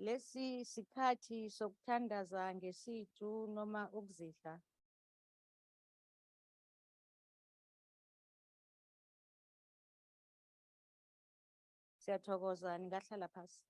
lesi sikhathi sokuthandaza ngesiju noma ukuzidla. Siyathokoza ningahlala phasi.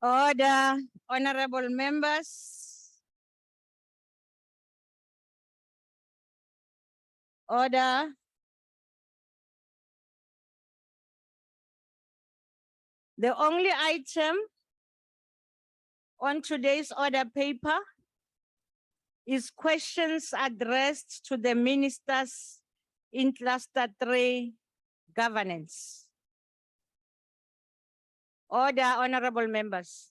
Order, honorable members. Order. The only item on today's order paper is questions addressed to the ministers in Cluster 3 governance. Order, honorable members.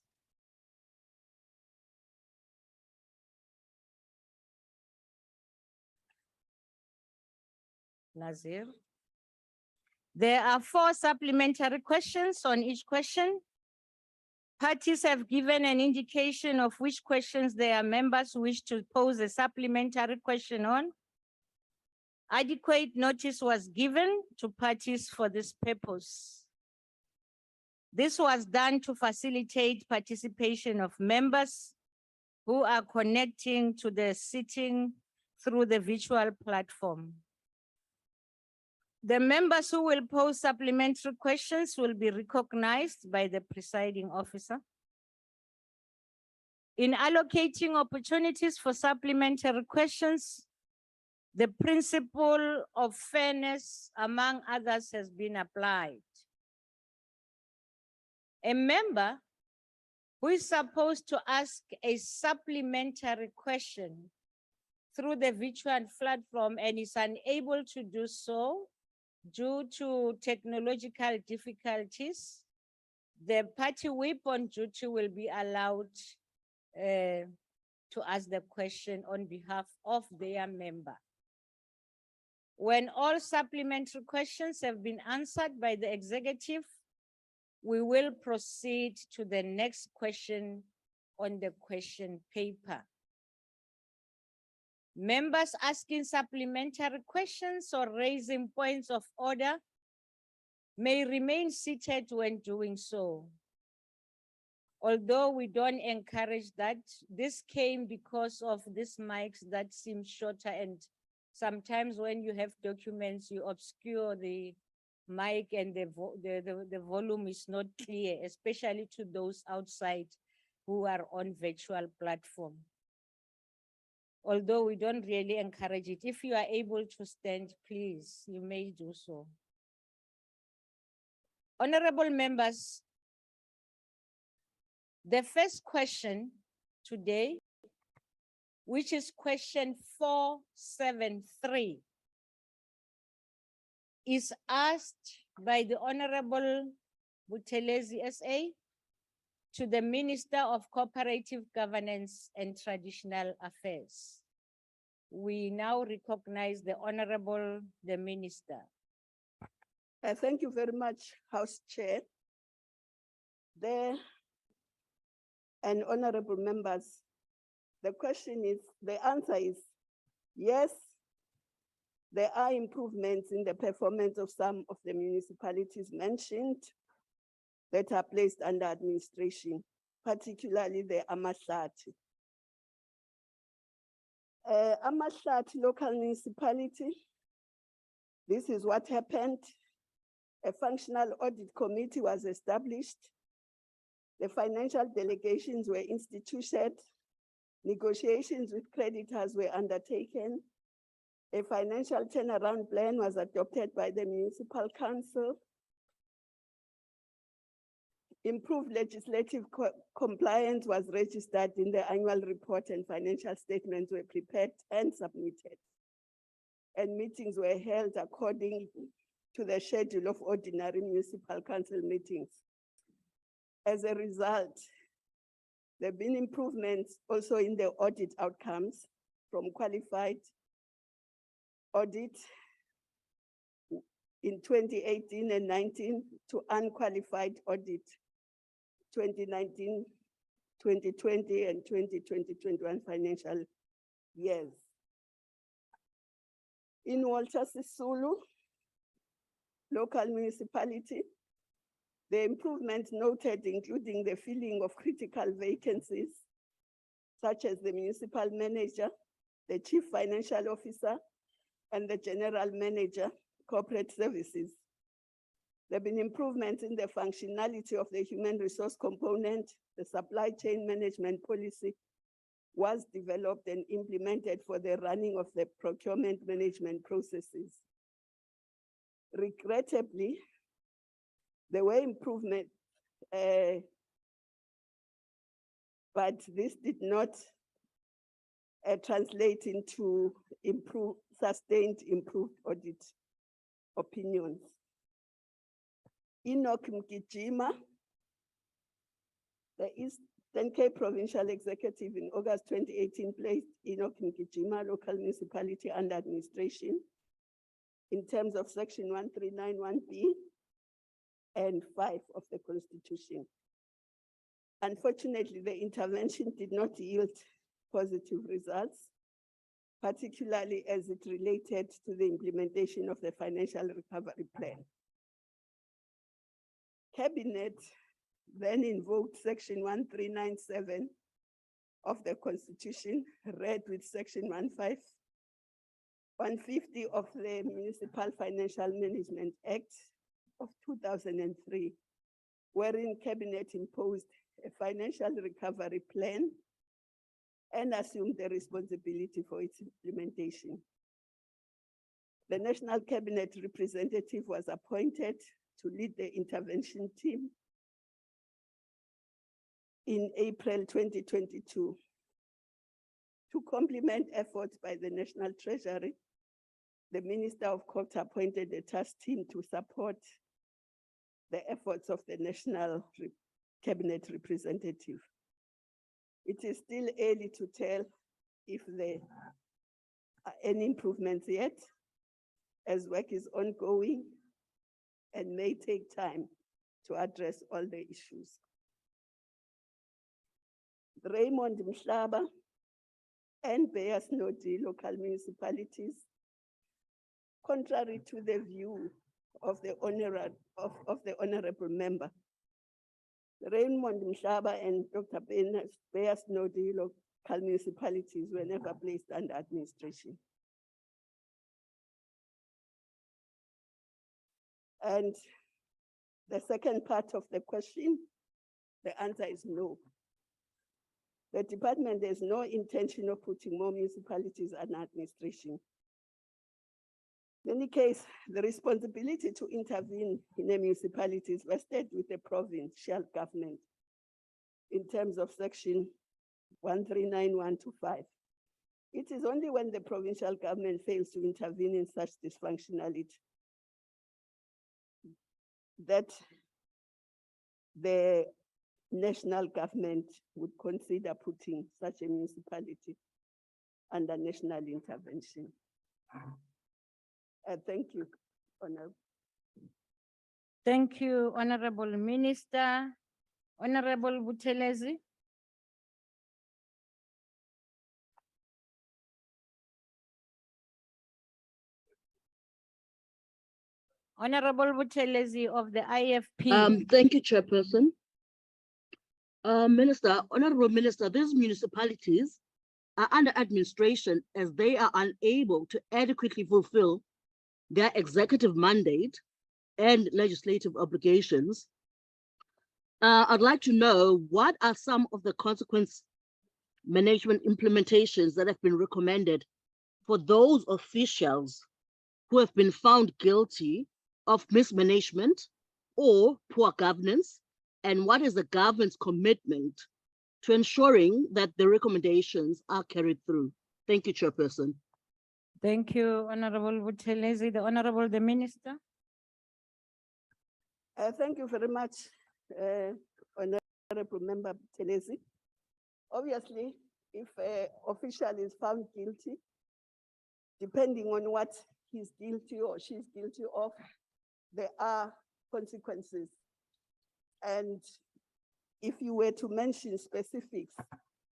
Nazir. There are 4 supplementary questions on each question. Parties have given an indication of which questions their members wish to pose a supplementary question on. Adequate notice was given to parties for this purpose. This was done to facilitate participation of members who are connecting to the sitting through the virtual platform. The members who will pose supplementary questions will be recognized by the presiding officer. In allocating opportunities for supplementary questions, the principle of fairness, among others, has been applied. A member who is supposed to ask a supplementary question through the virtual platform and is unable to do so due to technological difficulties, the party whip on duty will be allowed to ask the question on behalf of their member. When all supplementary questions have been answered by the executive, we will proceed to the next question on the question paper. Members asking supplementary questions or raising points of order may remain seated when doing so. Although we don't encourage that, this came because of these mics that seem shorter, and sometimes when you have documents, you obscure the mic and the volume is not clear, especially to those outside who are on virtual platform. Although we don't really encourage it. If you are able to stand, please, you may do so. Honorable members, the first question today, which is question 473, is asked by the Honorable Buthelezi SA to the Minister of Cooperative Governance and Traditional Affairs. We now recognize the Honorable, the Minister. Thank you very much, House Chair. And honorable members, the answer is yes, there are improvements in the performance of some of the municipalities mentioned that are placed under administration, particularly the Amahlati. Amahlati local municipality, this is what happened. A functional audit committee was established. The financial delegations were instituted. Negotiations with creditors were undertaken. A financial turnaround plan was adopted by the municipal council. Improved legislative compliance was registered in the annual report, and financial statements were prepared and submitted. And meetings were held according to the schedule of ordinary municipal council meetings. As a result, there have been improvements also in the audit outcomes from qualified audit in 2018 and 19 to unqualified audit 2019, 2020 and 2020-21 financial years. In Walter Sisulu local municipality, the improvements noted including the filling of critical vacancies, such as the municipal manager, the chief financial officer, and the general manager, corporate services. There have been improvements in the functionality of the human resource component. The supply chain management policy was developed and implemented for the running of the procurement management processes. Regrettably, there were improvements, but this did not translate into sustained improved audit opinions. Enoch Mkijima, the Eastern Cape Provincial Executive in August 2018 placed Enoch Mkijima local municipality under administration in terms of section 1391B and 5 of the Constitution. Unfortunately, the intervention did not yield positive results, particularly as it related to the implementation of the financial recovery plan. Cabinet then invoked section 1397 of the Constitution, read with section 150 of the Municipal Financial Management Act of 2003, wherein Cabinet imposed a financial recovery plan and assumed the responsibility for its implementation. The National Cabinet representative was appointed to lead the intervention team in April 2022. To complement efforts by the National Treasury, the Minister of Court appointed a task team to support the efforts of the National Cabinet representative. It is still early to tell if there are any improvements yet, as work is ongoing and may take time to address all the issues. Raymond Mhlaba and Beyers Nodi local municipalities, contrary to the view of the honorable member, Raymond Mhlaba and Dr. Beyers Nodi local municipalities were never placed under administration. And the second part of the question, the answer is no. The department has no intention of putting more municipalities under administration. In any case, the responsibility to intervene in a municipality is vested with the provincial government in terms of section 1391-5. It is only when the provincial government fails to intervene in such dysfunctionality that the national government would consider putting such a municipality under national intervention. Thank you, Honorable. Thank you, Honorable Minister. Honorable Buthelezi. Honorable Buthelezi of the IFP. Thank you, Chairperson. Honorable Minister, these municipalities are under administration as they are unable to adequately fulfill their executive mandate and legislative obligations. I'd like to know what are some of the consequence management implementations that have been recommended for those officials who have been found guilty of mismanagement or poor governance, and what is the government's commitment to ensuring that the recommendations are carried through? Thank you, Chairperson. Thank you, Honorable Buthelezi. The Honorable the Minister. Thank you very much, Honorable. Honorable Member Telesi. Obviously, if an official is found guilty, depending on what he's guilty or she's guilty of, there are consequences. And if you were to mention specifics,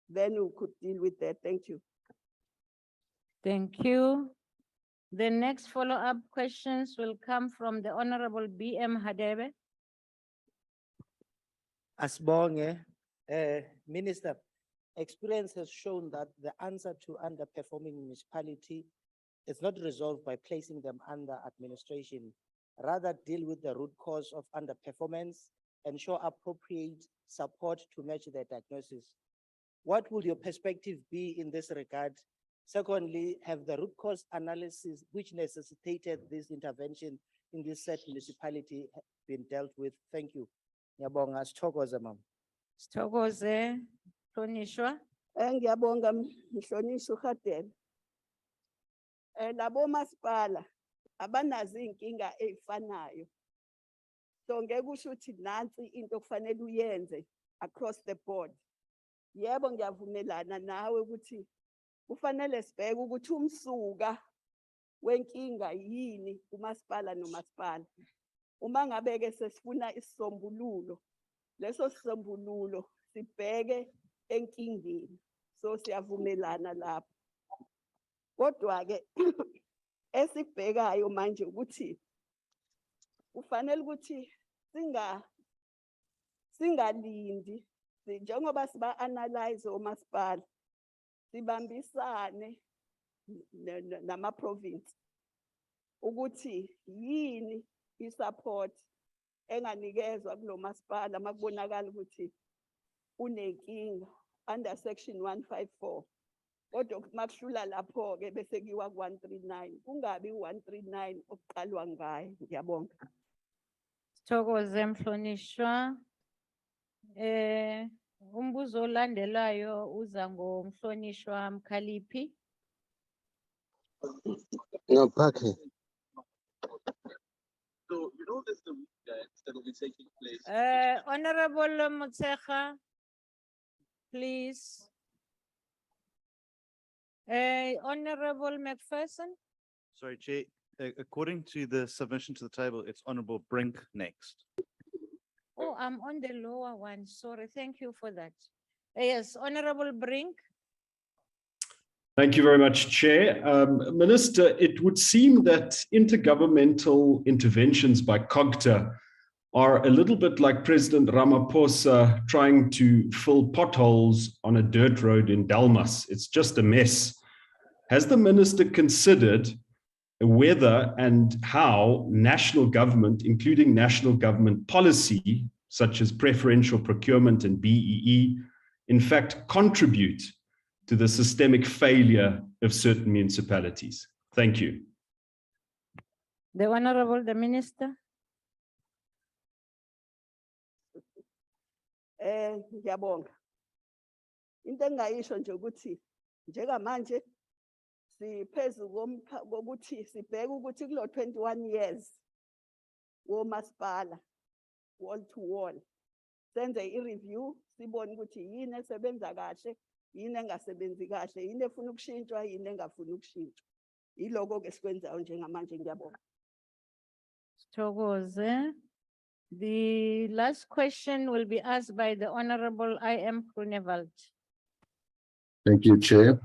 then we could deal with that. Thank you. Thank you. The next follow-up questions will come from the Honorable B.M. Hadebe. Asbonge, Minister, experience has shown that the answer to underperforming municipality is not resolved by placing them under administration. Rather, deal with the root cause of underperformance, ensure appropriate support to match their diagnosis. What would your perspective be in this regard? Secondly, have the root cause analysis which necessitated this intervention in this said municipality been dealt with? Thank you. Ngiyabonga, sithokoze mama. Sithokoze, Hlonishwa. Ngiyabonga Mhlonishwa Hadebe. Labo masipala abanazo inkinga ezifanayo. So ngeke kusho ukuthi nansi into kufanele uyenze across the board. Yebo ngiyavumelana nawe ukuthi kufanele sibheke ukuthi umsuka wenkinga yini umasipala nomasipala. Uma ngabe ke sesifuna isisombululo, leso sisombululo sibheke enkingeni. So siyavumelana lapho. Kodwa ke esibhekayo manje ukuthi kufanele ukuthi singalindi njengoba siba analyze omasipala sibambisane nama province ukuthi yini isupport enganikezwa kulo masipala makubonakala ukuthi unenkinga under section 154. Kodwa makuhlula lapho ke bese kiwa 139 kungabi 139 okuqalwa ngayo. Ngiyabonga. Sithokoze Mhlonishwa. Umbuzo olandelayo uza ngoMhlonishwa Mkhaliphi. No, Paki. So, you know, this the that will be taking place. Honorable Motsekga, please. Honorable McPherson. Sorry, Chair. According to the submission to the table, it's Honorable Brink next. Oh, I'm on the lower one. Sorry. Thank you for that. Yes, Honorable Brink. Thank you very much, Chair. Minister, it would seem that intergovernmental interventions by COGTA are a little bit like President Ramaphosa trying to fill potholes on a dirt road in Dalmas. It's just a mess. Has the minister considered whether and how national government, including national government policy, such as preferential procurement and BEE, in fact contribute to the systemic failure of certain municipalities? Thank you. The Honorable, the Minister. Ngiyabonga. Into engayisho nje ukuthi njengamanje siphezulu kokuthi sibheke ukuthi kulo 21 years womasipala wall to wall senze i-review sibone ukuthi yini esebenza kahle yini engasebenzi kahle yini efuna ukushintshwa yini engafuni ukushintshwa yiloko ke sikwenzayo njengamanje. Ngiyabonga. Sithokoze. The last question will be asked by the Honorable I.M. Grunewald. Thank you, Chair.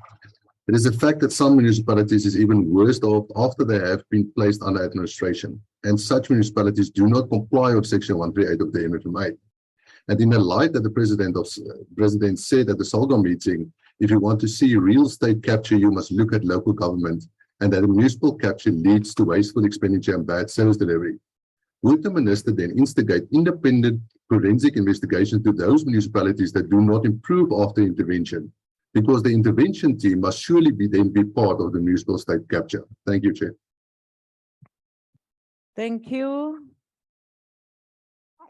It is a fact that some municipalities is even worse off after they have been placed under administration, and such municipalities do not comply with Section 138 of the MFMA. And in the light that the President said at the SALGO meeting, if you want to see real state capture, you must look at local government, and that municipal capture leads to wasteful expenditure and bad service delivery. Would the minister then instigate independent forensic investigation to those municipalities that do not improve after intervention? Because the intervention team must surely be part of the municipal state capture. Thank you, Chair. Thank you.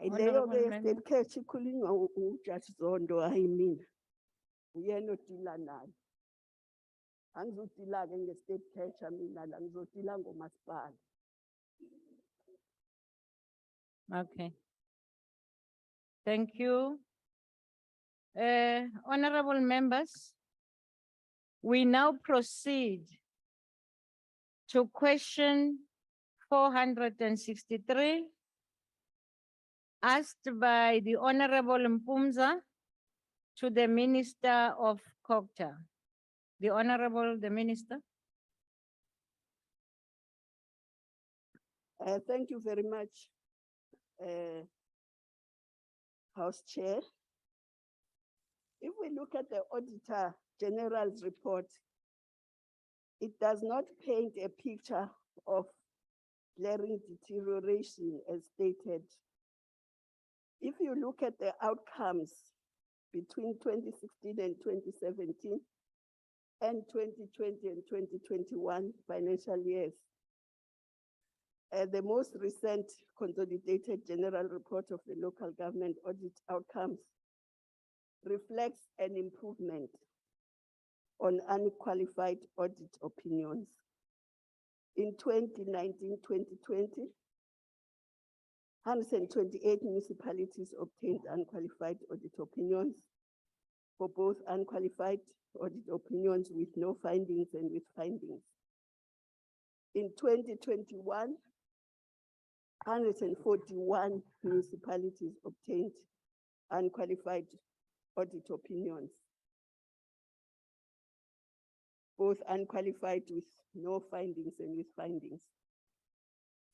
Leyo ke state capture ikhulunywa uJudge Zondo hayi mina. Uyena odila nayo. Angizodila ke nge-state capture mina la ngizodila ngomasipala. Okay. Thank you. Honorable members, we now proceed to question 463 asked by the Honorable Mpumza to the Minister of COGTA. The Honorable, the Minister. Thank you very much, House Chair. If we look at the Auditor General's report, it does not paint a picture of glaring deterioration as stated. If you look at the outcomes between 2016 and 2017 and 2020 and 2021 financial years, the most recent consolidated general report of the local government audit outcomes reflects an improvement on unqualified audit opinions. In 2019-2020, 128 municipalities obtained unqualified audit opinions. For both unqualified audit opinions with no findings and with findings. In 2021, 141 municipalities obtained unqualified audit opinions, both unqualified with no findings and with findings.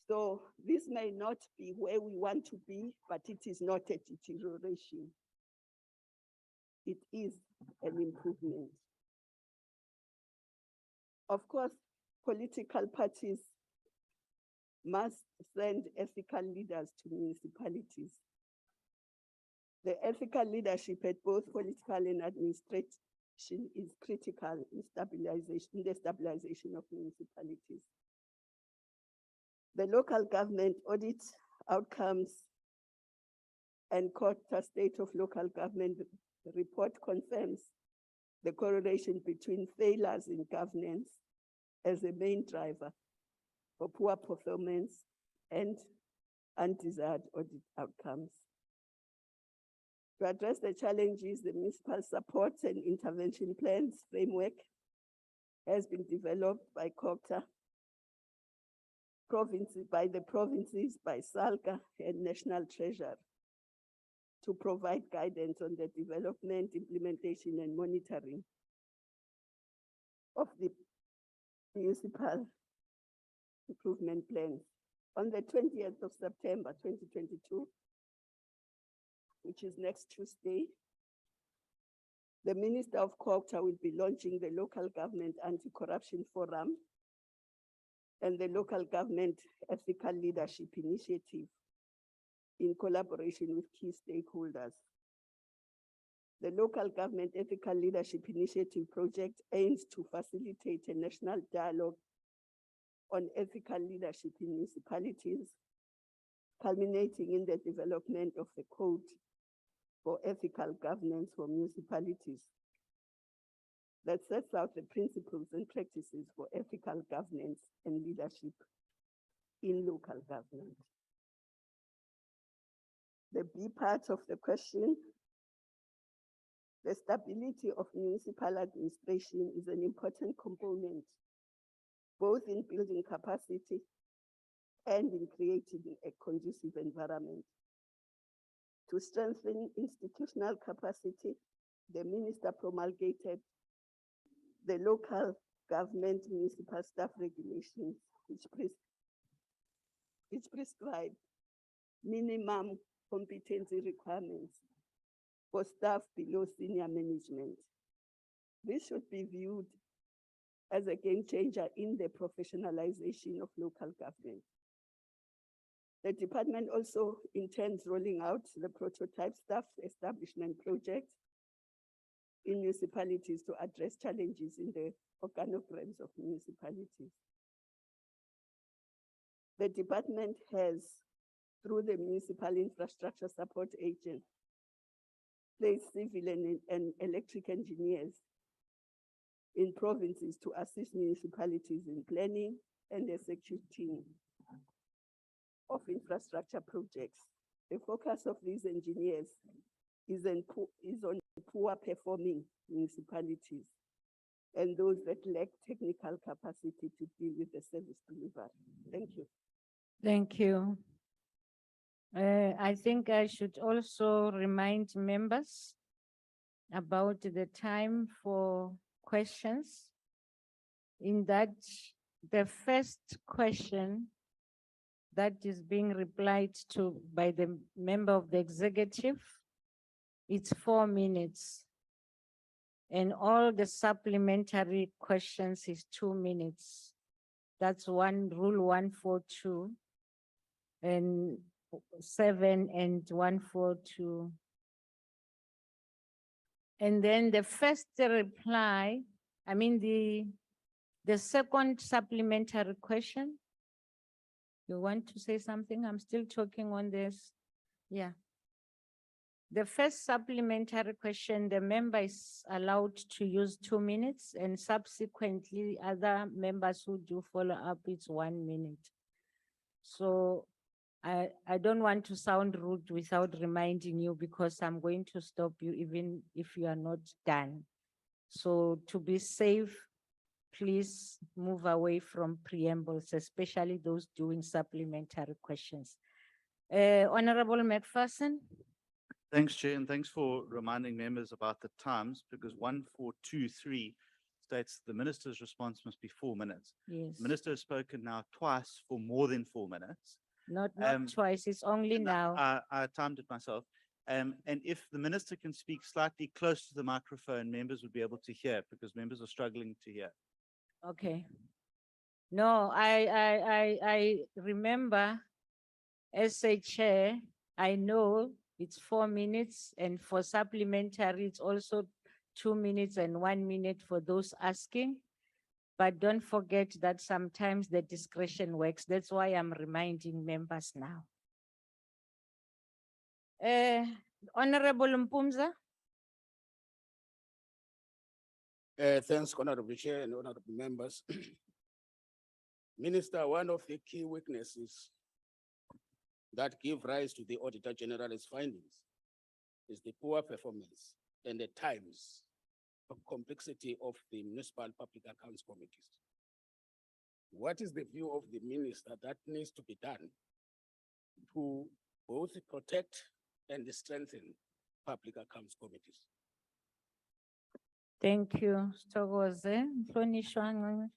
So this may not be where we want to be, but it is not a deterioration. It is an improvement. Of course, political parties must send ethical leaders to municipalities. The ethical leadership at both political and administration is critical in the stabilization of municipalities. The local government audit outcomes and COGTA State of Local Government report confirms the correlation between failures in governance as a main driver for poor performance and undesired audit outcomes. To address the challenges, the municipal supports and intervention plans framework has been developed by COGTA, by the provinces, by SALGA and National Treasury to provide guidance on the development, implementation and monitoring of the municipal improvement plans. On the 20th of September 2022, which is next Tuesday, the Minister of COGTA will be launching the Local Government Anti-Corruption Forum and the Local Government Ethical Leadership Initiative in collaboration with key stakeholders. The Local Government Ethical Leadership Initiative project aims to facilitate a national dialogue on ethical leadership in municipalities, culminating in the development of the code for ethical governance for municipalities that sets out the principles and practices for ethical governance and leadership in local government. The B part of the question, the stability of municipal administration is an important component, both in building capacity and in creating a conducive environment. To strengthen institutional capacity, the minister promulgated the local government municipal staff regulations, which prescribe minimum competency requirements for staff below senior management. This should be viewed as a game changer in the professionalization of local government. The department also intends rolling out the prototype staff establishment project in municipalities to address challenges in the organograms of municipalities. The department has, through the Municipal Infrastructure Support Agent, placed civil and electric engineers in provinces to assist municipalities in planning and executing of infrastructure projects. The focus of these engineers is on poor performing municipalities and those that lack technical capacity to deal with the service delivery. Thank you. Thank you. I think I should also remind members about the time for questions. In that, the first question that is being replied to by the member of the executive, it's 4 minutes. And all the supplementary questions is 2 minutes. That's rule 142 and 7 and 142. And then the first reply, I mean the second supplementary question. You want to say something? I'm still talking on this. Yeah. The first supplementary question, the member is allowed to use 2 minutes, and subsequently other members who do follow up, it's 1 minute. So I don't want to sound rude without reminding you, because I'm going to stop you even if you are not done. So to be safe, please move away from preambles, especially those doing supplementary questions. Honorable McPherson. Thanks, Chair, and thanks for reminding members about the times, because 1423 states the minister's response must be 4 minutes. Yes. The minister has spoken now twice for more than 4 minutes. Not twice, it's only And now. I timed it myself. And if the minister can speak slightly close to the microphone, members would be able to hear, because members are struggling to hear. Okay. No, I remember as a chair, I know it's 4 minutes, and for supplementary, it's also 2 minutes and 1 minute for those asking. But don't forget that sometimes the discretion works. That's why I'm reminding members now. Honorable Mpumza. Thanks, Honorable Chair and Honorable members. Minister, one of the key weaknesses that give rise to the Auditor General's findings is the poor performance and the times of complexity of the municipal public accounts committees. What is the view of the minister that needs to be done to both protect and strengthen public accounts committees? Thank you. Hlonishwa.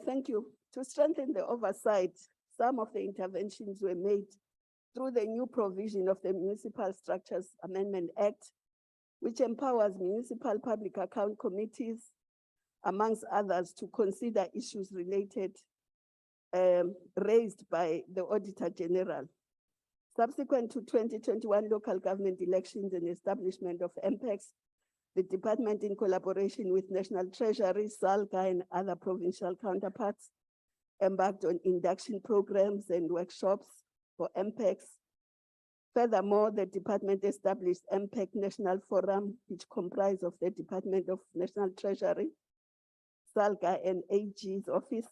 Thank you. To strengthen the oversight, some of the interventions were made through the new provision of the Municipal Structures Amendment Act, which empowers municipal public account committees, amongst others, to consider issues related, raised by the Auditor General. Subsequent to 2021 local government elections and establishment of MPEX, the department, in collaboration with National Treasury, SALGA, and other provincial counterparts, embarked on induction programs and workshops for MPEX. Furthermore, the department established MPEC National Forum, which comprised of the Department of National Treasury, SALGA, and AG's office,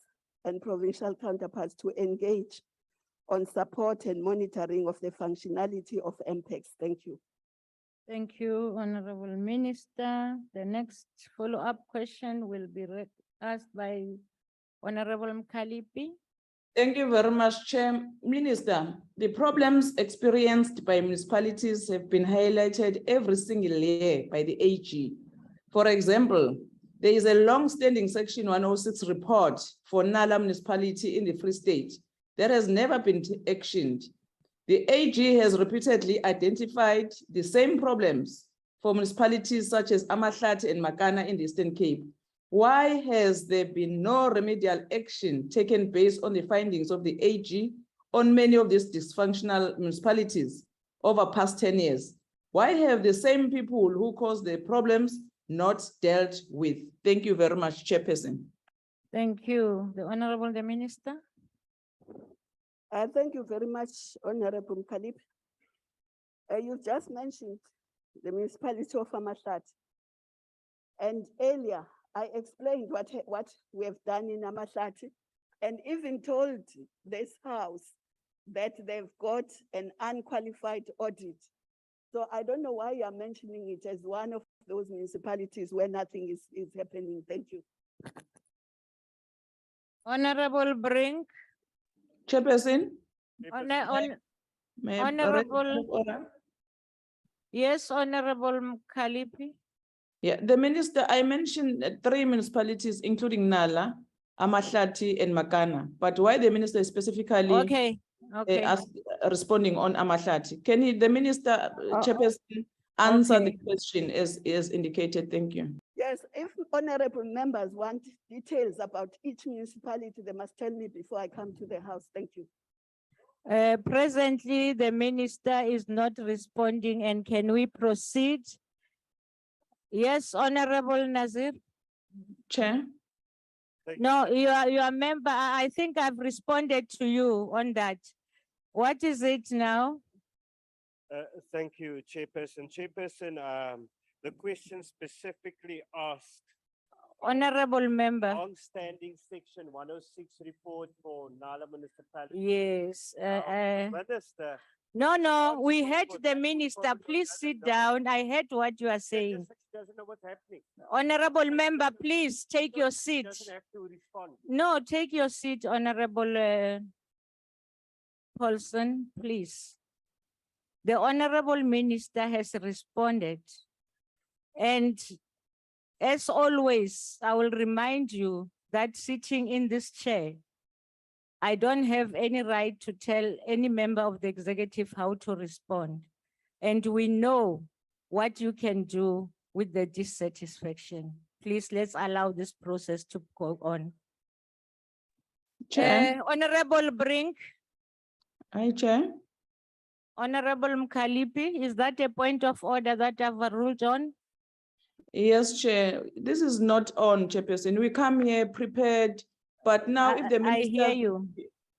and provincial counterparts to engage on support and monitoring of the functionality of MPEX. Thank you. Thank you, Honorable Minister. The next follow-up question will be asked by Honorable Mkalipi. Thank you very much, Chair. Minister, the problems experienced by municipalities have been highlighted every single year by the AG. For example, there is a long-standing Section 106 report for Nala municipality in the Free State that has never been actioned. The AG has repeatedly identified the same problems for municipalities such as Amahlati and Makana in the Eastern Cape. Why has there been no remedial action taken based on the findings of the AG on many of these dysfunctional municipalities over past 10 years? Why have the same people who caused the problems not dealt with? Thank you very much, Chairperson. Thank you. The Honorable the Minister. Thank you very much, Honorable Mkalip. You just mentioned the municipality of Amahlati. And earlier, I explained what we have done in Amahlati, and even told this house that they've got an unqualified audit So I don't know why you are mentioning it as one of those municipalities where nothing is happening. Thank you. Honorable Brink, Chairperson, may I Honorable- move on? yes, Honorable Kalipi. Yeah, the minister, I mentioned 3 municipalities, including Nala, Amahlati, and Makana. But why the minister is specifically Okay, okay. responding on Amahlati? Can the minister, Chairperson, answer the okay. question as indicated? Thank you. Yes, if honorable members want details about each municipality, they must tell me before I come to the house. Thank you. Presently, the minister is not responding, and can we proceed? Yes, Honorable Nazir. Chair. No, your member, I think I've responded to you on that. What is it now? Thank you, Chairperson. Chairperson, the question specifically asked Honorable member. long-standing section 106 report for Nala municipality. Yes. Minister, No, we heard the minister. Please sit down. I heard what you are saying. she doesn't know what's happening. Honorable member, please take your She seat. doesn't have to respond. No, take your seat, Honorable Paulson, please. The Honorable Minister has responded. And as always, I will remind you that sitting in this chair, I don't have any right to tell any member of the executive how to respond. And we know what you can do with the dissatisfaction. Please, let's allow this process to go on. Chair. Honorable Brink, Aye, Chair. Honorable Mkalipi, is that a point of order that I've ruled on? Yes, Chair. This is not on, Chairperson. We come here prepared, but now if the I minister. hear you.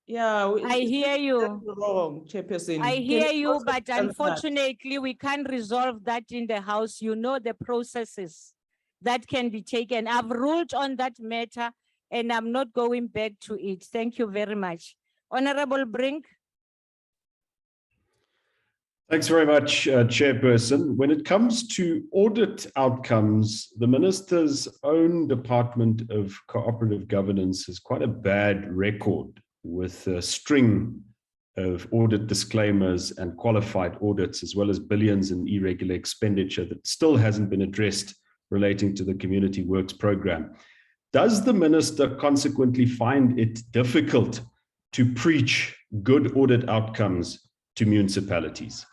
Yeah. I hear you. Wrong, Chairperson. I Can hear you you, also but answer that? unfortunately, we can't resolve that in the House. You know the processes that can be taken. I've ruled on that matter and I'm not going back to it. Thank you very much. Honorable Brink. Thanks very much, Chairperson. When it comes to audit outcomes, the minister's own Department of Cooperative Governance has quite a bad record with a string of audit disclaimers and qualified audits, as well as billions in irregular expenditure that still hasn't been addressed relating to the Community Works Program. Does the minister consequently find it difficult to preach good audit outcomes to municipalities?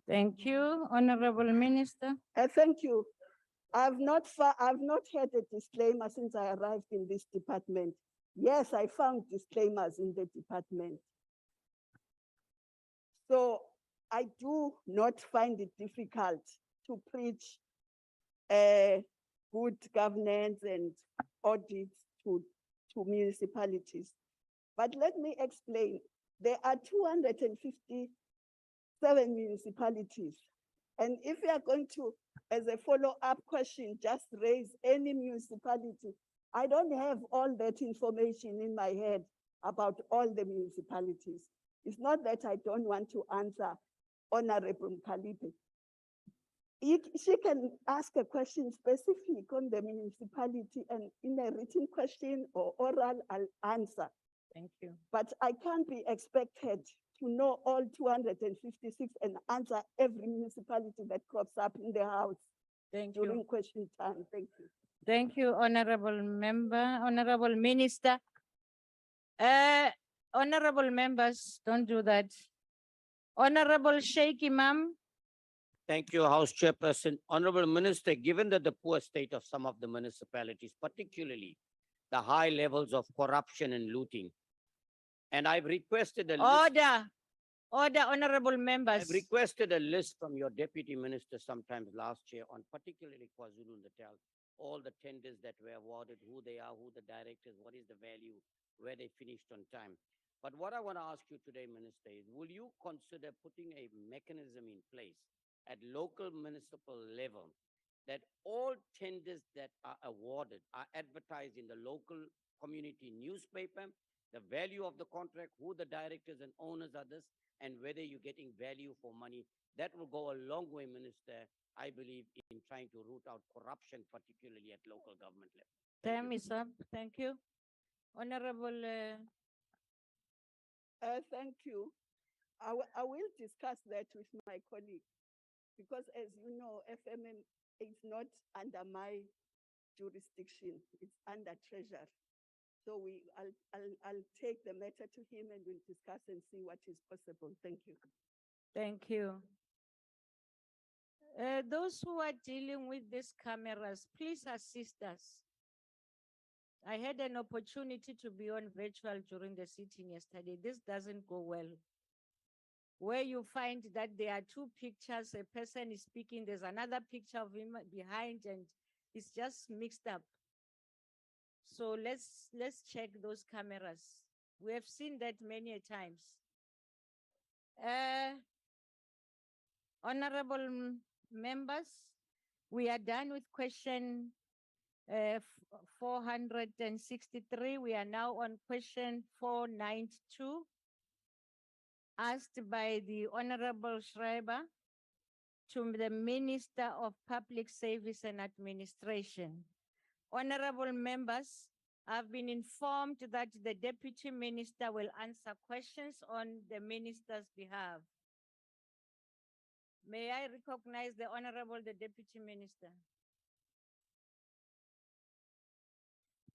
Thank you, Honorable Minister. Thank you. I've not had a disclaimer since I arrived in this department. Yes, I found disclaimers in the department. So I do not find it difficult to preach good governance and audits to municipalities. But let me explain. There are 257 municipalities. And if we are going to, as a follow-up question, just raise any municipality, I don't have all that information in my head about all the municipalities. It's not that I don't want to answer Honorable Mkalipi. She can ask a question specific on the municipality, and in a written question or oral, I'll answer. Thank you. But I can't be expected to know all 256 and answer every municipality that crops up in the House during question time. Thank you. Thank you, Honorable Member, Honorable Minister. Honorable members, don't do that. Honorable Sheikh Imam. Thank you, House Chairperson. Honorable Minister, given that the poor state of some of the municipalities, particularly the high levels of corruption and looting, and I've requested a list. Order, honorable members. I've requested a list from your deputy minister sometimes last year on particularly KwaZulu-Natal, all the tenders that were awarded, who they are, who the directors, what is the value, where they finished on time. But what I want to ask you today, Minister, is will you consider putting a mechanism in place at local municipal level that all tenders that are awarded are advertised in the local community newspaper, the value of the contract, who the directors and owners are this, and whether you're getting value for money. That will go a long way, Minister, I believe, in trying to root out corruption, particularly at local government level. Thank Time you. is up. Thank you. Honorable, Thank you. I will discuss that with my colleague because as you know, FMM is not under my jurisdiction. It's under Treasury. So I'll take the matter to him and we'll discuss and see what is possible. Thank you. thank you. Those who are dealing with these cameras, please assist us. I had an opportunity to be on virtual during the sitting yesterday. This doesn't go well. Where you find that there are two pictures, a person is speaking, there's another picture of him behind, and it's just mixed up. So let's check those cameras. We have seen that many a times. Honorable members, we are done with question 463. We are now on question 492, asked by the Honorable Schreiber to the Minister of Public Service and Administration. Honorable members, I've been informed that the Deputy Minister will answer questions on the Minister's behalf. May I recognize the Honorable, the Deputy Minister?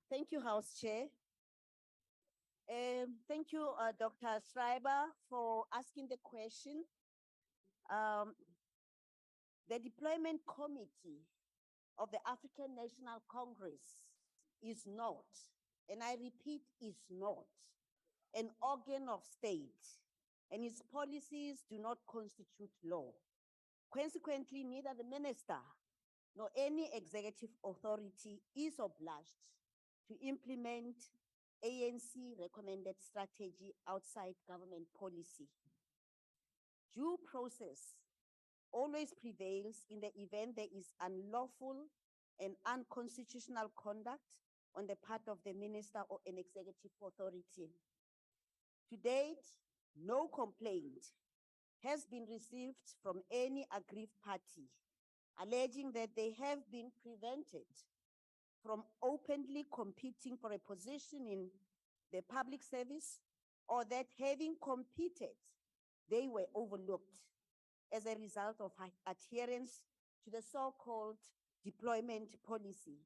Thank you, House Chair. Thank you, Dr. Schreiber, for asking the question. The Deployment Committee of the African National Congress is not, and I repeat, is not an organ of state, and its policies do not constitute law. Consequently, neither the minister nor any executive authority is obliged to implement ANC recommended strategy outside government policy. Due process always prevails in the event there is unlawful and unconstitutional conduct on the part of the minister or an executive authority. To date, no complaint has been received from any aggrieved party alleging that they have been prevented from openly competing for a position in the public service, or that having competed, they were overlooked as a result of adherence to the so-called deployment policy.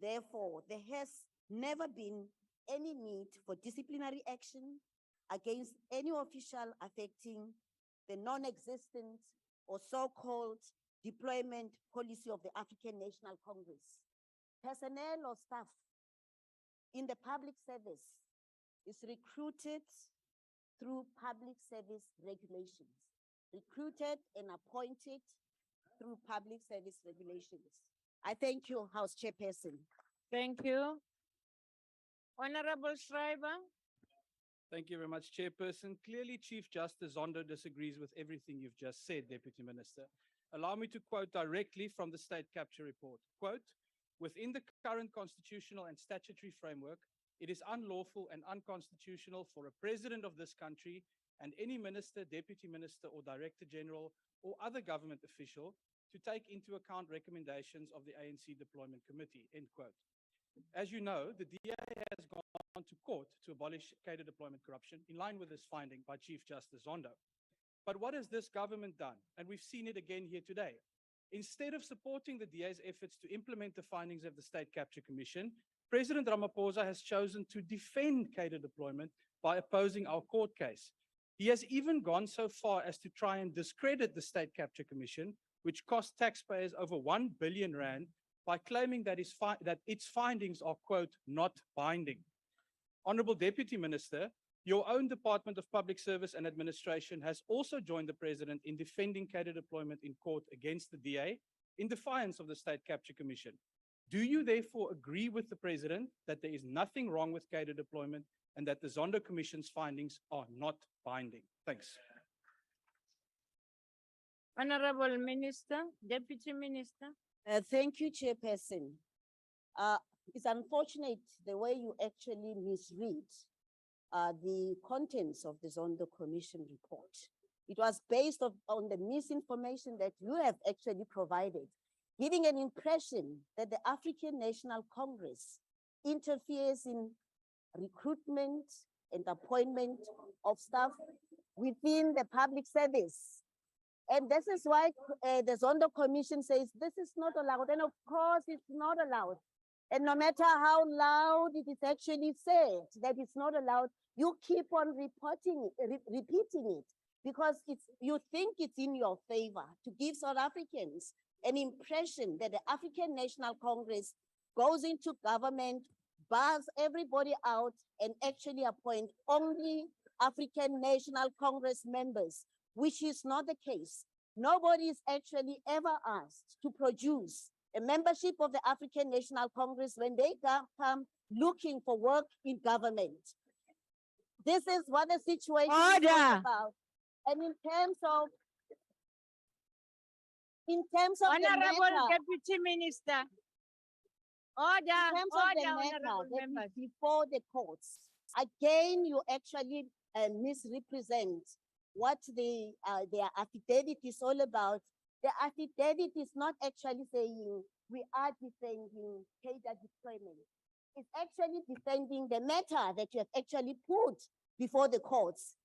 Therefore, there has never been any need for disciplinary action against any official affecting the non-existent or so-called deployment policy of the African National Congress. Personnel or staff in the public service is recruited through public service regulations, recruited and appointed through public service regulations. I thank you, House Chairperson. Thank you. Honorable Schreiber. Thank you very much, Chairperson. Clearly, Chief Justice Zondo disagrees with everything you've just said, Deputy Minister. Allow me to quote directly from the State Capture Report. Quote, within the current constitutional and statutory framework, it is unlawful and unconstitutional for a president of this country and any minister, deputy minister, or director general or other government official to take into account recommendations of the ANC Deployment Committee, end quote. As you know, the DA has gone to court to abolish cadre deployment corruption in line with this finding by Chief Justice Zondo. But what has this government done? And we've seen it again here today. Instead of supporting the DA's efforts to implement the findings of the State Capture Commission, President Ramaphosa has chosen to defend cadre deployment by opposing our court case. He has even gone so far as to try and discredit the State Capture Commission, which cost taxpayers over 1 billion rand, by claiming that its findings are, quote, not binding. Honorable Deputy Minister, your own Department of Public Service and Administration has also joined the President in defending cadre deployment in court against the DA in defiance of the State Capture Commission. Do you therefore agree with the President that there is nothing wrong with cadre deployment and that the Zondo Commission's findings are not binding? Thanks. Honorable Minister, Deputy Minister. Thank you, Chairperson. It's unfortunate the way you actually misread the contents of the Zondo Commission report. It was based on the misinformation that you have actually provided, giving an impression that the African National Congress interferes in recruitment and appointment of staff within the public service. And this is why the Zondo Commission says this is not allowed. And of course, it's not allowed. And no matter how loud it is actually said that it's not allowed, you keep on repeating it because you think it's in your favor to give South Africans an impression that the African National Congress goes into government, bars everybody out, and actually appoint only African National Congress members, which is not the case. Nobody is actually ever asked to produce a membership of the African National Congress when they come looking for work in government. This is what the situation is all about. And in terms of Honorable Deputy Minister. Order, in terms of the matter honorable that members. is before the courts, again, you actually misrepresent what their affidavit is all about. The affidavit is not actually saying we are defending cadre deployment. It's actually defending the matter that you have actually put before the courts,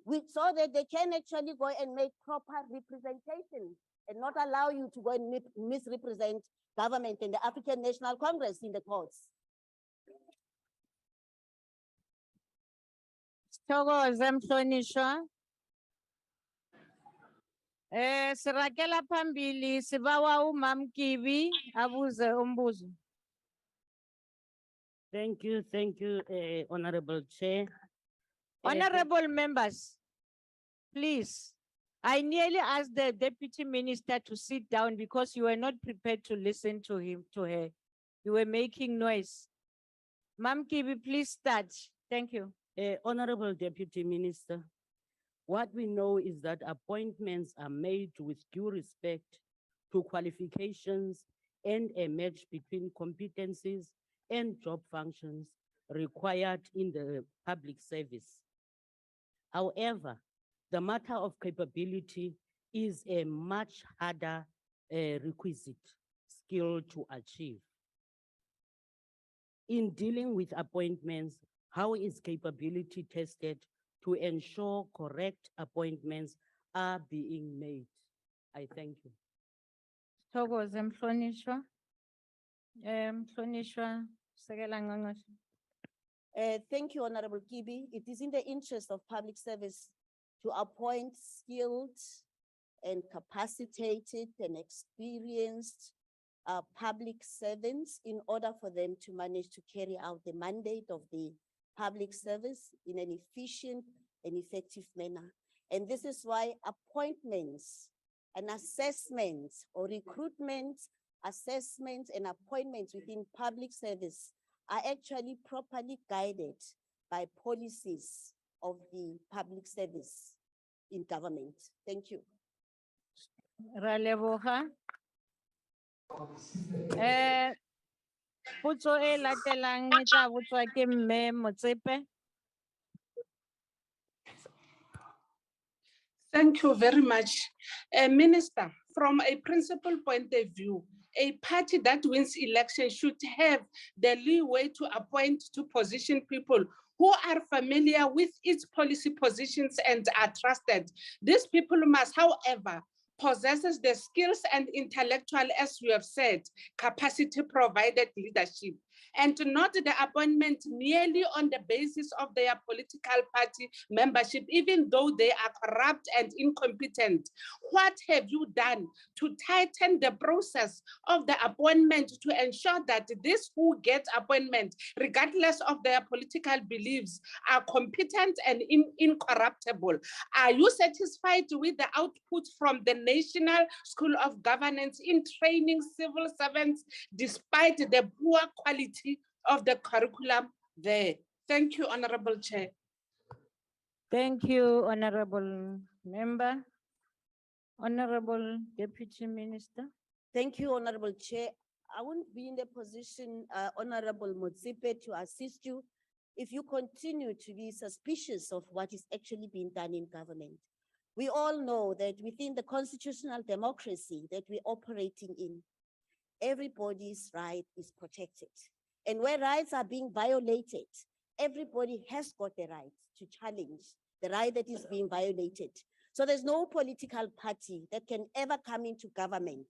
so that they can actually go and make proper representation and not allow you to go and misrepresent government and the African National Congress in the courts. Sithokoze mhlonishwa. Sirakela phambili sibawa uMam Kibi abuze umbuzo. Thank you, Honorable Chair. Honorable members, please. I nearly asked the Deputy Minister to sit down because you were not prepared to listen to her. You were making noise. Mam Kibi, please start. Thank you. Honorable Deputy Minister, what we know is that appointments are made with due respect to qualifications and a match between competencies and job functions required in the public service. However, the matter of capability is a much harder requisite skill to achieve. In dealing with appointments, how is capability tested to ensure correct appointments are being made? I thank you. Sithokoze mhlonishwa. Mhlonishwa, Sekela Ngqongqoshe. Thank you, Honorable Kibi. It is in the interest of public service to appoint skilled and capacitated and experienced public servants in order for them to manage to carry out the mandate of the public service in an efficient and effective manner. And this is why appointments and assessments or recruitment, assessments and appointments within public service are actually properly guided by policies of the public service in government. Thank you. Ra leboga. Potso e latelang e tla botswa ke Mme Motsepe. Thank you very much. Minister, from a principal point of view, a party that wins election should have the leeway to appoint to position people who are familiar with its policy positions and are trusted. These people must, however, possesses the skills and intellectual, as you have said, capacity provided leadership, and not the appointment merely on the basis of their political party membership, even though they are corrupt and incompetent. What have you done to tighten the process of the appointment to ensure that these who get appointment, regardless of their political beliefs, are competent and incorruptible? Are you satisfied with the output from the National School of Governance in training civil servants, despite the poor quality of the curriculum there? Thank you, Honorable Chair. Thank you, Honorable Member. Honorable Deputy Minister. Thank you, Honorable Chair. I won't be in the position, Honorable Motsipe, to assist you if you continue to be suspicious of what is actually being done in government. We all know that within the constitutional democracy that we're operating in, everybody's right is protected. And where rights are being violated, everybody has got the right to challenge the right that is being violated. So there's no political party that can ever come into government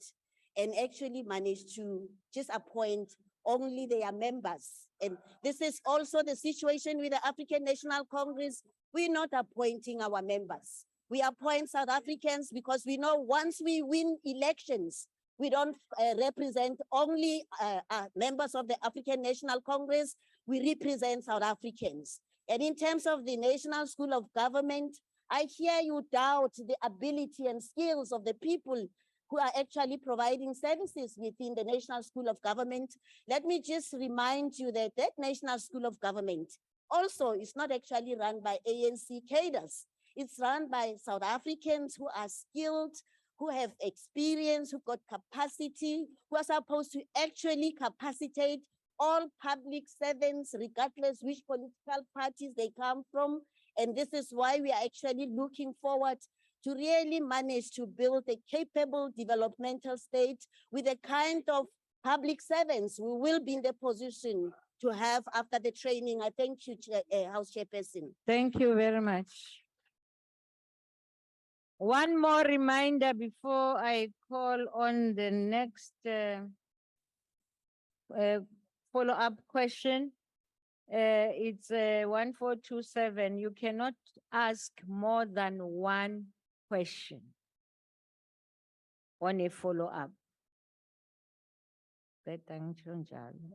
and actually manage to just appoint only their members. And this is also the situation with the African National Congress. We're not appointing our members. We appoint South Africans because we know once we win elections, we don't represent only members of the African National Congress, we represent South Africans. And in terms of the National School of Government, I hear you doubt the ability and skills of the people who are actually providing services within the National School of Government. Let me just remind you that that National School of Government also is not actually run by ANC cadres. It's run by South Africans who are skilled, who have experience, who got capacity, who are supposed to actually capacitate all public servants, regardless which political parties they come from. And this is why we are actually looking forward to really manage to build a capable developmental state with the kind of public servants we will be in the position to have after the training. I thank you, House Chairperson. Thank you very much. One more reminder before I call on the next follow-up question. It's 1427. You cannot ask more than one question on a follow-up.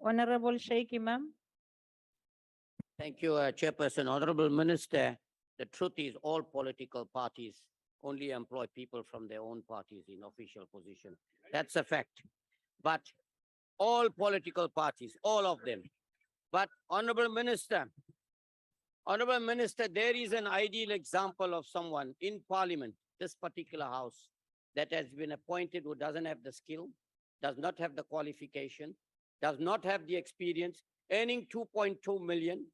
Honorable Sheikh Imam. Thank you, Chairperson. Honorable Minister, the truth is all political parties only employ people from their own parties in official position. That's a fact. But all political parties, all of them. But Honorable Minister, there is an ideal example of someone in Parliament, this particular house, that has been appointed who doesn't have the skill, does not have the qualification, does not have the experience, earning 2.2 million.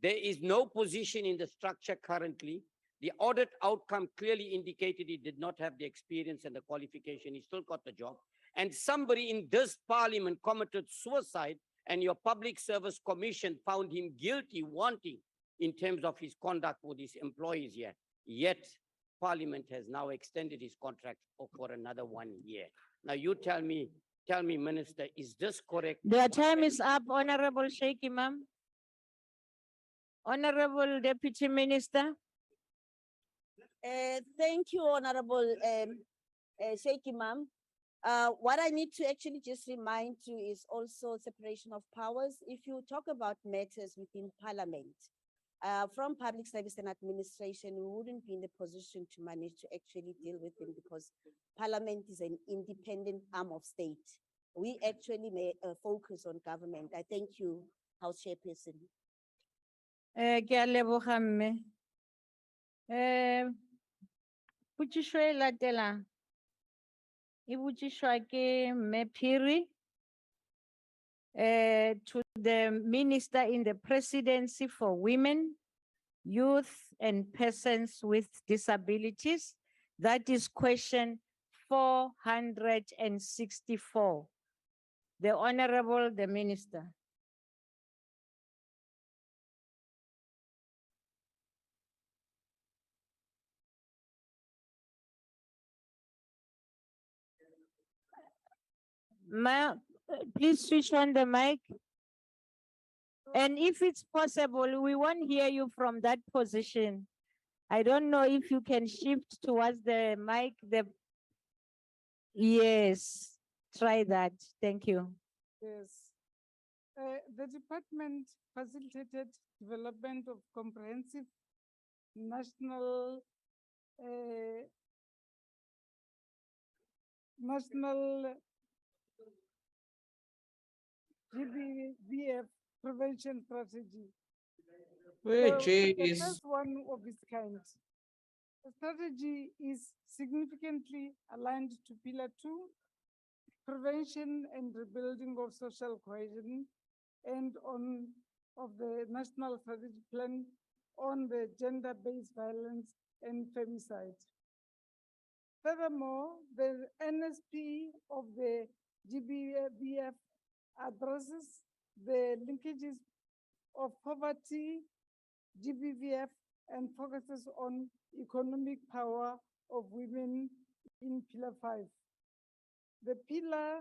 There is no position in the structure currently. The audit outcome clearly indicated he did not have the experience and the qualification. He still got the job. And somebody in this Parliament committed suicide, and your Public Service Commission found him guilty, wanting in terms of his conduct with his employees here. Yet Parliament has now extended his contract for another 1 year. Now you tell me, Minister, is this correct? The time is up, Honorable Sheikh Imam. Honorable Deputy Minister. Thank you, Honorable Sheikh Imam. What I need to actually just remind you is also separation of powers. If you talk about matters within Parliament, from Public Service and Administration, we wouldn't be in the position to manage to actually deal with them because Parliament is an independent arm of state. We actually may focus on government. I thank you, House Chairperson. Ke a leboga mme. Putsisho e latelang e botsiswa ke Mme Phiri to the Minister in the Presidency for Women, Youth and Persons with Disabilities. That is question 464. The Honorable the Minister. Please switch on the mic. And if it's possible, we won't hear you from that position. I don't know if you can shift towards the mic. Yes, try that. Thank you. Yes. The department facilitated development of comprehensive national GBVF prevention strategy. The first one of its kind. The strategy is significantly aligned to Pillar 2, prevention and rebuilding of social cohesion, and on of the National Strategic Plan on the gender-based violence and femicide. Furthermore, the NSP of the GBVF addresses the linkages of poverty, GBVF, and focuses on economic power of women in Pillar 5. The pillar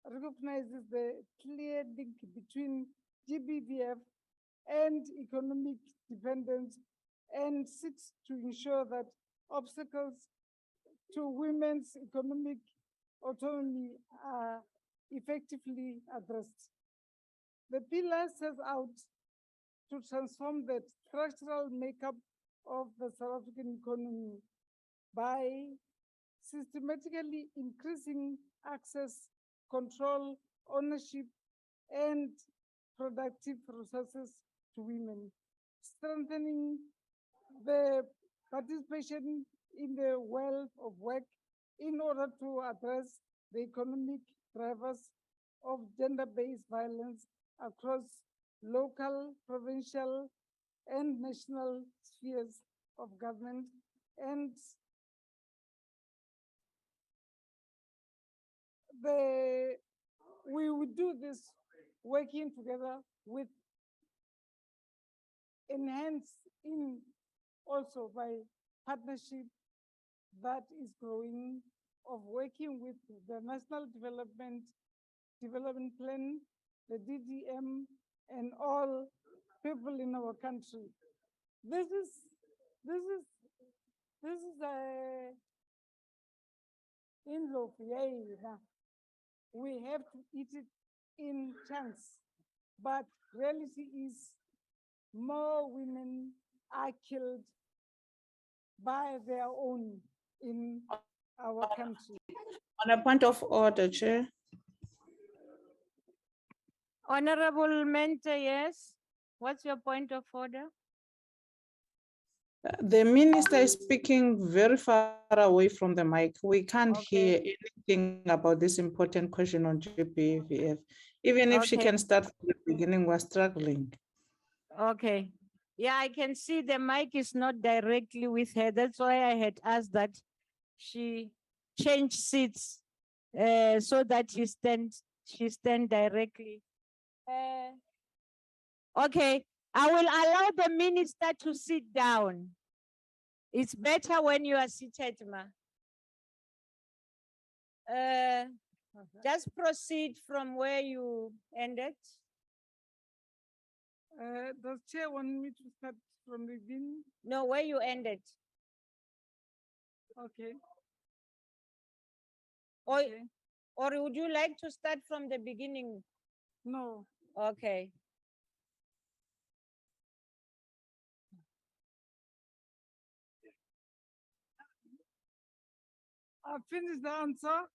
recognizes the clear link between GBVF and economic dependence and seeks to ensure that obstacles to women's economic autonomy are effectively addressed. The pillar sets out to transform the structural makeup of the South African economy by systematically increasing access, control, ownership, and productive resources to women, strengthening the participation in the world of work in order to address the economic drivers of gender-based violence across local, provincial, and national spheres of government, and we would do this working together with enhanced in also by partnership that is growing of working with the National Development Plan, the DDM, and all people in our country. This is a in-law. We have to eat it in chunks, but reality is more women are killed by their own in our country. On a point of order, Chair. Honorable Mentor, yes. What's your point of order? The minister is speaking very far away from the mic. We can't hear anything about this important question on GBVF. Even if she can start from the beginning, we're struggling. Okay. Yeah, I can see the mic is not directly with her. That's why I had asked that she change seats so that she stand directly. Okay, I will allow the minister to sit down. It's better when you are seated, ma. Just proceed from where you ended. Does Chair want me to start from the beginning? No, where you ended. Okay. Or would you like to start from the beginning? No. Okay. I've finished the answer.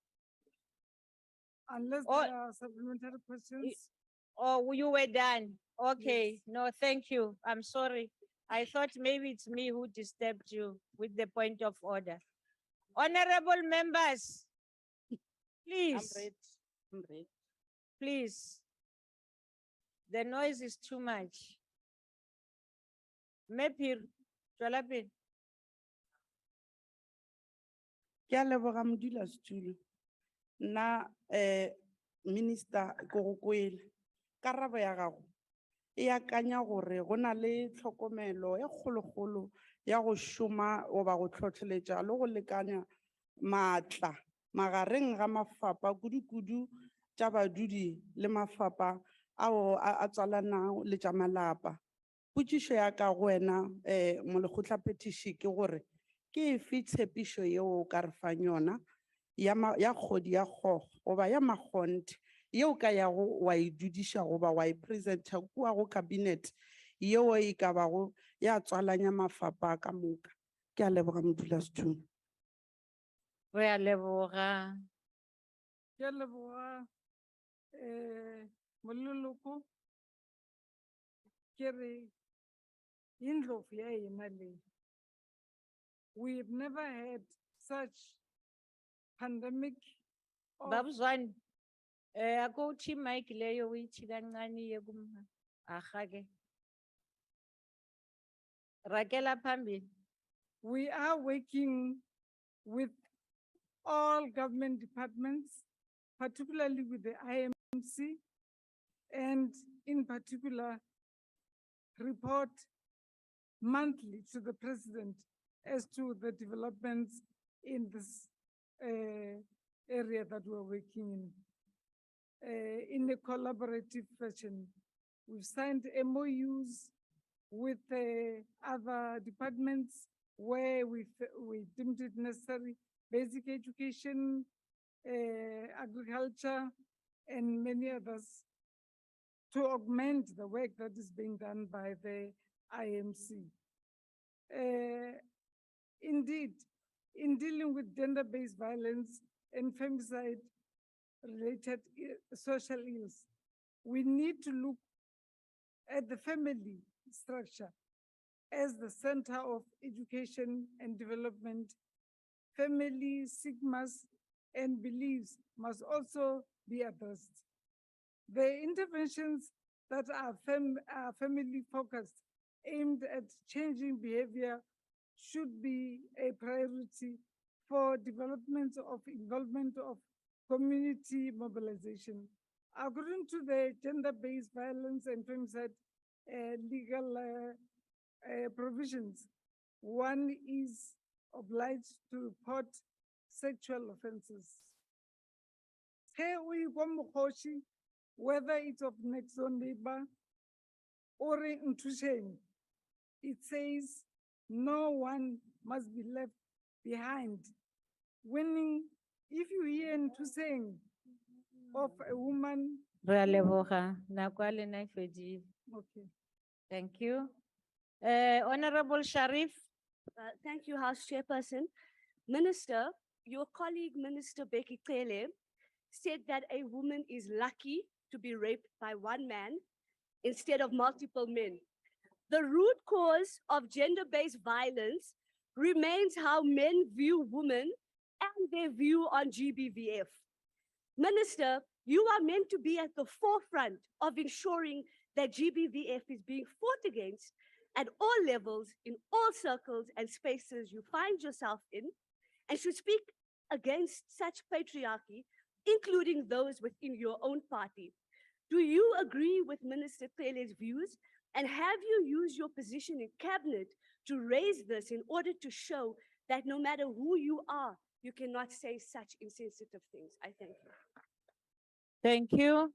Unless there are supplementary questions. Oh, you were done. Okay. Yes. No, thank you. I'm sorry. I thought maybe it's me who disturbed you with the point of order. Honorable members, please. I'm ready. Please. The noise is too much. Mepir, Jolapin. Ke a leboga modulasetulo. Nna minister ko go kwele karabo ya gago e akanya gore go na le tlhokomelo e kgologolo ya go šoma o ba go tlhotlheletša le go lekanya maatla magareng ga mafapha kudu-kudu tša badudi le mafapha ao a tswalanang le tša malapa. Potšišo ya ka go wena mo lekgotlaphethiši ke gore ke efe tshepišo yeo o ka re fang yona ya kgodi ya kgogo goba ya makgonte yeo ka yago wa e dudiša goba wa e presenta kua go cabinet yeo e ka bago ya tswalanya mafapha ka moka. Ke a leboga modulasetulo. Re a leboga. Ke a leboga moleloko ke re indlovu ya ena le. We've never had such pandemic. Babuzwane, ako uthi mic leyo uyithi kancane yekumha. Ahage. Rakela phambili. We are working with all government departments, particularly with the IMC, and in particular, report monthly to the president as to the developments in this area that we're working in a collaborative fashion. We've signed MOUs with other departments where we deemed it necessary, basic education, agriculture, and many others, to augment the work that is being done by the IMC. Indeed, in dealing with gender-based violence and femicide-related social ills, we need to look at the family structure as the center of education and development. Family stigmas and beliefs must also be addressed. The interventions that are family focused, aimed at changing behavior, should be a priority for development of involvement of community mobilization. According to the gender-based violence and femicide legal provisions, one is obliged to report sexual offenses. Whether it's of next door neighbor or intrusion, it says no one must be left behind. When if you hear intrusion of a woman, Re a leboga, nako ya lena e fedile. okay. Thank you. Honorable Sharif. Thank you, House Chairperson. Minister, your colleague, Minister Becky Cele, said that a woman is lucky to be raped by one man instead of multiple men. The root cause of gender-based violence remains how men view women and their view on GBVF. Minister, you are meant to be at the forefront of ensuring that GBVF is being fought against at all levels, in all circles and spaces you find yourself in, and should speak against such patriarchy, including those within your own party. Do you agree with Minister Cele's views, and have you used your position in cabinet to raise this in order to show that no matter who you are, you cannot say such insensitive things? I thank you. Thank you.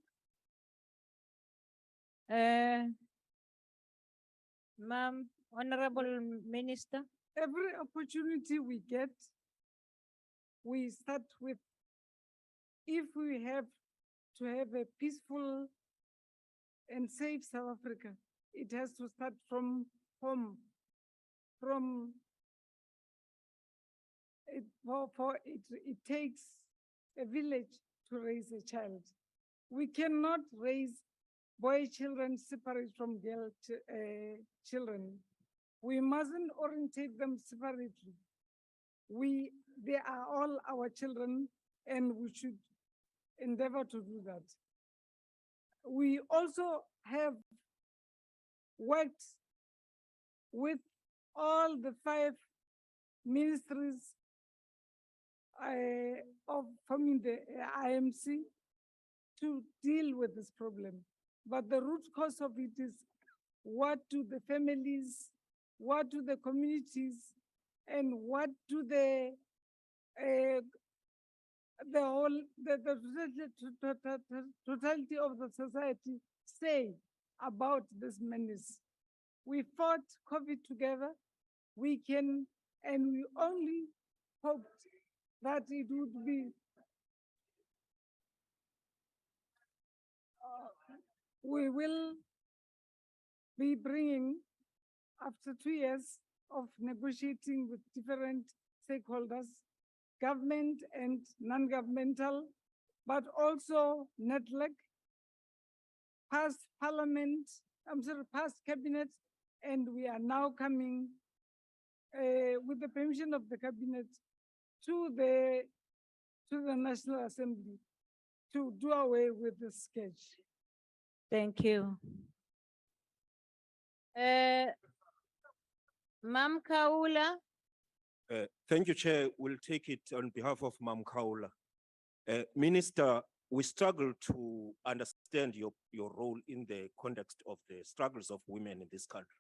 Ma'am, Honorable Minister. Every opportunity we get, we start with, if we have to have a peaceful and safe South Africa, it has to start from home. It takes a village to raise a child. We cannot raise boy children separate from girl children. We mustn't orientate them separately. They are all our children, and we should endeavor to do that. We also have worked with all the 5 ministries of forming the IMC to deal with this problem. But the root cause of it is, what do the families, what do the communities, and what do the totality of the society say about this menace? We fought COVID together. We can, and we only hoped that it would be we will be bringing, after 2 years of negotiating with different stakeholders, government and non-governmental, but also NETLEC, past parliament, past cabinet, and we are now coming with the permission of the cabinet to the National Assembly to do away with the sketch. Thank you. Mam Kaula, Thank you, Chair. We'll take it on behalf of Mam Kaula. Minister, we struggle to understand your role in the context of the struggles of women in this country.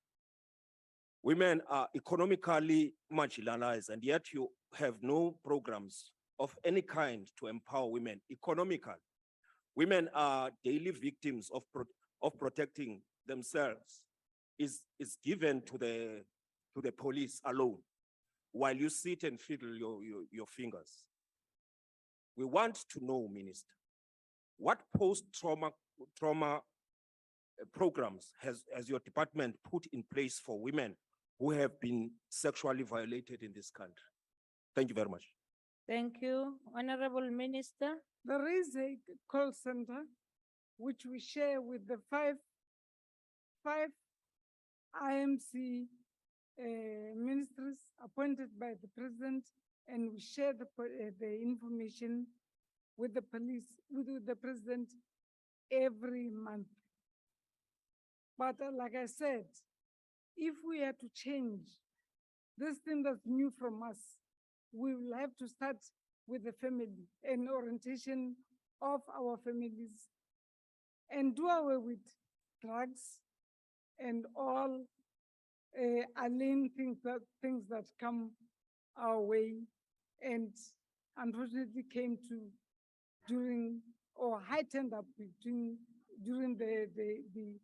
Women are economically marginalized, and yet you have no programs of any kind to empower women economically. Women are daily victims of protecting themselves is given to the police alone, while you sit and fiddle your fingers. We want to know, Minister, what post-trauma programs has your department put in place for women who have been sexually violated in this country? Thank you very much. thank you. Honorable Minister. There is a call center which we share with the five IMC ministries appointed by the president, and we share the information with the police, with the president every month. But like I said, if we have to change this thing that's new from us, we will have to start with the family and orientation of our families and do away with drugs and all alien things that come our way and unfortunately came to during or heightened up during the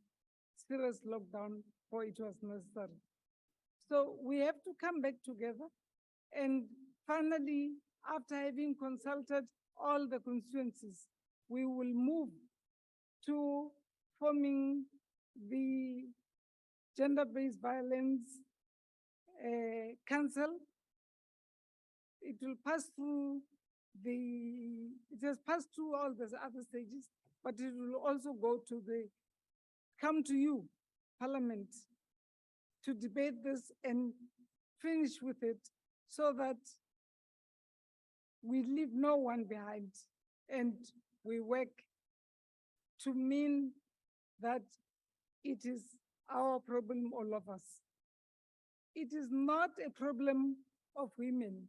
serious lockdown, for it was necessary. So we have to come back together, and finally, after having consulted all the constituencies, we will move to forming the gender-based violence council. It will pass through it has passed through all the other stages, but it will also come to you, Parliament, to debate this and finish with it so that we leave no one behind, and we work to mean that it is our problem, all of us. It is not a problem of women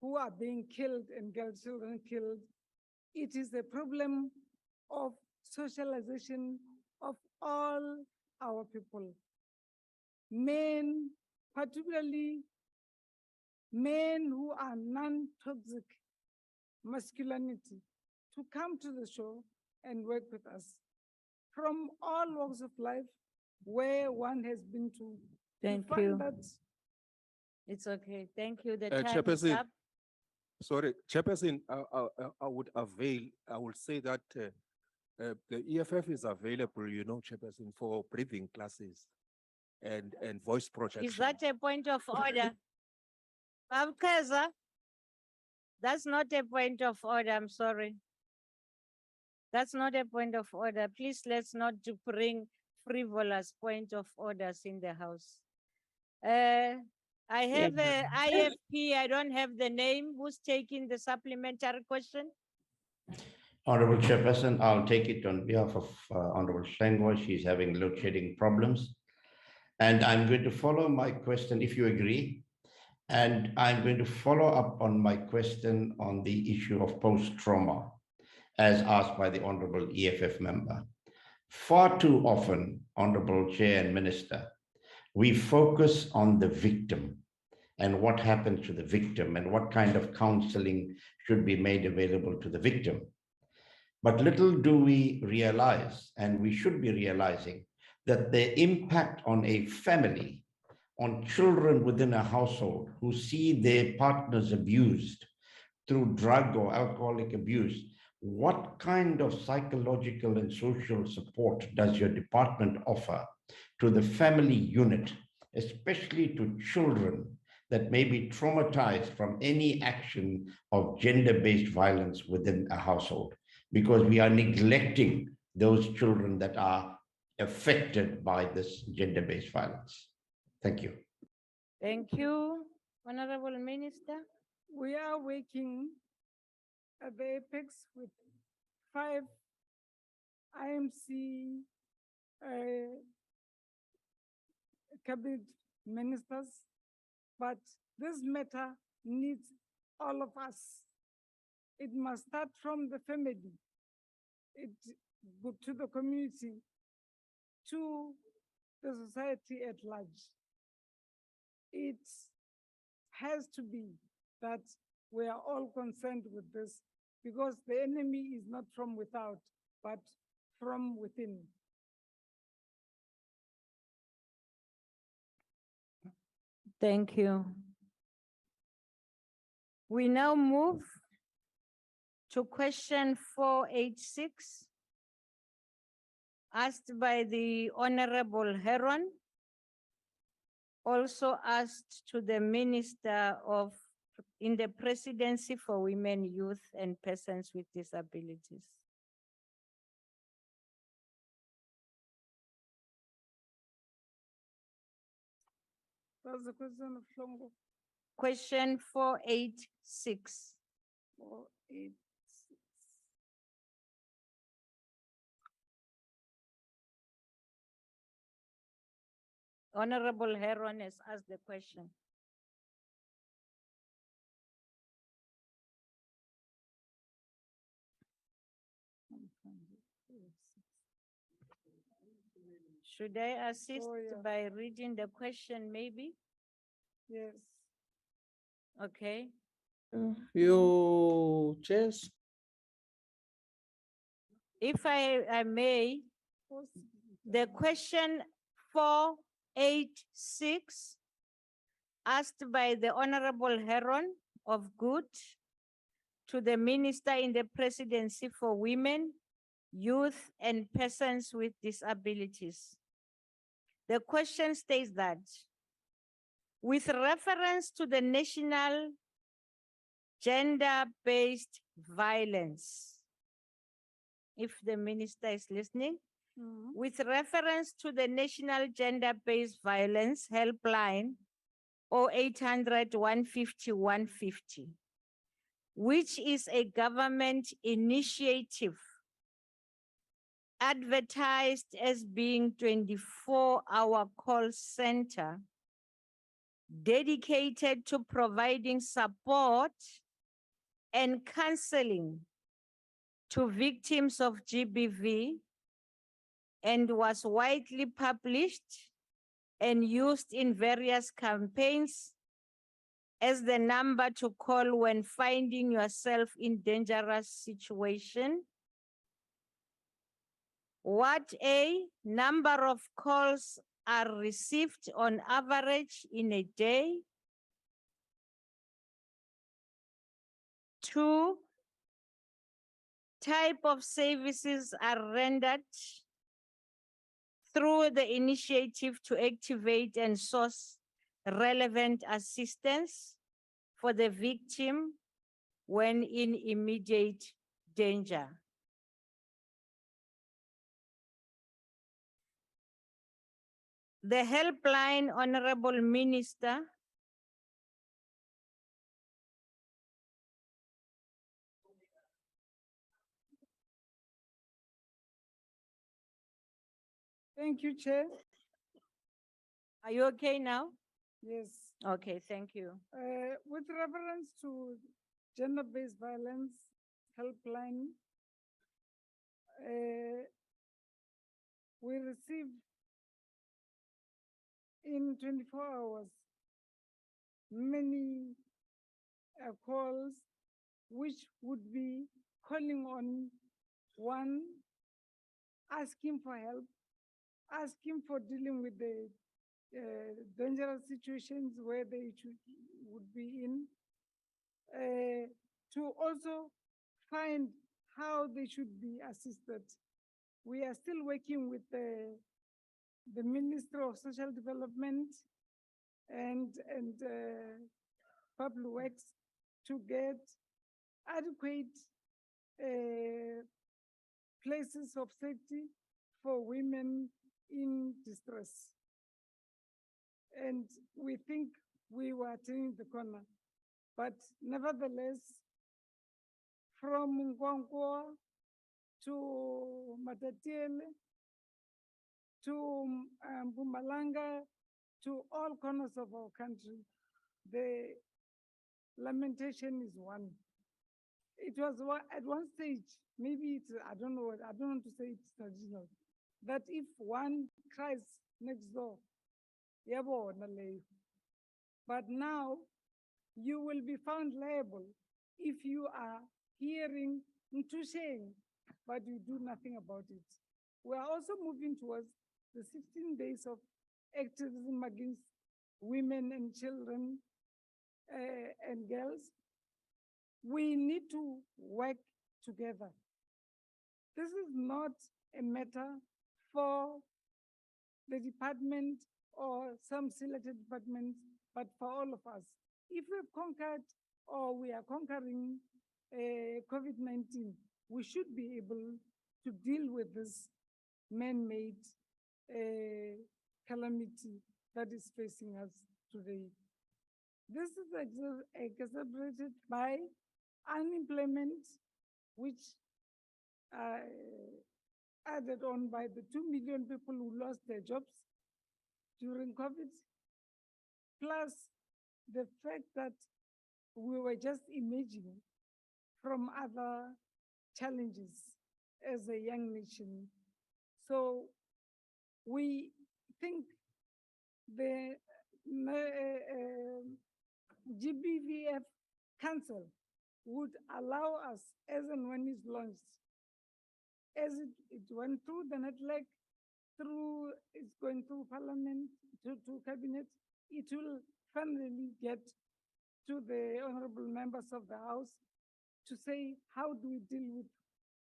who are being killed and girl children killed. It is a problem of socialization of all our people. Men, particularly men who are non-toxic masculinity, to come to the show and work with us from all walks of life where one has been to. Thank find you. that It's okay. Thank you. The time is Chairperson, up. sorry, Chairperson, I would say that the EFF is available, Chairperson, for breathing classes and voice projection. Is that a point of order? Abkaza, that's not a point of order. I'm sorry. That's not a point of order. Please, let's not bring frivolous point of orders in the house. I have a IFP. I don't have the name. Who's taking the supplementary question? Honorable Chairperson, I'll take it on behalf of Honorable Slangwa. She's having load shedding problems. And I'm going to follow my question, if you agree. And I'm going to follow up on my question on the issue of post-trauma, as asked by the Honorable EFF member. Far too often, Honorable Chair and Minister, we focus on the victim and what happens to the victim and what kind of counseling should be made available to the victim. But little do we realize, and we should be realizing, that the impact on a family, on children within a household who see their partners abused through drug or alcoholic abuse, what kind of psychological and social support does your department offer to the family unit, especially to children that may be traumatized from any action of gender-based violence within a household? Because we are neglecting those children that are affected by this gender-based violence. Thank you. Thank you. Honorable Minister. we are working at the apex with 5 IMC cabinet ministers, but this matter needs all of us. It must start from the family, it go to the community, to the society at large. It has to be that we are all concerned with this, because the enemy is not from without, but from within. Thank you. We now move to question 486, asked by the Honorable Heron, also asked to the Minister in the Presidency for Women, Youth, and Persons with Disabilities. That's the question of Shongo. Question 486. 486. Honorable Heron has asked the question. Should I assist Oh, yeah. by reading the question, maybe? Yes. Okay. You just. If I may, the question 486, asked by the Honorable Heron of Good to the Minister in the Presidency for Women, Youth, and Persons with Disabilities. The question states that, with reference to the national gender-based violence, if the minister is listening, with reference to the National Gender-Based Violence Helpline, 0800-150-150, which is a government initiative advertised as being 24-hour call center dedicated to providing support and counseling to victims of GBV, and was widely published and used in various campaigns as the number to call when finding yourself in dangerous situation. What number of calls are received on average in a day? 2, type of services are rendered through the initiative to activate and source relevant assistance for the victim when in immediate danger. The helpline, Honorable Minister, Thank you, Chair. are you okay now? Yes. Okay, thank you. With reference to gender-based violence helpline, we received in 24 hours many calls which would be calling on one, asking for help, asking for dealing with the dangerous situations where they would be in, to also find how they should be assisted. We are still working with the Minister of Social Development and Public Works to get adequate places of safety for women in distress. And we think we were turning the corner. But nevertheless, from Nkwankwa to Matatiele to Mpumalanga to all corners of our country, the lamentation is one. It was at one stage, maybe it's, I don't know, I don't want to say it's traditional, that if one cries next door, yabo na leyo. But now you will be found liable if you are hearing Ntusheng, but you do nothing about it. We are also moving towards the 16 days of activism against women and children and girls. We need to work together. This is not a matter for the department or some selected departments, but for all of us. If we've conquered or we are conquering COVID-19, we should be able to deal with this man-made calamity that is facing us today. This is exacerbated by unemployment, which added on by the 2 million people who lost their jobs during COVID, plus the fact that we were just emerging from other challenges as a young nation. So we think the GBVF Council would allow us, as and when it's launched, as it went through the network, it's going through Parliament, to Cabinet, it will finally get to the honorable members of the House to say, how do we deal with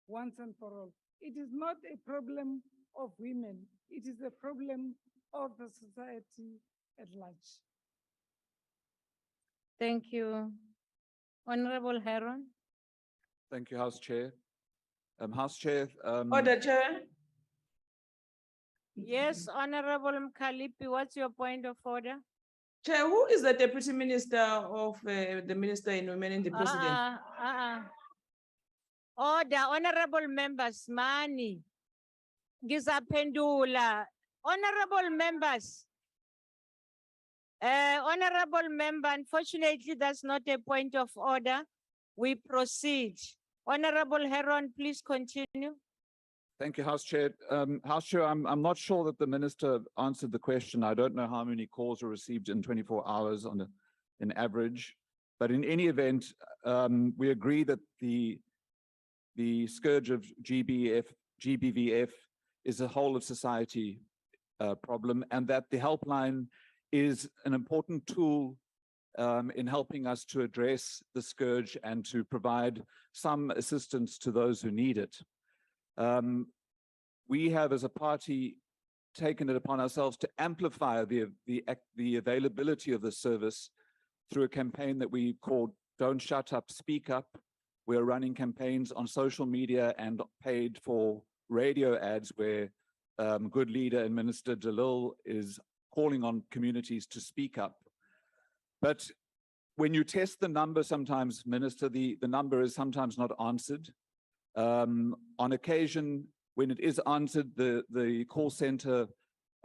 once and for all? It is not a problem of women, it is a problem of the society at large. Thank you. Honorable Heron. Thank you, House Chair. House Chair. Order, Chair. Yes, Honorable Mkalipi, what's your point of order? Chair, who is the Deputy Minister of the Minister in Women and the President? Order, honorable members, Mani. Ngizaphendula. Honorable members. Honorable member, unfortunately, that's not a point of order. We proceed. Honorable Heron, please continue. Thank you, House Chair. House Chair, I'm not sure that the minister answered the question. I don't know how many calls were received in 24 hours on an average, but in any event, we agree that the scourge of GBVF is a whole of society problem, and that the helpline is an important tool in helping us to address the scourge and to provide some assistance to those who need it. We have, as a party, taken it upon ourselves to amplify the availability of the service through a campaign that we called Don't Shut Up, Speak Up. We're running campaigns on social media and paid for radio ads where good leader and Minister Dalil is calling on communities to speak up. But when you test the number sometimes, Minister, the number is sometimes not answered. On occasion, when it is answered, the call center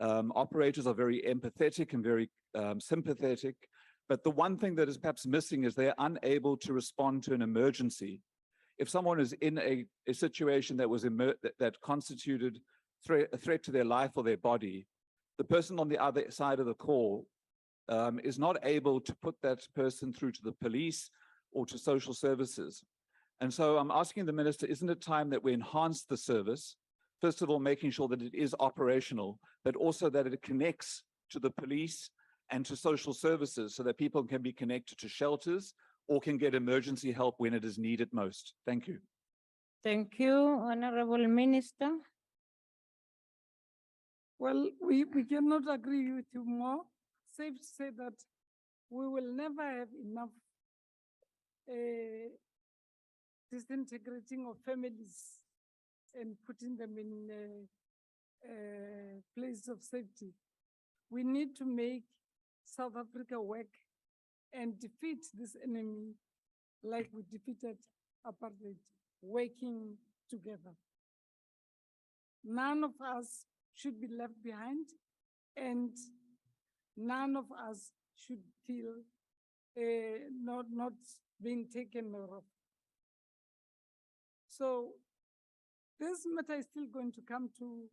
operators are very empathetic and very sympathetic. But the one thing that is perhaps missing is they're unable to respond to an emergency. If someone is in a situation that was that constituted a threat to their life or their body, the person on the other side of the call is not able to put that person through to the police or to social services. And so I'm asking the minister, isn't it time that we enhance the service? First of all, making sure that it is operational, but also that it connects to the police and to social services so that people can be connected to shelters or can get emergency help when it is needed most. Thank you. Thank you, Honorable Minister. Well, we cannot agree with you more. Safe to say that we will never have enough disintegrating of families and putting them in a place of safety. We need to make South Africa work and defeat this enemy like we defeated apartheid, working together. None of us should be left behind, and none of us should feel not being taken care of. So this matter is still going to come to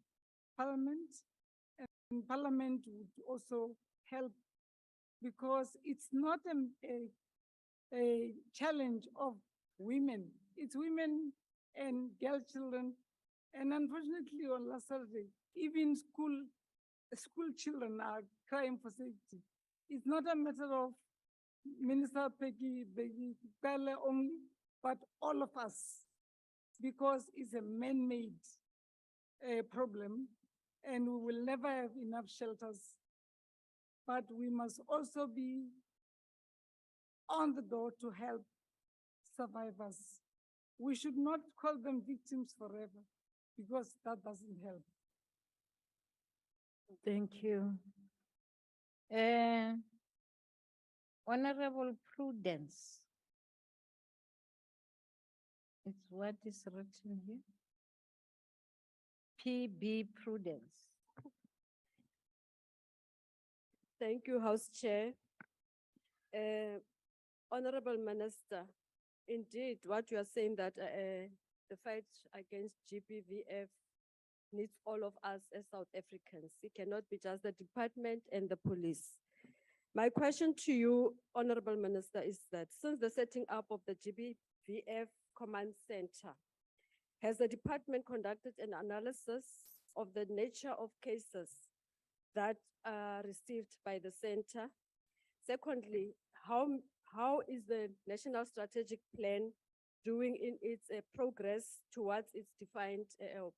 Parliament, and Parliament would also help, because it's not a challenge of women. It's women and girl children. And unfortunately, on last Saturday, even school children are crying for safety. It's not a matter of Minister Peggy Kale only, but all of us, because it's a man-made problem, and we will never have enough shelters. But we must also be on the door to help survivors. We should not call them victims forever, because that doesn't help. Thank you. Honorable Prudence. It's what is written here. PB Prudence. Thank you, House Chair. Honorable Minister, indeed, what you are saying that the fight against GBVF needs all of us as South Africans. It cannot be just the department and the police. My question to you, Honorable Minister, is that since the setting up of the GBVF Command Center, has the department conducted an analysis of the nature of cases that are received by the center? Secondly, how is the National Strategic Plan doing in its progress towards its defined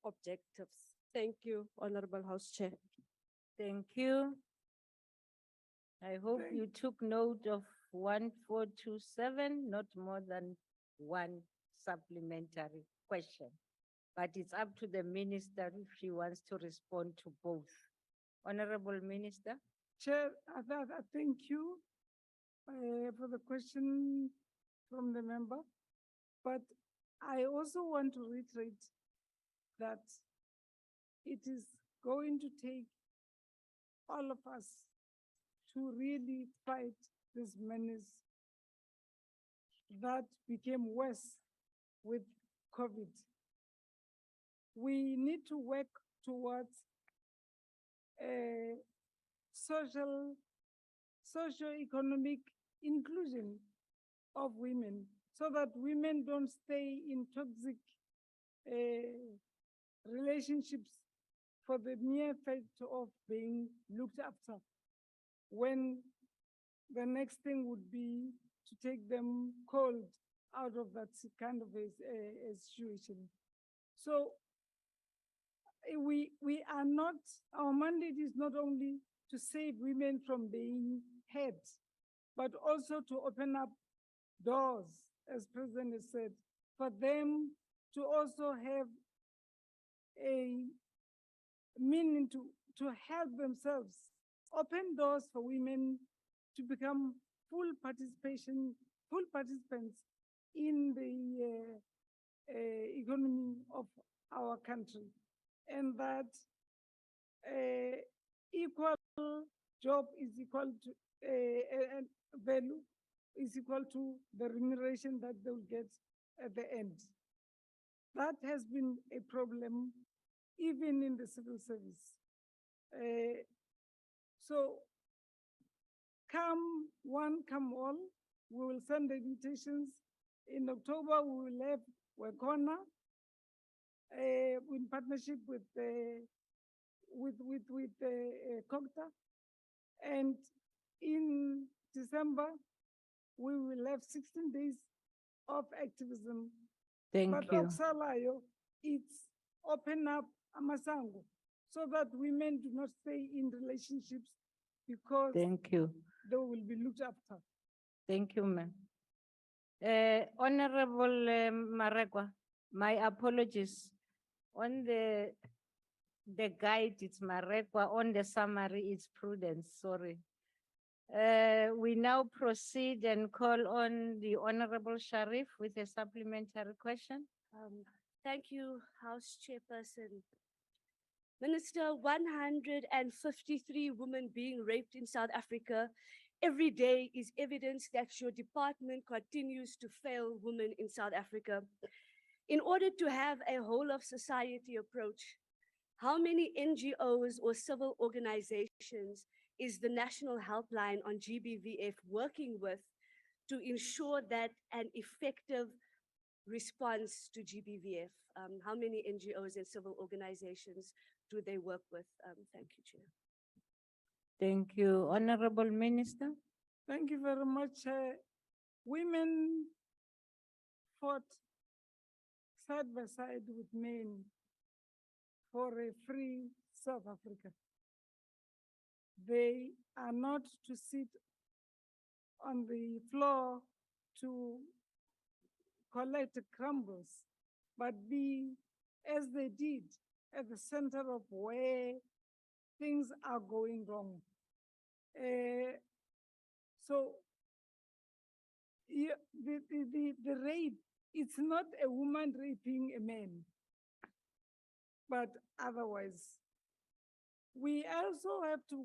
objectives? Thank you, Honorable House Chair. Thank you. I hope you took note of 1427, not more than one supplementary question. But it's up to the minister if she wants to respond to both. Honorable Minister. Chair, thank you for the question from the member. But I also want to reiterate that it is going to take all of us to really fight this menace that became worse with COVID. We need to work towards socio-economic inclusion of women, so that women don't stay in toxic relationships for the mere fact of being looked after, when the next thing would be to take them cold out of that kind of a situation. So we are not, our mandate is not only to save women from being hurt, but also to open up doors, as President has said, for them to also have a meaning to help themselves, open doors for women to become full participants in the economy of our country, and that equal job is equal to value is equal to the remuneration that they'll get at the end. That has been a problem even in the civil service. So come one, come all, we will send the invitations. In October, we will have Wekona in partnership with COGTA. And in December, we will have 16 days of activism. Thank but you. Oksalayo, it's open up Amasango so that women do not stay in relationships because Thank you. they will be looked after. Thank you, ma'am. Honorable Marekwa, my apologies. On the guide, it's Marekwa. On the summary, it's Prudence. Sorry. We now proceed and call on the Honorable Sharif with a supplementary question. Thank you, House Chairperson. Minister, 153 women being raped in South Africa every day is evidence that your department continues to fail women in South Africa. In order to have a whole of society approach, how many NGOs or civil organizations is the National Helpline on GBVF working with to ensure that an effective response to GBVF? How many NGOs and civil organizations do they work with? Thank you, Chair. Thank you. Honorable Minister. Thank you very much. Women fought side by side with men for a free South Africa. They are not to sit on the floor to collect crumbles, but be, as they did, at the center of where things are going wrong. So the rape, it's not a woman raping a man, but otherwise. We also have to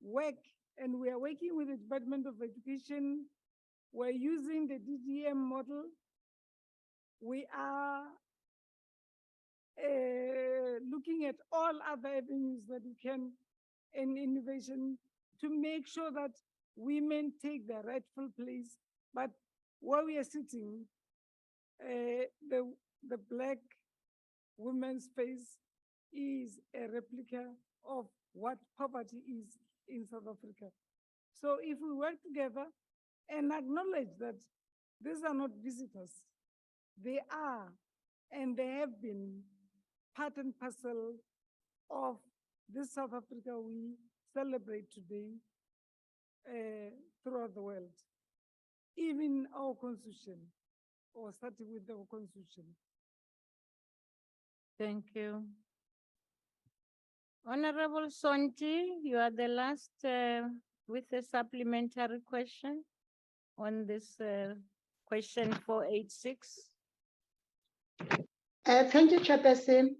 work, and we are working with the Department of Education. We're using the DDM model. We are looking at all other avenues that we can in innovation to make sure that women take their rightful place. But where we are sitting, the Black woman's face is a replica of what poverty is in South Africa. So if we work together and acknowledge that these are not visitors, they are, and they have been part and parcel of this South Africa we celebrate today throughout the world. Even our constitution, or starting with our constitution. Thank you. Honorable Sonti, you are the last with a supplementary question on this question 486. Thank you, Chairperson.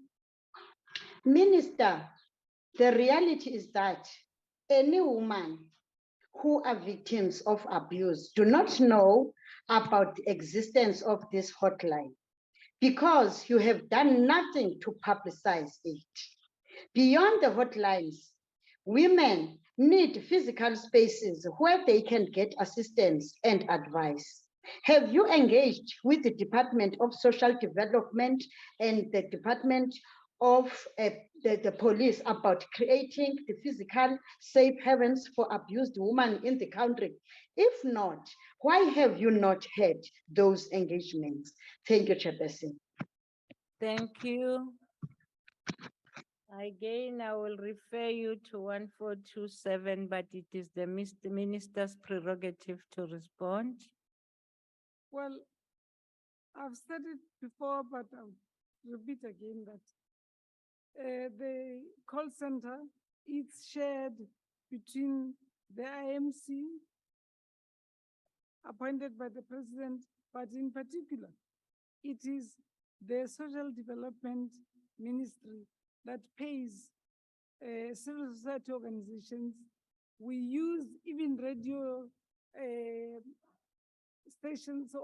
Minister, the reality is that any woman who are victims of abuse do not know about the existence of this hotline because you have done nothing to publicize it. Beyond the hotlines, women need physical spaces where they can get assistance and advice. Have you engaged with the Department of Social Development and the Department of the police about creating the physical safe havens for abused women in the country? If not, why have you not had those engagements? Thank you, Chairperson. Thank you. Again, I will refer you to 1427, but it is the minister's prerogative to respond. Well, I've said it before, but I'll repeat again that the call center is shared between the IMC appointed by the president, but in particular, it is the Social Development Ministry that pays civil society organizations. We use even radio stations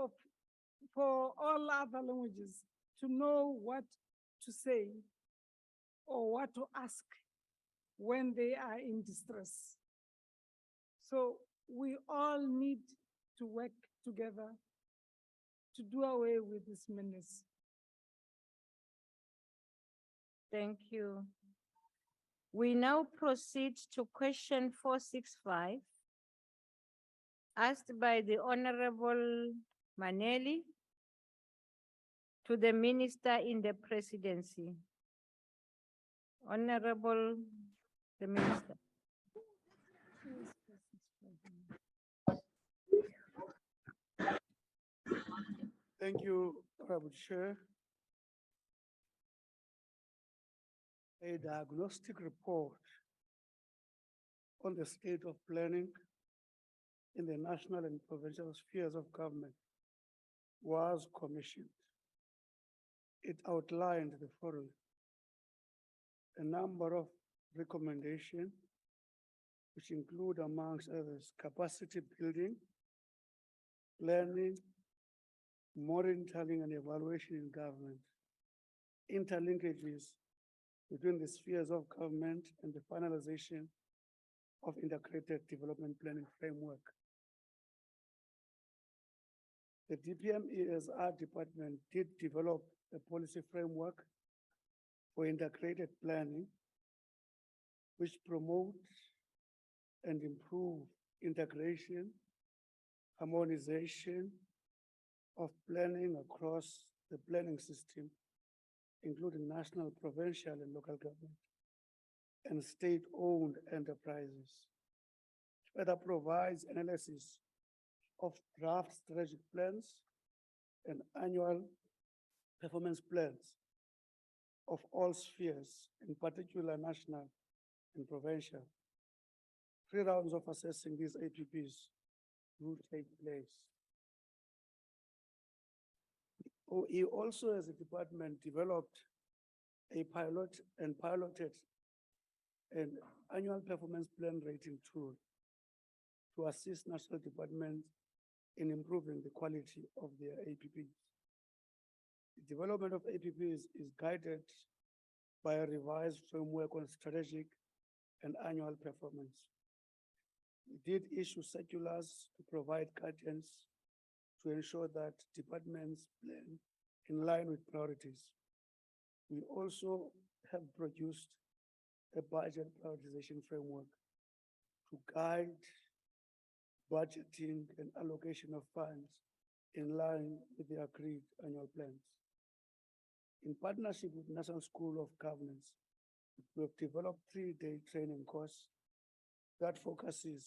for all other languages to know what to say or what to ask when they are in distress. So we all need to work together to do away with this menace. Thank you. We now proceed to question 465, asked by the Honorable Maneli to the Minister in the Presidency. Honorable the Minister. Thank you, Honorable Chair. A diagnostic report on the state of planning in the national and provincial spheres of government was commissioned. It outlined the following: a number of recommendations, which include amongst others, capacity building, planning, monitoring and evaluation in government, interlinkages between the spheres of government and the finalization of integrated development planning framework. The DPM-ESR department did develop a policy framework for integrated planning, which promotes and improve integration, harmonization of planning across the planning system, including national, provincial, and local government, and state-owned enterprises. Further provides analysis of draft strategic plans and annual performance plans of all spheres, in particular national and provincial. 3 rounds of assessing these APPs will take place. OE also, as a department, developed a piloted an annual performance plan rating tool to assist national departments in improving the quality of their APPs. The development of APPs is guided by a revised framework on strategic and annual performance. We did issue circulars to provide guidance to ensure that departments plan in line with priorities. We also have produced a budget prioritization framework to guide budgeting and allocation of funds in line with the agreed annual plans. In partnership with National School of Governance, we have developed 3-day training course that focuses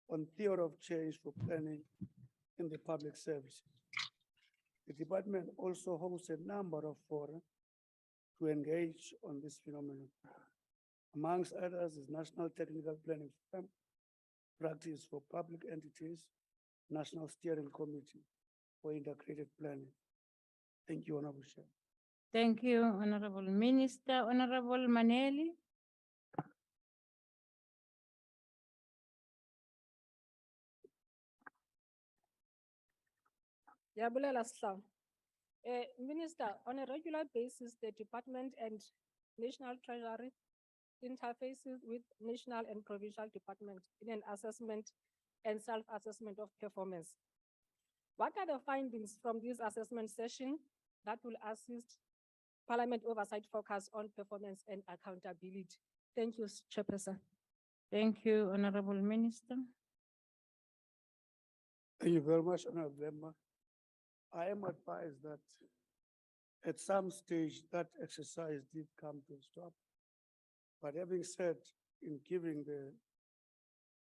on theory of change for planning in the public services. The department also hosts a number of forums to engage on this phenomenon. Amongst others is National Technical Planning Practice for Public Entities, National Steering Committee for Integrated Planning. Thank you, Honorable Chair. Thank you, Honorable Minister. Honorable Maneli. Yabulela Sihlangu. Minister, on a regular basis, the department and National Treasury interfaces with national and provincial departments in an assessment and self-assessment of performance. What are the findings from this assessment session that will assist Parliament oversight focus on performance and accountability? Thank you, Chairperson. Thank you, Honorable Minister. Thank you very much, Honorable Member. I am advised that at some stage that exercise did come to a stop. But having said, in giving the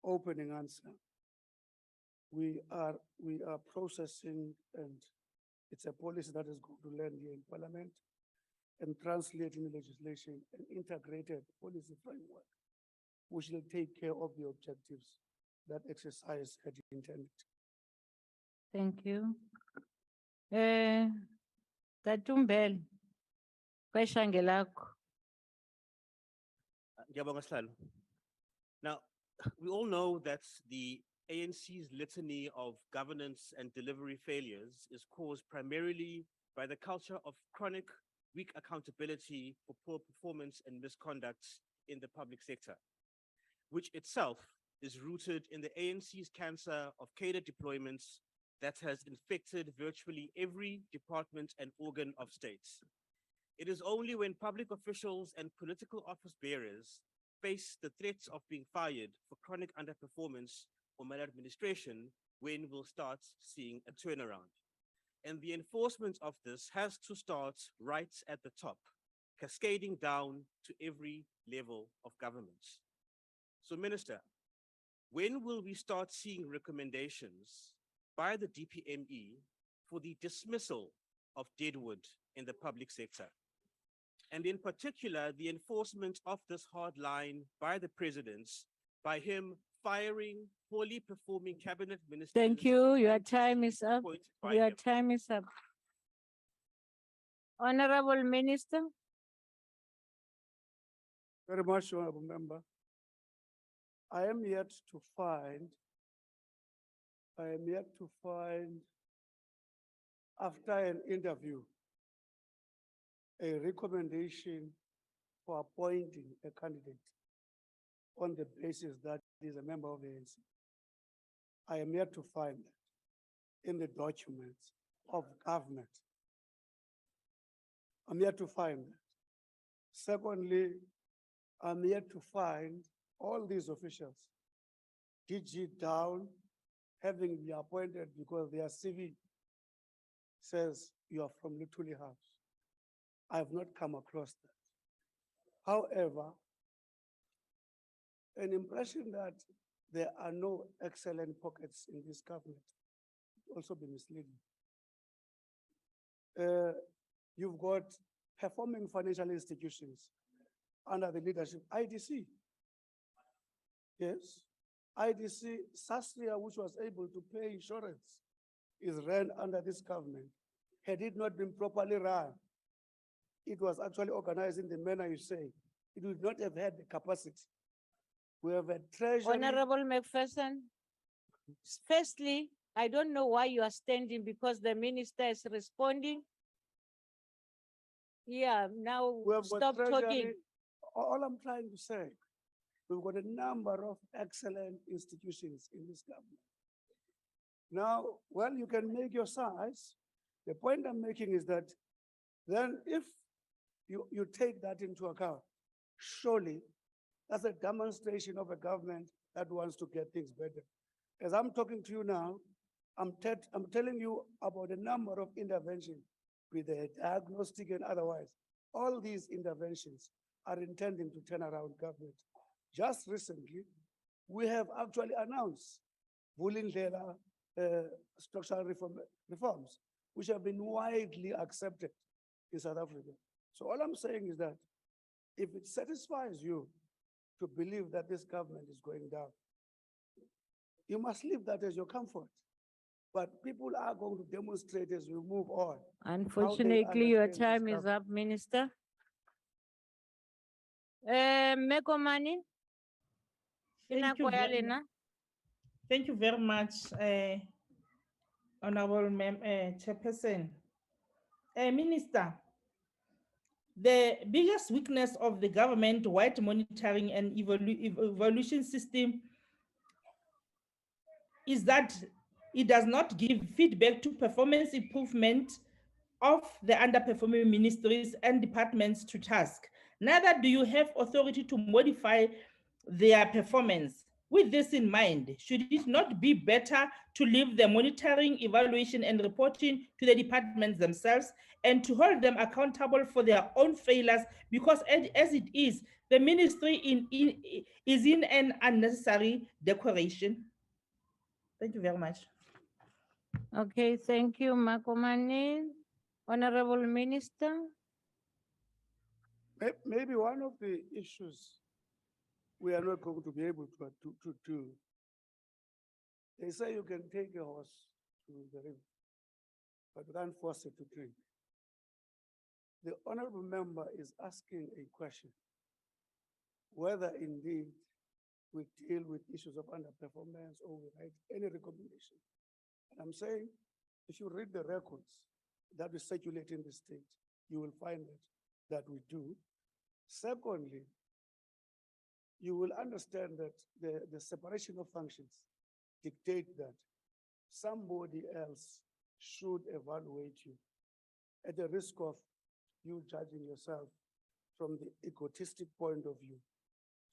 opening answer, we are processing, and it's a policy that is going to land here in Parliament and translate in legislation an integrated policy framework, which will take care of the objectives that exercise had intended. Thank you. Tatumbel, question ngelakho. Ngiyabonga Sihlalo. Now, we all know that the ANC's litany of governance and delivery failures is caused primarily by the culture of chronic weak accountability for poor performance and misconduct in the public sector, which itself is rooted in the ANC's cancer of cadre deployments that has infected virtually every department and organ of state. It is only when public officials and political office bearers face the threats of being fired for chronic underperformance or maladministration when we'll start seeing a turnaround. And the enforcement of this has to start right at the top, cascading down to every level of government. So, Minister, when will we start seeing recommendations by the DPME for the dismissal of deadwood in the public sector? And in particular, the enforcement of this hard line by the president, by him firing poorly performing cabinet ministers. Thank you. Your time is up. Your time is up. Honorable Minister. Very much, Honorable Member. I am yet to find, after an interview, a recommendation for appointing a candidate on the basis that he is a member of the ANC. I am yet to find that in the documents of government. I'm yet to find that. Secondly, I'm yet to find all these officials, DG down, having been appointed because their CV says you are from Lutuli House. I have not come across that. However, an impression that there are no excellent pockets in this government would also be misleading. You've got performing financial institutions under the leadership, IDC. Yes, IDC, Sasria, which was able to pay insurance, is run under this government. Had it not been properly run, it was actually organized in the manner you say, it would not have had the capacity. We have a treasury. Honorable McPherson, firstly, I don't know why you are standing because the minister is responding. Yeah, now We have got stop treasury. talking. All I'm trying to say, we've got a number of excellent institutions in this government. Now, well, you can make your size. The point I'm making is that then if you take that into account, surely that's a demonstration of a government that wants to get things better. As I'm talking to you now, I'm telling you about a number of interventions with a diagnostic and otherwise. All these interventions are intending to turn around government. Just recently, we have actually announced Vulindlela structural reforms, which have been widely accepted in South Africa. So all I'm saying is that if it satisfies you to believe that this government is going down, you must leave that as your comfort. But people are going to demonstrate as we move on. Unfortunately, your time is up, Minister. Mekomani. Thank you very much, Honorable Chairperson. Minister, the biggest weakness of the government-wide monitoring and evaluation system is that it does not give feedback to performance improvement of the underperforming ministries and departments to task. Neither do you have authority to modify their performance. With this in mind, should it not be better to leave the monitoring, evaluation, and reporting to the departments themselves and to hold them accountable for their own failures? Because as it is, the ministry is in an unnecessary decoration. Thank you very much. Okay, thank you, Makomani. Honorable Minister. Maybe one of the issues we are not going to be able to do. They say you can take a horse to the river, but you can't force it to drink. The honorable member is asking a question, whether indeed we deal with issues of underperformance or we write any recommendation. And I'm saying, if you read the records that we circulate in the state, you will find that we do. Secondly, you will understand that the separation of functions dictate that somebody else should evaluate you at the risk of you judging yourself from the egotistic point of view.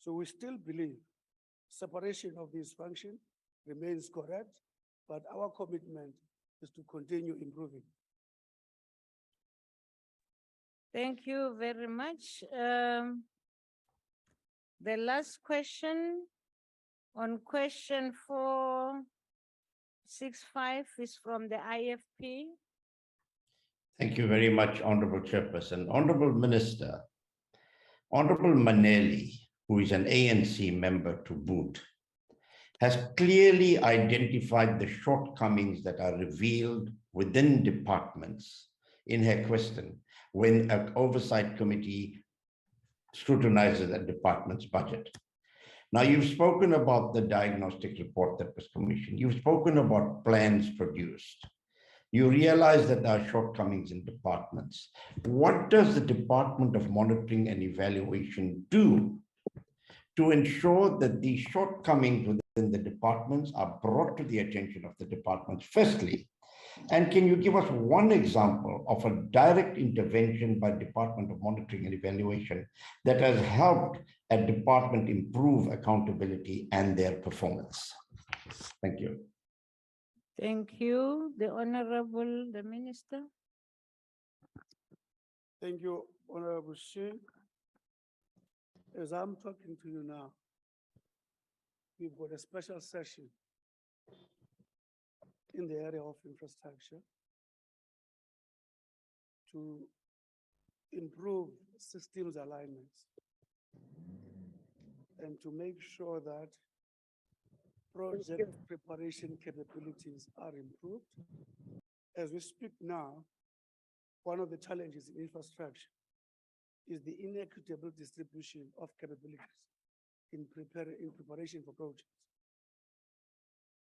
So we still believe separation of these functions remains correct, but our commitment is to continue improving. Thank you very much. The last question on question 465 is from the IFP. Thank you very much, Honorable Chairperson. Honorable Minister, Honorable Maneli, who is an ANC member to boot, has clearly identified the shortcomings that are revealed within departments in her question when an oversight committee scrutinizes a department's budget. Now, you've spoken about the diagnostic report that was commissioned. You've spoken about plans produced. You realize that there are shortcomings in departments. What does the Department of Monitoring and Evaluation do to ensure that these shortcomings within the departments are brought to the attention of the departments, firstly? And can you give us one example of a direct intervention by Department of Monitoring and Evaluation that has helped a department improve accountability and their performance? Thank you. Thank you. The Honorable, the Minister. Thank you, Honorable Chair. As I'm talking to you now, we've got a special session in the area of infrastructure to improve systems alignments and to make sure that project preparation capabilities are improved. As we speak now, one of the challenges in infrastructure is the inequitable distribution of capabilities in preparation for projects.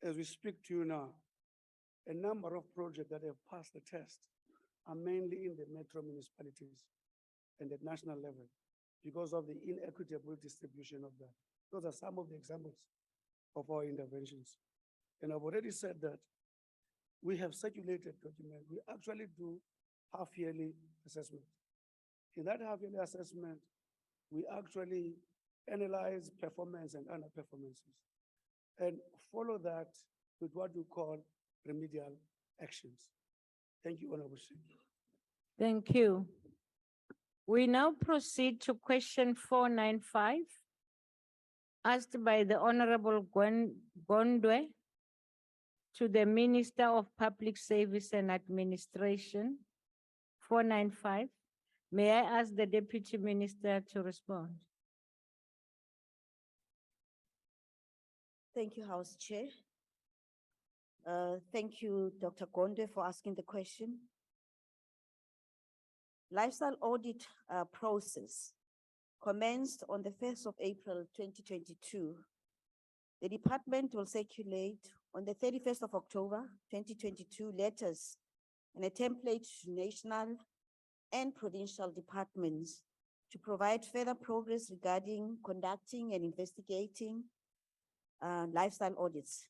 As we speak to you now, a number of projects that have passed the test are mainly in the metro municipalities and at national level because of the inequitable distribution of that. Those are some of the examples of our interventions. And I've already said that we have circulated documents. We actually do half-yearly assessment. In that half-yearly assessment, we actually analyze performance and underperformances and follow that with what we call remedial actions. Thank you, Honorable Speaker. Thank you. We now proceed to question 495, asked by the Honorable Gondwe to the Minister of Public Service and Administration. 495. May I ask the Deputy Minister to respond? Thank you, House Chair. Thank you, Dr. Gondwe, for asking the question. Lifestyle audit process commenced on the 1st of April 2022. The department will circulate on the 31st of October 2022 letters and a template to national and provincial departments to provide further progress regarding conducting and investigating lifestyle audits.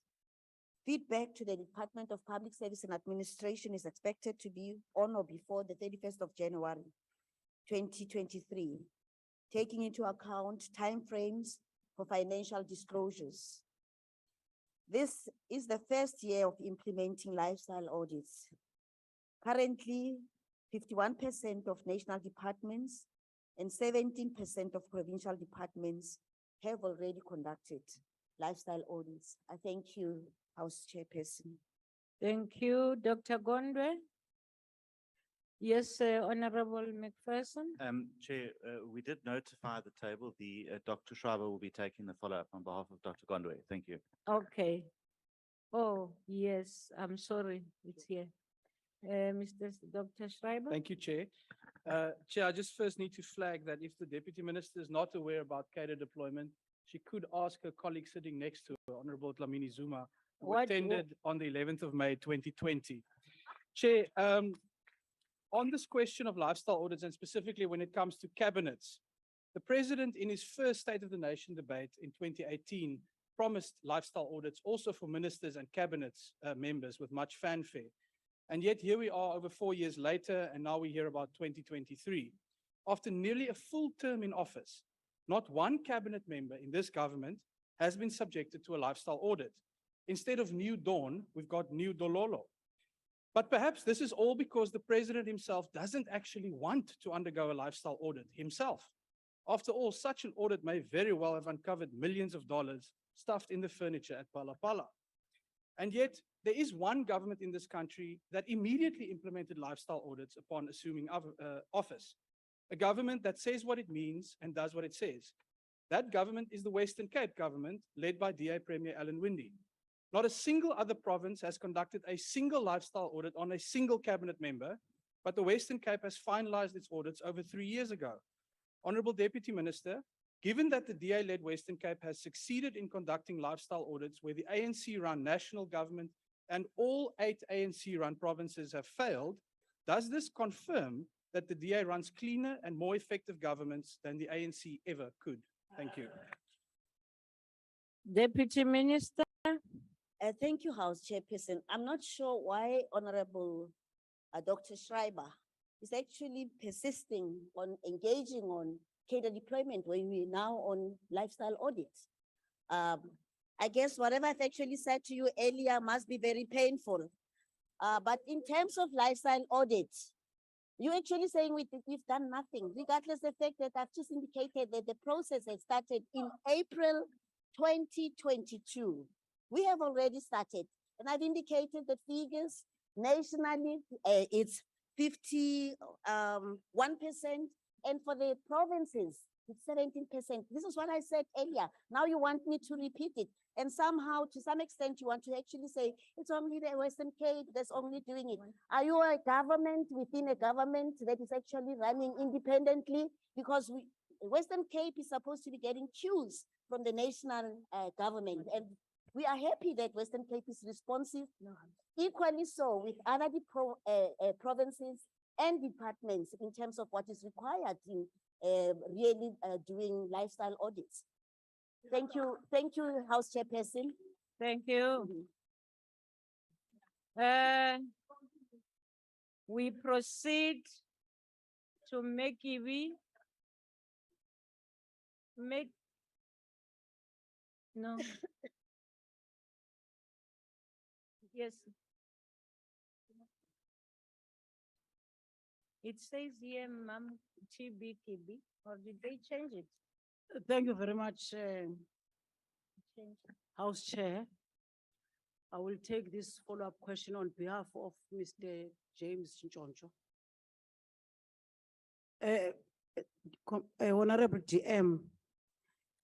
Feedback to the Department of Public Service and Administration is expected to be on or before the 31st of January 2023, taking into account timeframes for financial disclosures. This is the first year of implementing lifestyle audits. Currently, 51% of national departments and 17% of provincial departments have already conducted lifestyle audits. I thank you, House Chairperson. Thank you, Dr. Gondwe. Yes, Honorable McPherson. Chair, we did notify the table. Dr. Schreiber will be taking the follow-up on behalf of Dr. Gondwe. Thank you. Okay. Oh, yes, I'm sorry, it's here. Dr. Schreiber. Thank you, Chair. Chair, I just first need to flag that if the Deputy Minister is not aware about cadre deployment, she could ask her colleague sitting next to her, Honorable Dlamini Zuma, who attended on the 11th of May, 2020. Chair, on this question of lifestyle audits, and specifically when it comes to cabinets, the President in his first State of the Nation debate in 2018 promised lifestyle audits also for ministers and cabinet members with much fanfare. And yet here we are over 4 years later, and now we hear about 2023. After nearly a full term in office, not one cabinet member in this government has been subjected to a lifestyle audit. Instead of new dawn, we've got new dololo. But perhaps this is all because the President himself doesn't actually want to undergo a lifestyle audit himself. After all, such an audit may very well have uncovered millions of dollars stuffed in the furniture at Pala Pala. And yet, there is one government in this country that immediately implemented lifestyle audits upon assuming office. A government that says what it means and does what it says. That government is the Western Cape government, led by DA Premier Alan Winde. Not a single other province has conducted a single lifestyle audit on a single cabinet member, but the Western Cape has finalized its audits over 3 years ago. Honorable Deputy Minister, given that the DA-led Western Cape has succeeded in conducting lifestyle audits where the ANC-run national government and all 8 ANC-run provinces have failed, does this confirm that the DA runs cleaner and more effective governments than the ANC ever could? Thank you. Deputy Minister. Thank you, House Chairperson. I'm not sure why Honorable Dr. Schreiber is actually persisting on engaging on cadre deployment when we're now on lifestyle audits. I guess whatever I've actually said to you earlier must be very painful. But in terms of lifestyle audits, you're actually saying we've done nothing, regardless of the fact that I've just indicated that the process has started in April 2022. We have already started, and I've indicated the figures nationally, it's 51%, and for the provinces, it's 17%. This is what I said earlier. Now you want me to repeat it. And somehow, to some extent, you want to actually say, it's only the Western Cape that's only doing it. Are you a government within a government that is actually running independently? Because Western Cape is supposed to be getting cues from the national government. And we are happy that Western Cape is responsive. Equally so with other provinces and departments in terms of what is required in really doing lifestyle audits. Thank you, House Chairperson. Thank you. We proceed to no. Yes. It says here, Ma'am, TB, or did they change it? Thank you very much, Change. House Chair. I will take this follow-up question on behalf of Mr. James Nchoncho. Honorable DM,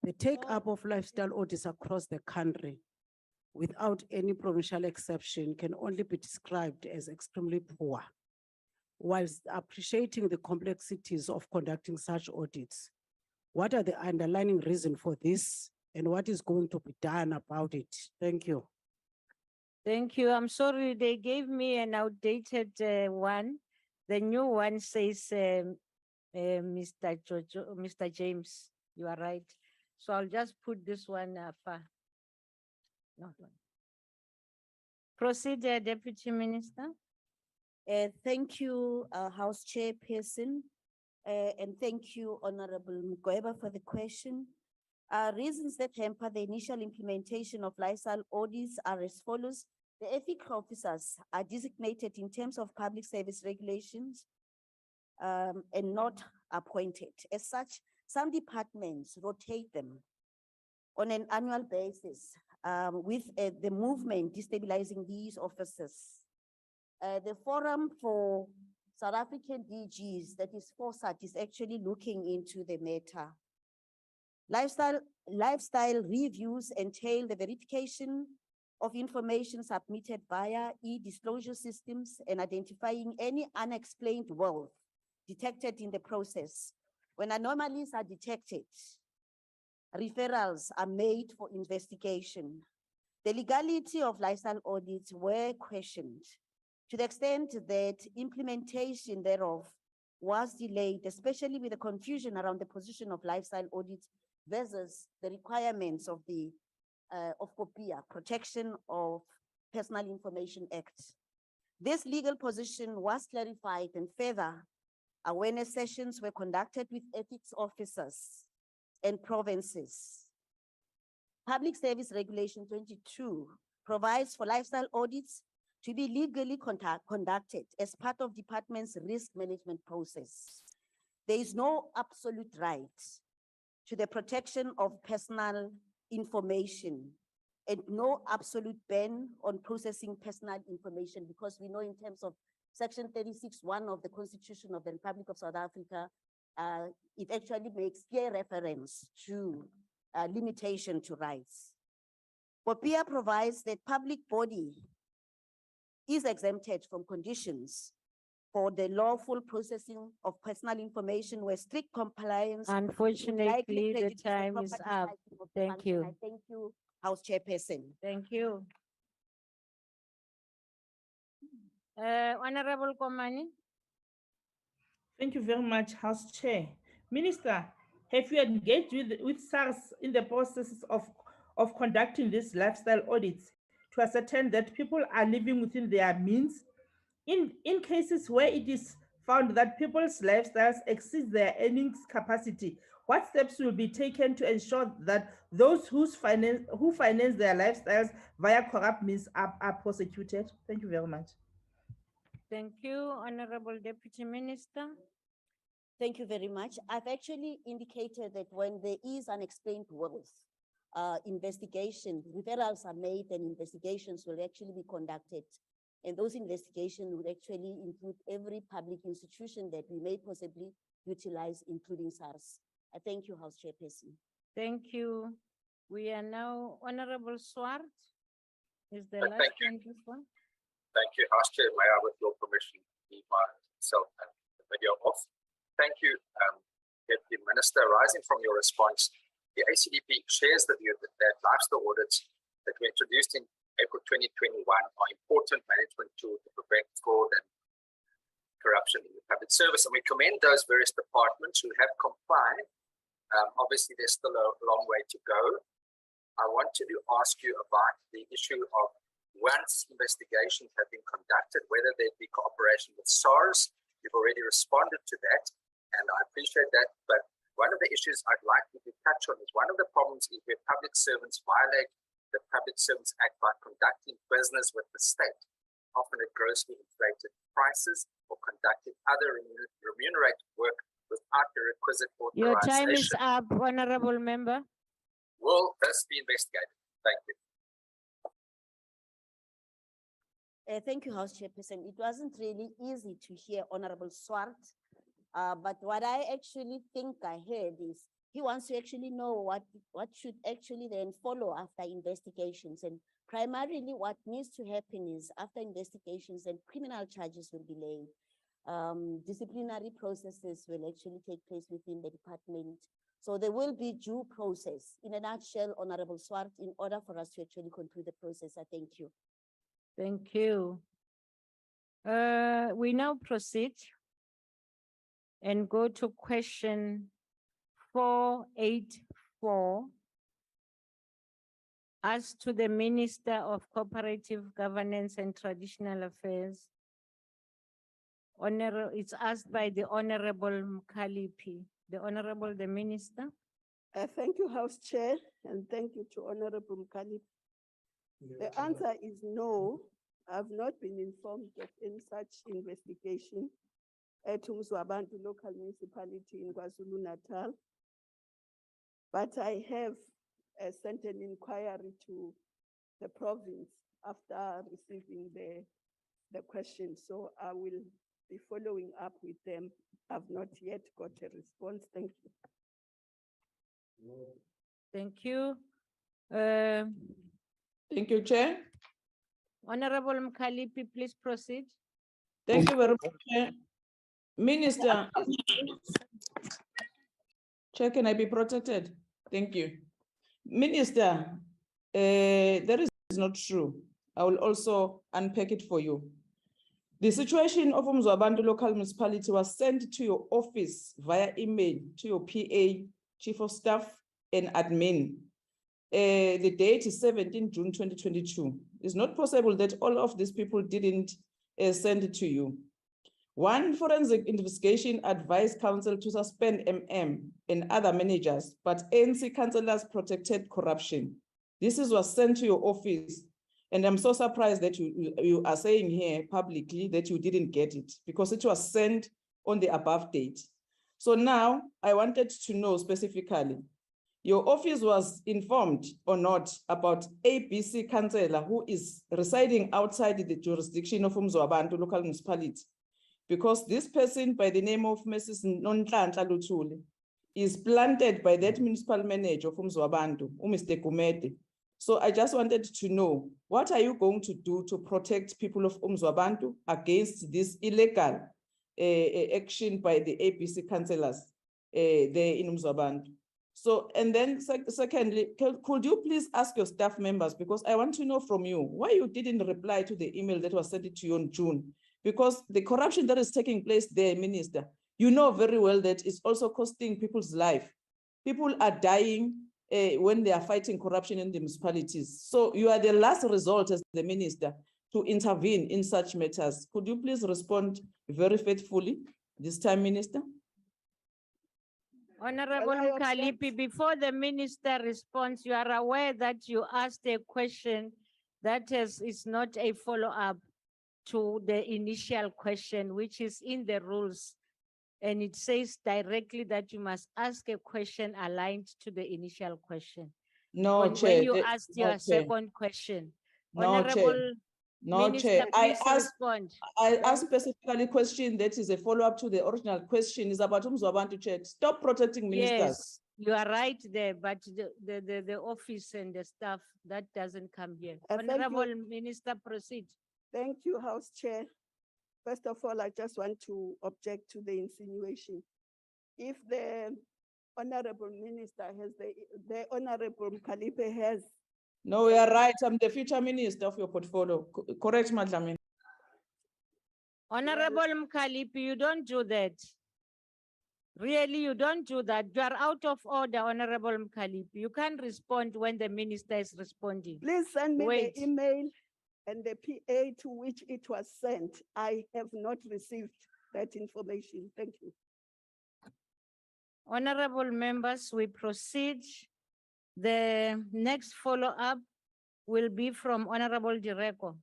the take-up of lifestyle audits across the country without any provincial exception can only be described as extremely poor. Whilst appreciating the complexities of conducting such audits, what are the underlying reasons for this and what is going to be done about it? Thank you. Thank you. I'm sorry, they gave me an outdated one. The new one says, Mr. James, you are right. So I'll just put this one far. Not one. Proceed, Deputy Minister. Thank you, House Chairperson, and thank you, Honorable Mugweba, for the question. Reasons that hamper the initial implementation of lifestyle audits are as follows. The ethics officers are designated in terms of public service regulations and not appointed. As such, some departments rotate them on an annual basis with the movement destabilizing these officers. The Forum for South African DGs, that is FOSAT, is actually looking into the matter. Lifestyle reviews entail the verification of information submitted via e-disclosure systems and identifying any unexplained wealth detected in the process. When anomalies are detected, referrals are made for investigation. The legality of lifestyle audits were questioned to the extent that implementation thereof was delayed, especially with the confusion around the position of lifestyle audits versus the requirements of the COPIA, Protection of Personal Information Act. This legal position was clarified, and further awareness sessions were conducted with ethics officers and provinces. Public Service Regulation 22 provides for lifestyle audits to be legally conducted as part of department's risk management process. There is no absolute right to the protection of personal information and no absolute ban on processing personal information, because we know in terms of Section 36(1) of the Constitution of the Republic of South Africa, it actually makes clear reference to limitation to rights. COPIA provides that public body is exempted from conditions for the lawful processing of personal information where strict compliance would likely Unfortunately, the prejudice time is proper up. discharging of the Thank function. you. I thank you, House Chairperson. Thank you. Honorable Komani. Thank you very much, House Chair. Minister, have you engaged with SARS in the process of conducting these lifestyle audits to ascertain that people are living within their means? In cases where it is found that people's lifestyles exceed their earnings capacity, what steps will be taken to ensure that those who finance their lifestyles via corrupt means are prosecuted? Thank you very much. Thank you, Honorable Deputy Minister. Thank you very much. I've actually indicated that when there is unexplained wealth, investigation, referrals are made and investigations will actually be conducted. And those investigations would actually include every public institution that we may possibly utilize, including SARS. I thank you, House Chairperson. Thank you. We are now Honorable Swart. Is the Thank last you. one this one? Thank you, House Chair. May I, with your permission, leave myself and the video off? Thank you, Deputy Minister. Rising from your response, the ACDP shares the view that lifestyle audits that were introduced in April 2021 are important management tools to prevent fraud and corruption in the public service. And we commend those various departments who have complied. Obviously, there's still a long way to go. I wanted to ask you about the issue of once investigations have been conducted, whether there be cooperation with SARS. You've already responded to that, and I appreciate that. But one of the issues I'd like you to touch on is one of the problems is where public servants violate the Public Servants Act by conducting business with the state, often at grossly inflated prices, or conducting other remunerated work without the requisite Your authorization. time is up, Honorable Member. Will this be investigated? Thank you. Thank you, House Chairperson. It wasn't really easy to hear Honorable Swart, but what I actually think I heard is he wants to actually know what should actually then follow after investigations. And primarily what needs to happen is after investigations and criminal charges will be laid, disciplinary processes will actually take place within the department. So there will be due process. In a nutshell, Honorable Swart, in order for us to actually conclude the process, I thank you. Thank you. We now proceed and go to question 484. As to the Minister of Cooperative Governance and Traditional Affairs. It's asked by the Honorable Mkalipi. The Honorable the Minister. Thank you, House Chair, and thank you to Honorable Mkalipi. The answer is no. I've not been informed of any such investigation at Umzwabantu local municipality in KwaZulu-Natal. But I have sent an inquiry to the province after receiving the question. So I will be following up with them. I've not yet got a response. Thank you. Thank you. Thank you, Chair. Honorable Mkalipi, please proceed. Thank you very much, Chair. Minister. Chair, can I be protected? Thank you. Minister, that is not true. I will also unpack it for you. The situation of Umzwabantu local municipality was sent to your office via email to your PA, Chief of Staff, and admin. The date is 17 June 2022. It's not possible that all of these people didn't send it to you. One forensic investigation advised council to suspend MM and other managers, but ANC councillors protected corruption. This was sent to your office, and I'm so surprised that you are saying here publicly that you didn't get it because it was sent on the above date. So now I wanted to know specifically, your office was informed or not about ABC councillor who is residing outside the jurisdiction of Umzwabantu local municipality, because this person by the name of Mrs. Nonhlanhla Luthuli is planted by that municipal manager of Umzwabantu, Mr. Kumete. So I just wanted to know, what are you going to do to protect people of Umzwabantu against this illegal action by the ABC councillors there in Umzwabantu. So, and then secondly, could you please ask your staff members, because I want to know from you, why you didn't reply to the email that was sent to you in June? Because the corruption that is taking place there, Minister, you know very well that it's also costing people's life. People are dying when they are fighting corruption in the municipalities. So you are the last resort as the minister to intervene in such matters. Could you please respond very faithfully this time, Minister? Honorable Mkalipi, before the minister responds, you are aware that you asked a question that is not a follow-up to the initial question, which is in the rules. And it says directly that you must ask a question aligned to the initial question. No, when, Chair. when you asked your No, Chair. second question. No, Chair. Honorable No, Minister, Chair. please respond. I asked specifically question that is a follow-up to the original question is about Umzwabantu, Chair. Stop protecting ministers. Yes, you are right there, but the office and the staff, that doesn't come here. Thank you. Honorable Minister, proceed. Thank you, House Chair. First of all, I just want to object to the insinuation. If the Honorable Minister has the Honorable Mkalipe has. No, we are right. I'm the future minister of your portfolio. Correct, Madam. Honorable Mkalipi, you don't do that. Really, you don't do that. You are out of order, Honorable Mkalipi. You can't respond when the minister is responding. Please send me Wait. the email and the PA to which it was sent. I have not received that information. Thank you. Honorable members, we proceed. The next follow-up will be from Honorable Direko.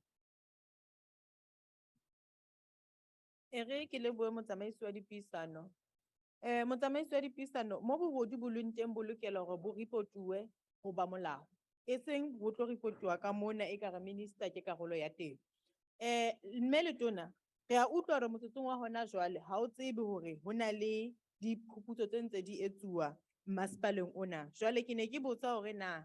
Ere ke lebohe motsamaisi wa dipuisano. Motsamaisi wa dipuisano, mo bobodu bo leng teng bo lokela hore bo report-uwe ho ba molao. E seng ho tlo report-uwa ka mona e ka re minister ke karolo ya teng. Mme letona, re a utlwa hore motsotsong wa hona jwale ha o tsebe hore ho na le diphuputso tse ntse di etsuwa masepaleng ona. Jwale ke ne ke botsa hore na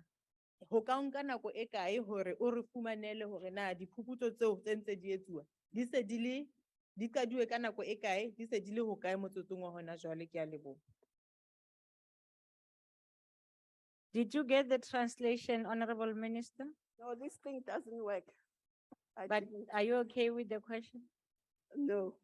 ho ka nka nako e kae hore o re fumanele hore na diphuputso tseo tse ntse di etsuwa di se di qaduwe ka nako e kae, di se di le ho kae motsotsong wa hona jwale. Ke a leboha. Did you get the translation, Honorable Minister? No, this thing doesn't work. But are you okay with the question? No.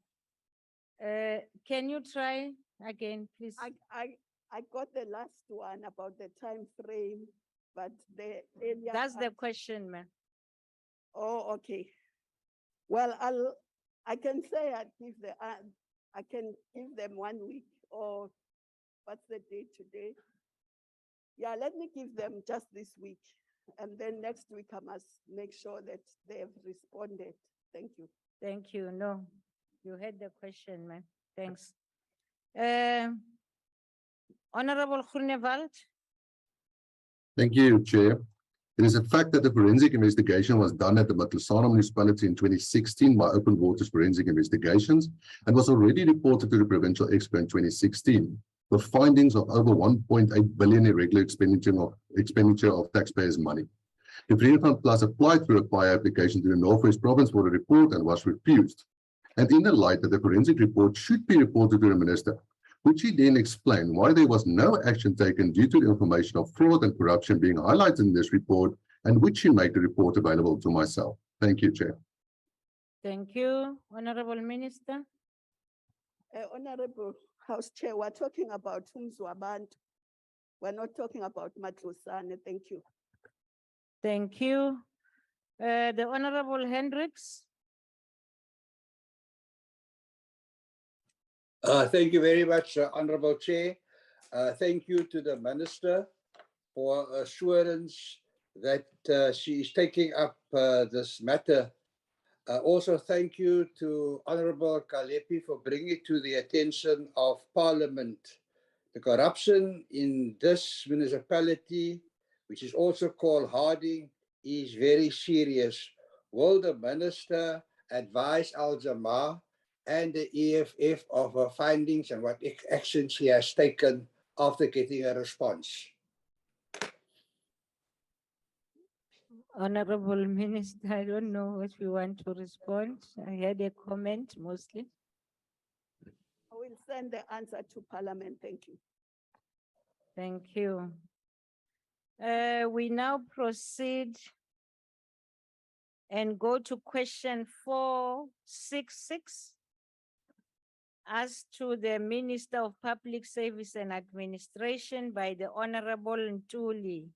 Can you try again, please? I got the last one about the time frame, but the earlier. That's the question, ma'am. Oh, okay. Well, I can say I can give them 1 week, or what's the date today? Yeah, let me give them just this week. And then next week I must make sure that they have responded. Thank you. Thank you. No, you heard the question, ma'am. Thanks. Honorable Groenewald. Thank you, Chair. It is a fact that the forensic investigation was done at the Matlusana municipality in 2016 by Open Waters Forensic Investigations and was already reported to the provincial expo in 2016. The findings of over 1.8 billion irregular expenditure of taxpayers' money. The Freedom Fund Plus applied for a prior application to the Northwest Province for a report and was refused. And in the light that the forensic report should be reported to the minister, would she then explain why there was no action taken due to the information of fraud and corruption being highlighted in this report, and would she make the report available to myself? Thank you, Chair. Thank you, Honorable Minister. Honorable House Chair, we're talking about Umzwabantu. We're not talking about Matlusane. Thank you. Thank you. The Honorable Hendricks. Thank you very much, Honorable Chair. Thank you to the Minister for assurance that she is taking up this matter. Also, thank you to Honorable Kalepi for bringing it to the attention of Parliament. The corruption in this municipality, which is also called Harding, is very serious. Will the Minister advise Al-Jamaa and the EFF of her findings and what actions she has taken after getting a response? Honorable Minister, I don't know if you want to respond. I had a comment mostly. will send the answer to Parliament. Thank you. Thank you. We now proceed and go to question 466. As to the Minister of Public Service and Administration by the Honorable Ntuli.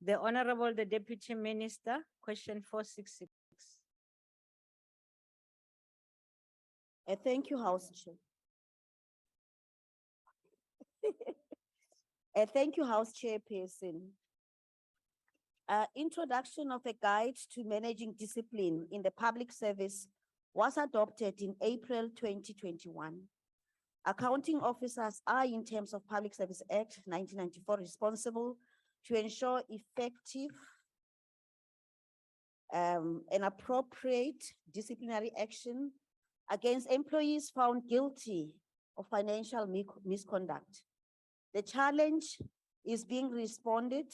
The Honorable, the Deputy Minister, question 466. Thank you, House Chair. Thank you, House Chairperson. Introduction of a guide to managing discipline in the public service was adopted in April 2021. Accounting officers are, in terms of Public Service Act 1994, responsible to ensure effective and appropriate disciplinary action against employees found guilty of financial misconduct. The challenge is being responded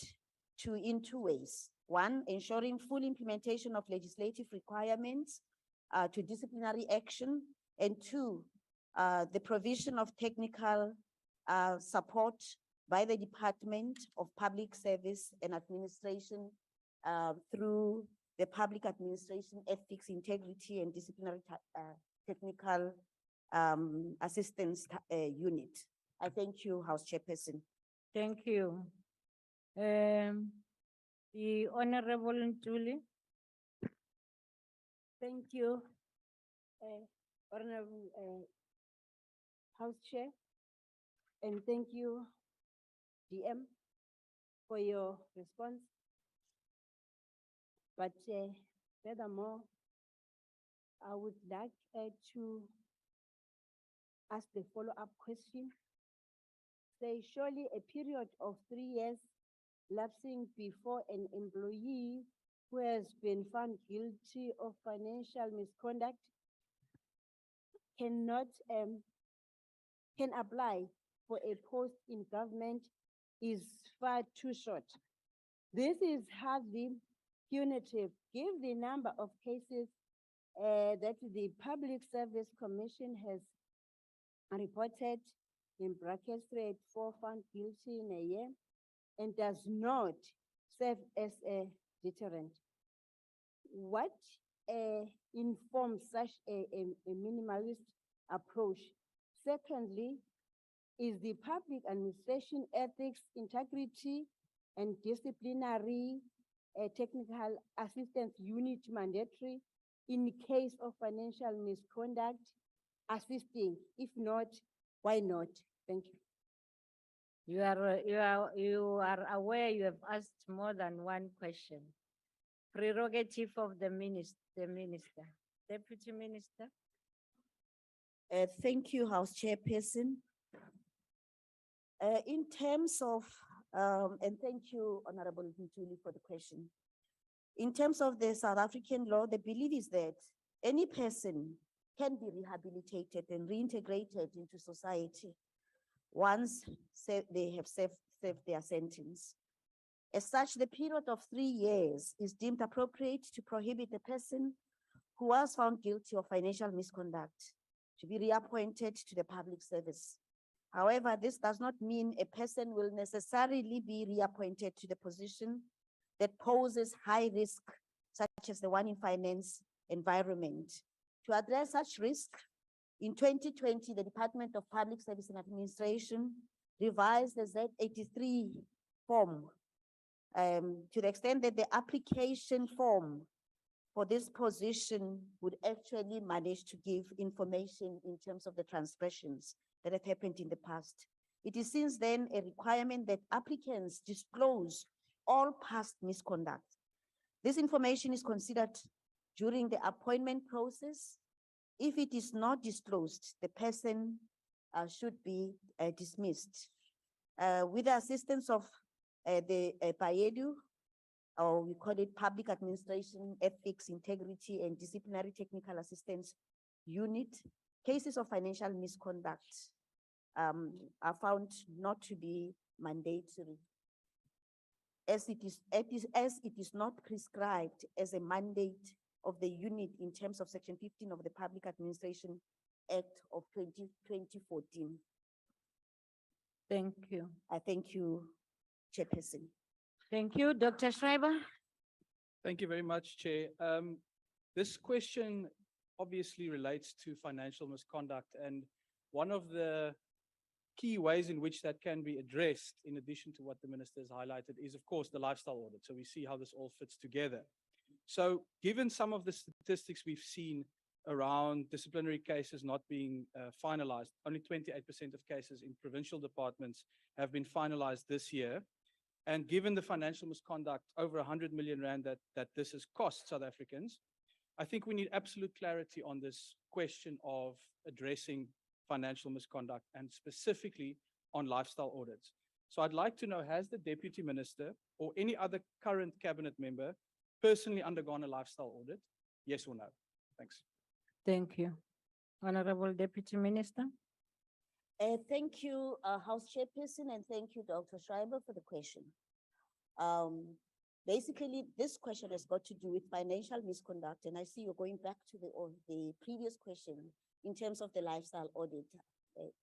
to in two ways. One, ensuring full implementation of legislative requirements to disciplinary action, and two, the provision of technical support by the Department of Public Service and Administration through the Public Administration Ethics, Integrity, and Disciplinary Technical Assistance Unit. I thank you, House Chairperson. Thank you. The Honorable Ntuli. Thank you, Honorable House Chair, and thank you, DM, for your response. But furthermore, I would like to ask the follow-up question. Say, surely a period of 3 years lapsing before an employee who has been found guilty of financial misconduct cannot can apply for a post in government is far too short. This is hardly punitive. Give the number of cases that the Public Service Commission has reported, in brackets 3 4 found guilty in a year, and does not serve as a deterrent. What informs such a minimalist approach? Secondly, is the Public Administration Ethics, Integrity, and Disciplinary Technical Assistance Unit mandatory in case of financial misconduct assisting? If not, why not? Thank you. You are aware you have asked more than one question. Prerogative of the minister. Deputy Minister. Thank you, House Chairperson. In terms of, and thank you, Honorable Ntuli, for the question. In terms of the South African law, the belief is that any person can be rehabilitated and reintegrated into society once they have served their sentence. As such, the period of 3 years is deemed appropriate to prohibit a person who was found guilty of financial misconduct to be reappointed to the public service. However, this does not mean a person will necessarily be reappointed to the position that poses high risk, such as the one in finance environment. To address such risk, in 2020, the Department of Public Service and Administration revised the Z83 form to the extent that the application form for this position would actually manage to give information in terms of the transgressions that have happened in the past. It is since then a requirement that applicants disclose all past misconduct. This information is considered during the appointment process. If it is not disclosed, the person should be dismissed. With the assistance of the PAEDU, or we call it Public Administration Ethics, Integrity, and Disciplinary Technical Assistance Unit, cases of financial misconduct are found not to be mandatory, as it is not prescribed as a mandate of the unit in terms of Section 15 of the Public Administration Act of 2014. Thank you. I thank you, Chairperson. Thank you, Dr. Schreiber. Thank you very much, Chair. This question obviously relates to financial misconduct, and one of the key ways in which that can be addressed, in addition to what the minister has highlighted, is of course the lifestyle audit. So we see how this all fits together. So given some of the statistics we've seen around disciplinary cases not being finalized, only 28% of cases in provincial departments have been finalized this year. And given the financial misconduct, over 100 million rand that this has cost South Africans, I think we need absolute clarity on this question of addressing financial misconduct and specifically on lifestyle audits. So I'd like to know, has the Deputy Minister or any other current cabinet member personally undergone a lifestyle audit? Yes or no? Thanks. Thank you. Honorable Deputy Minister. Thank you, House Chairperson, and thank you, Dr. Schreiber, for the question. Basically, this question has got to do with financial misconduct, and I see you're going back to the previous question in terms of the lifestyle audit.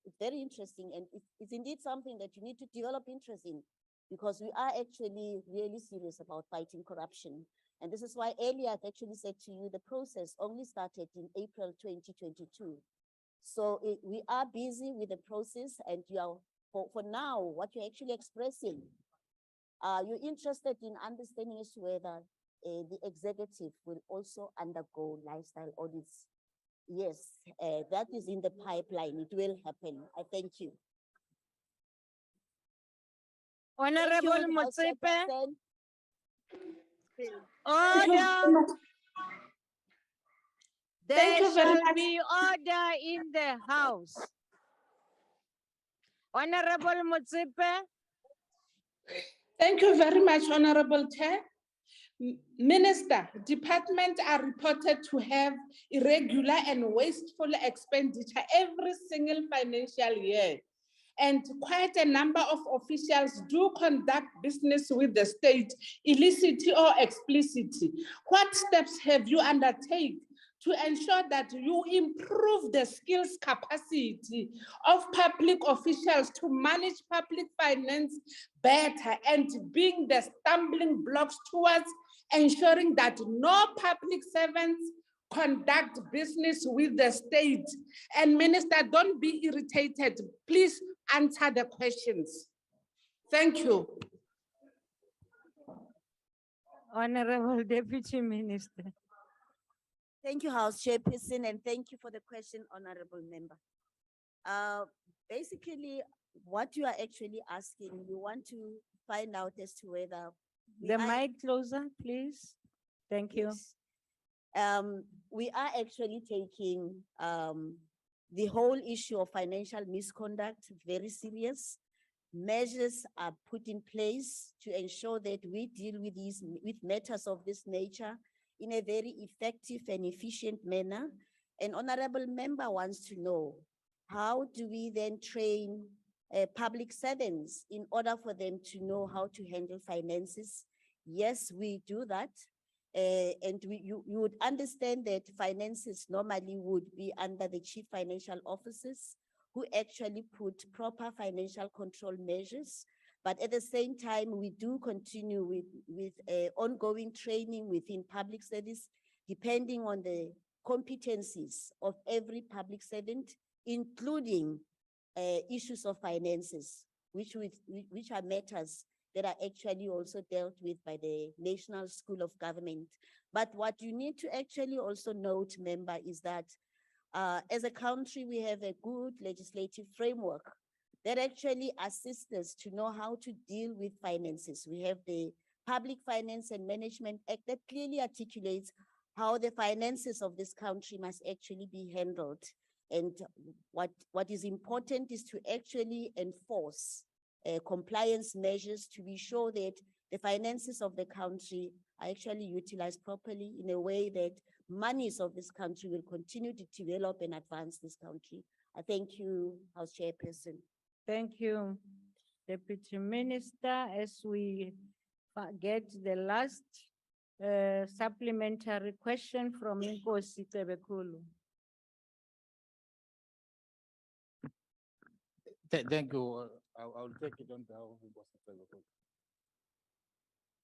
It's very interesting, and it's indeed something that you need to develop interest in, because we are actually really serious about fighting corruption. And this is why earlier I've actually said to you, the process only started in April 2022. So we are busy with the process, and you are, for now, what you're actually expressing, you're interested in understanding as to whether the executive will also undergo lifestyle audits. Yes, that is in the pipeline. It will happen. I thank you. Honorable Motsepe. Chairperson. Order. There you very shall much. be order in the house. Honorable Motsepe. Thank you very much, Honorable Chair. Minister, departments are reported to have irregular and wasteful expenditure every single financial year. And quite a number of officials do conduct business with the state, illicitly or explicitly. What steps have you undertaken to ensure that you improve the skills capacity of public officials to manage public finance better and being the stumbling blocks towards ensuring that no public servants conduct business with the state? And Minister, don't be irritated. Please answer the questions. Thank you. Honorable Deputy Minister. Thank you, House Chairperson, and thank you for the question, Honorable Member. Basically, what you are actually asking, you want to find out as to whether The mic closer, please. Thank you. We are actually taking the whole issue of financial misconduct very serious. Measures are put in place to ensure that we deal with matters of this nature in a very effective and efficient manner. An honorable member wants to know, how do we then train public servants in order for them to know how to handle finances? Yes, we do that. And you would understand that finances normally would be under the chief financial officers, who actually put proper financial control measures. But at the same time, we do continue with ongoing training within public service, depending on the competencies of every public servant, including issues of finances, which are matters that are actually also dealt with by the National School of Government. But what you need to actually also note, member, is that as a country, we have a good legislative framework that actually assists us to know how to deal with finances. We have the Public Finance and Management Act that clearly articulates how the finances of this country must actually be handled. And what is important is to actually enforce compliance measures to be sure that the finances of the country are actually utilized properly in a way that monies of this country will continue to develop and advance this country. I thank you, House Chairperson. Thank you, Deputy Minister. As we get the last supplementary question from Nkosi Tebekulu. Thank you. I'll take it on behalf of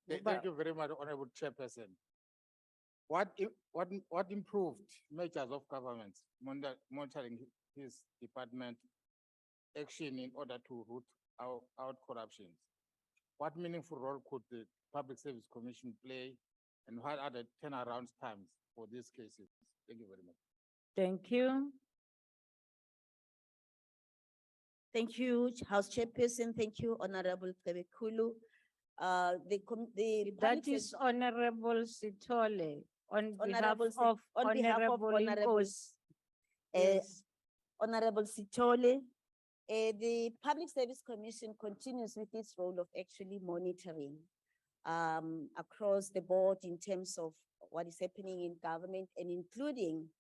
the Thank you very much, Honorable Chairperson. What improved measures of government monitoring his department action in order to root out corruption? What meaningful role could the Public Service Commission play, and what are the turnaround times for these cases? Thank you very much. Thank you. Thank you, House Chairperson. Thank you, Honorable Tebekulu. The That Public is Service- Honorable Sitole on behalf Honorable Sit- of on behalf of Honorable Honorable- Inkosi. Yes. Honorable Sitole, the Public Service Commission continues with its role of actually monitoring across the board in terms of what is happening in government and including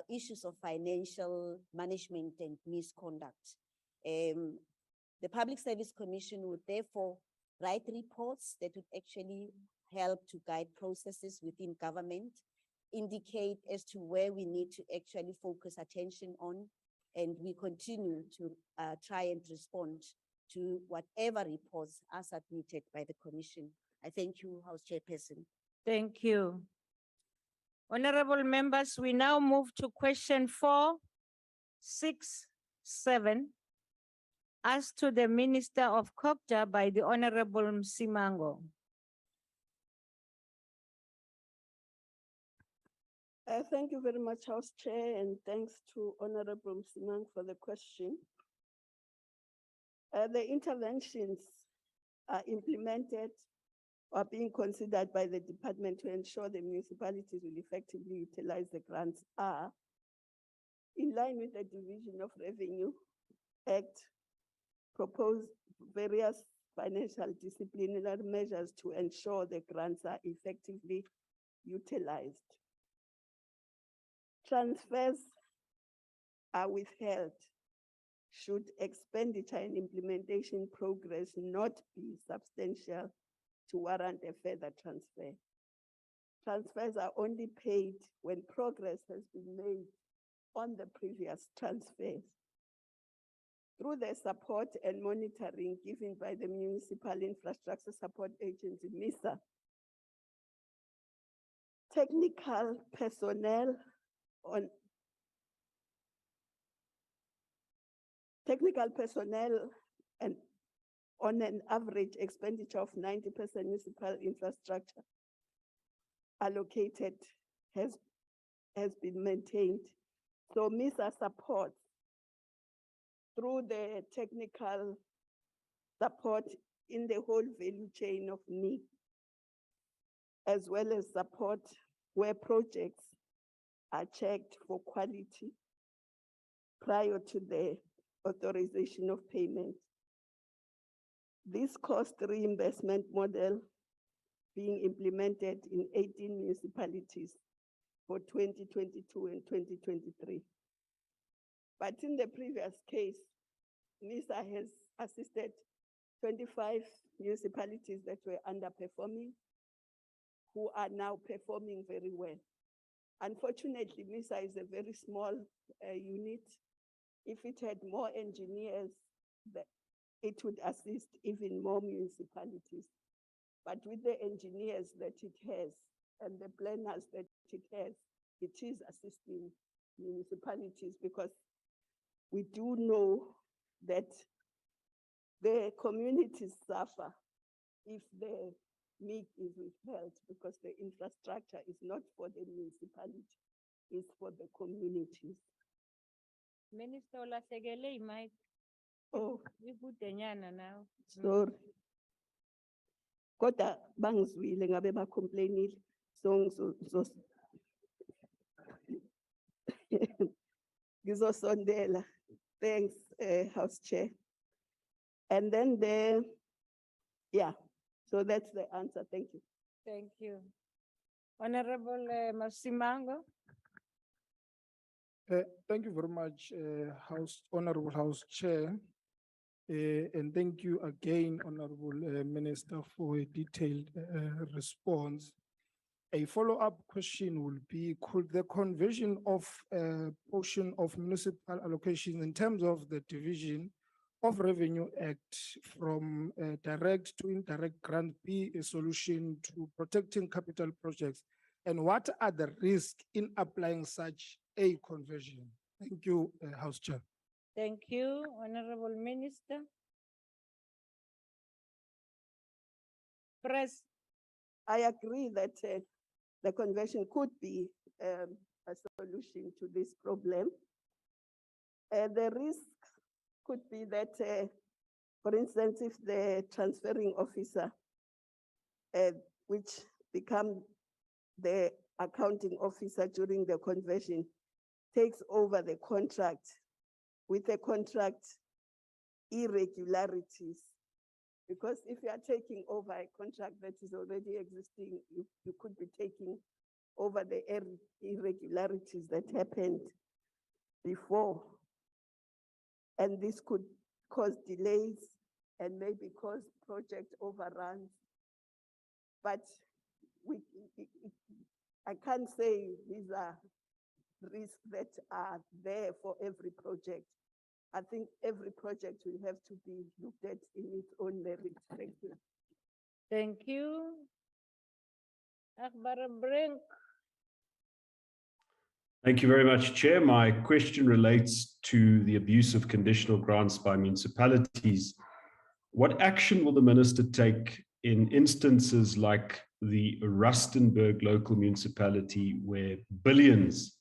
issues of financial management and misconduct. The Public Service Commission would therefore write reports that would actually help to guide processes within government, indicate as to where we need to actually focus attention on, and we continue to try and respond to whatever reports are submitted by the Commission. I thank you, House Chairperson. Thank you. Honorable members, we now move to question 4, 6, 7. Asked to the Minister of COGTA by the Honorable Msimango. Thank you very much, House Chair, and thanks to Honorable Msimang for the question. The interventions are implemented or being considered by the department to ensure the municipalities will effectively utilize the grants are in line with the Division of Revenue Act, propose various financial disciplinary measures to ensure the grants are effectively utilized. Transfers are withheld should expenditure and implementation progress not be substantial to warrant a further transfer. Transfers are only paid when progress has been made on the previous transfers. Through the support and monitoring given by the Municipal Infrastructure Support Agency, MISA, technical personnel and on an average expenditure of 90% municipal infrastructure allocated has been maintained. So MISA supports through the technical support in the whole value chain of need, as well as support where projects are checked for quality prior to the authorization of payment. This cost reimbursement model being implemented in 18 municipalities for 2022 and 2023. But in the previous case, MISA has assisted 25 municipalities that were underperforming, who are now performing very well. Unfortunately, MISA is a very small unit. If it had more engineers, it would assist even more municipalities. But with the engineers that it has and the planners that it has, it is assisting municipalities, because we do know that the communities suffer if the MIG is withheld, because the infrastructure is not for the municipality, it's for the communities. Minister ulahlekelwe imic. Oh, Ikudenyana now. sorry. Kodwa bangizwile ngabe ba-complainile. So ngizosondela. Thanks, House Chair. And then so that's the answer. Thank you. Thank you. Honorable Msimango. Thank you very much, Honorable House Chair. And thank you again, Honorable Minister, for a detailed response. A follow-up question will be, could the conversion of a portion of municipal allocation in terms of the division of Revenue Act from direct to indirect grant be a solution to protecting capital projects? And what are the risks in applying such a conversion? Thank you, House Chair. Thank you, Honorable Minister. Press. I agree that the conversion could be a solution to this problem. The risk could be that, for instance, if the transferring officer, which become the accounting officer during the conversion, takes over the contract with the contract irregularities. Because if you are taking over a contract that is already existing, you could be taking over the irregularities that happened before. And this could cause delays and maybe cause project overruns. But I can't say these are risks that are there for every project. I think every project will have to be looked at in its own merit. Thank you. Thank you. Akbar Brink. Thank you very much, Chair. My question relates to the abuse of conditional grants by municipalities. What action will the Minister take in instances like the Rustenburg local municipality, where billions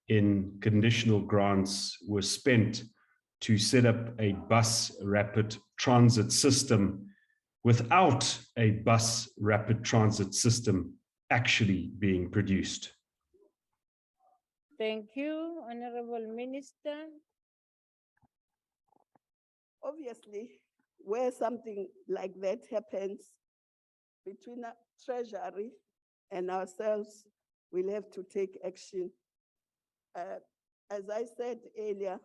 in conditional grants were spent to set up a bus rapid transit system without a bus rapid transit system actually being produced? Thank you, Honorable Minister. Obviously, where something like that happens between the Treasury and ourselves, we'll have to take action. As I said earlier,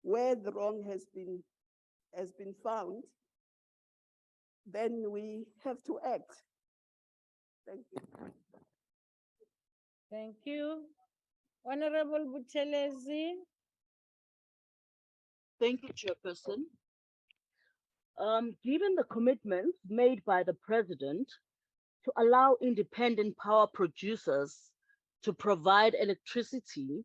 where the wrong has been found, then we have to act. Thank you. Thank you. Honorable Buthelezi. Thank you, Chairperson. Given the commitments made by the President to allow independent power producers to provide electricity,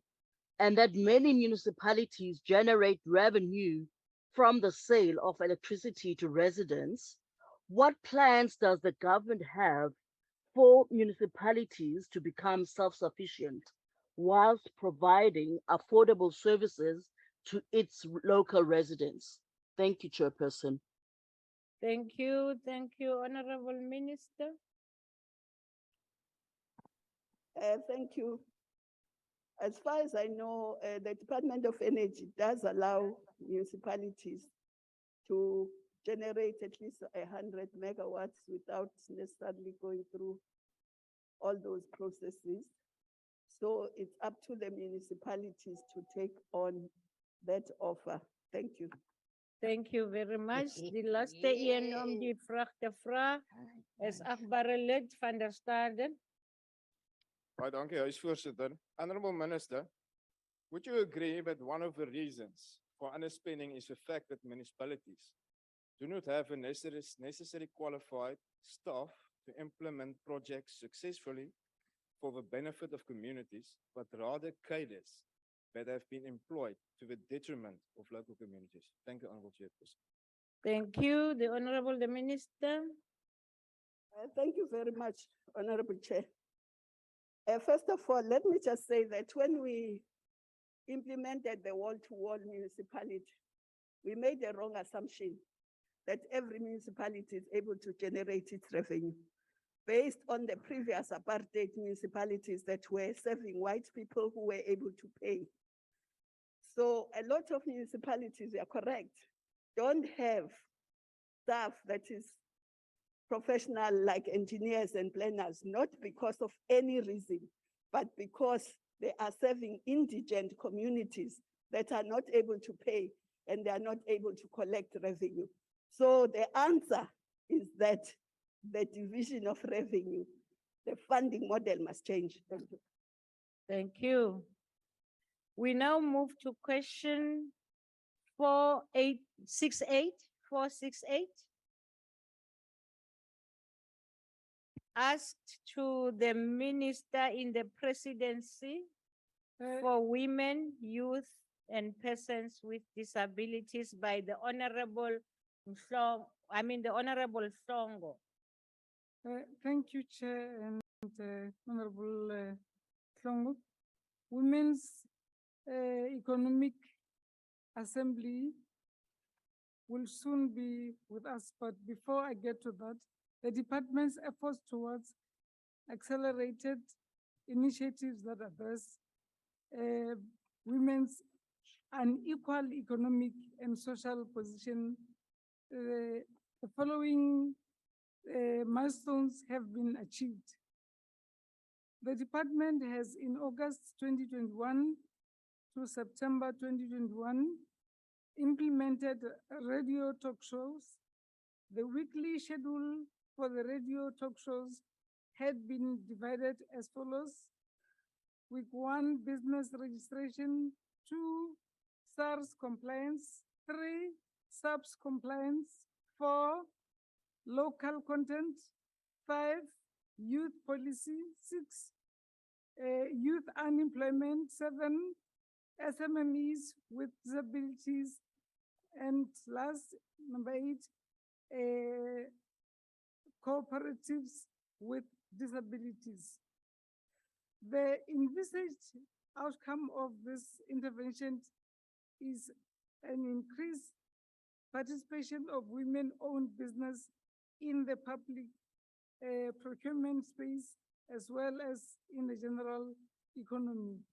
and that many municipalities generate revenue from the sale of electricity to residents, what plans does the government have for municipalities to become self-sufficient whilst providing affordable services to its local residents? Thank you, Chairperson. Thank you, Honorable Minister. Thank you. As far as I know, the Department of Energy does allow municipalities to generate at least 100 megawatts without necessarily going through all those processes. So it's up to the municipalities to take on that offer. Thank you. Thank you very much. Die laaste een om die vraag te vra is agbare lid van der Staden. Baie dankie, Huisvoorsitter. Honorable Minister, would you agree that one of the reasons for underspending is the fact that municipalities do not have a necessary qualified staff to implement projects successfully for the benefit of communities, but rather cadres that have been employed to the detriment of local communities? Thank you, Honorable Chairperson. Thank you. The Honorable the Minister. Thank you very much, Honorable Chair. First of all, let me just say that when we implemented the wall-to-wall municipality, we made a wrong assumption that every municipality is able to generate its revenue based on the previous apartheid municipalities that were serving white people who were able to pay. So a lot of municipalities, you are correct, don't have staff that is professional like engineers and planners, not because of any reason, but because they are serving indigent communities that are not able to pay and they are not able to collect revenue. So the answer is that the division of revenue, the funding model must change. Thank you. Thank you. We now move to question 468. Asked to the Minister in the Presidency for Women, Youth, and Persons with Disabilities by the Honorable the Honorable Songo. Thank you, Chair and Honorable Tlhongo. Women's Economic Assembly will soon be with us, but before I get to that, the department's efforts towards accelerated initiatives that address women's unequal economic and social position. The following milestones have been achieved. The department has, in August 2021 to September 2021, implemented radio talk shows. The weekly schedule for the radio talk shows had been divided as follows: week 1, business registration; 2, SARS compliance; 3, SAPS compliance; 4, local content; 5, youth policy; 6, youth unemployment; 7, SMMEs with disabilities; and last, number 8, cooperatives with disabilities. The envisaged outcome of this intervention is an increased participation of women-owned business in the public procurement space, as well as in the general economy.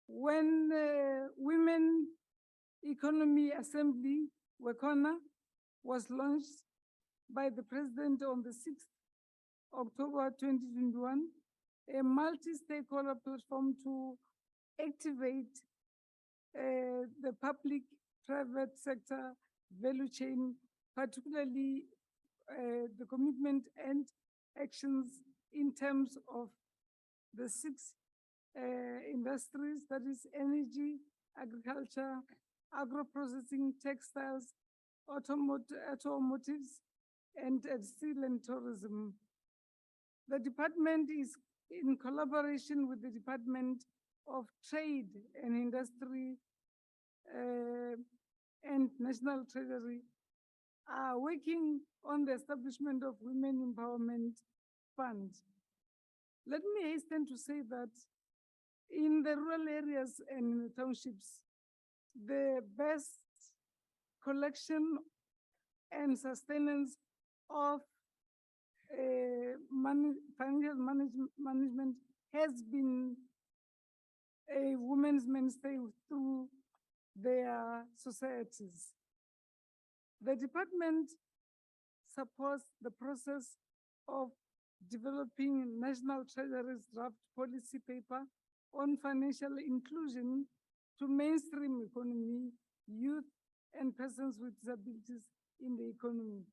When Women Economy Assembly, WECONA, was launched by the President on the 6th October 2021, a multi-stakeholder platform to activate the public-private sector value chain, particularly the commitment and actions in terms of the 6 industries, that is energy, agriculture, agro-processing, textiles, automotives, and steel and tourism. The department is in collaboration with the Department of Trade and Industry and National Treasury, are working on the establishment of Women Empowerment Fund. Let me hasten to say that in the rural areas and in the townships, the best collection and sustenance of financial management has been a women's mainstay through their societies. The department supports the process of developing National Treasury's draft policy paper on financial inclusion to mainstream economy, youth, and persons with disabilities in the economy.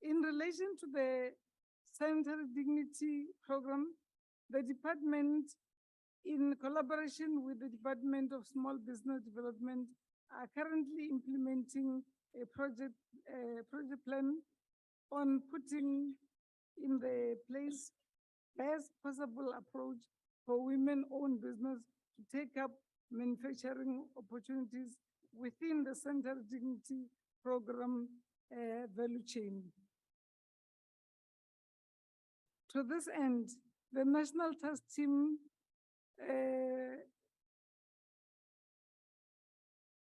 In relation to the Sanitary Dignity Program, the department, in collaboration with the Department of Small Business Development, are currently implementing a project plan on putting in the place best possible approach for women-owned business to take up manufacturing opportunities within the Sanitary Dignity Program value chain. To this end, the National Task Team,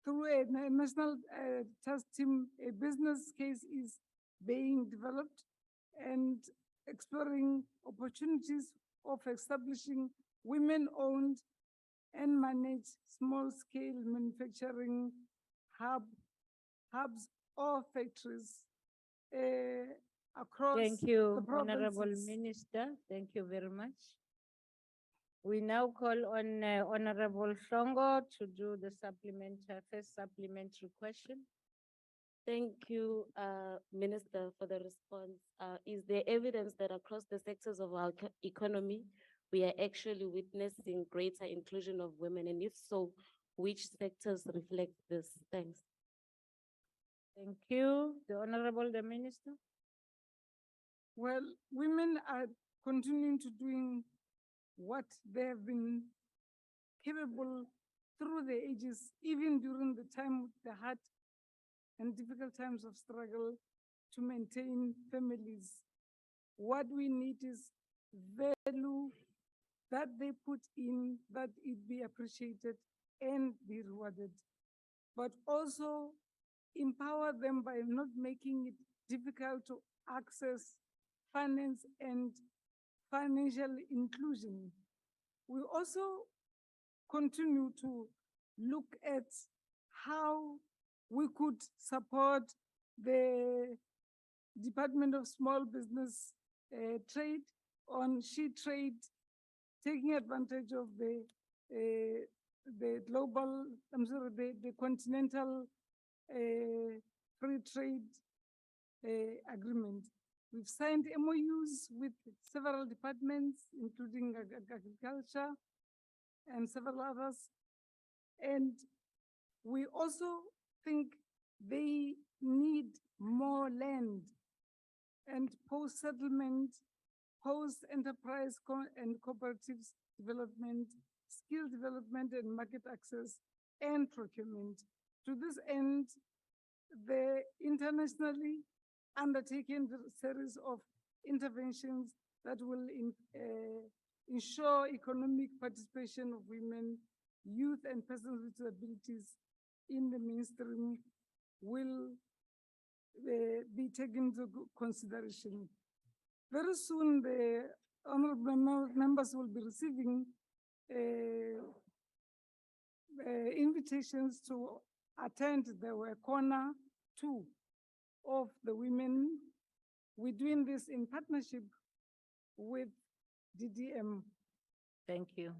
through a National Task Team, a business case is being developed and exploring opportunities of establishing women-owned and managed small-scale manufacturing hubs or factories across Thank you, the Honorable provinces. Minister. Thank you very much. We now call on Honorable Songo to do the first supplementary question. Thank you, Minister, for the response. Is there evidence that across the sectors of our economy, we are actually witnessing greater inclusion of women? And if so, which sectors reflect this? Thanks. Thank you. The Honorable the Minister. Well, women are continuing to doing what they have been capable through the ages, even during the time, the hard and difficult times of struggle to maintain families. What we need is value that they put in, that it be appreciated and be rewarded, but also empower them by not making it difficult to access finance and financial inclusion. We also continue to look at how we could support the Department of Small Business Trade on trade, taking advantage of the global, the continental free trade agreement. We've signed MOUs with several departments, including agriculture and several others. And we also think they need more land and post-settlement, post-enterprise and cooperatives development, skill development and market access and procurement. To this end, the internationally undertaken a series of interventions that will ensure economic participation of women, youth and persons with disabilities in the mainstream will be taken into consideration. Very soon, the honorable members will be receiving invitations to attend the corner 2 of the women. We're doing this in partnership with DDM. Thank you.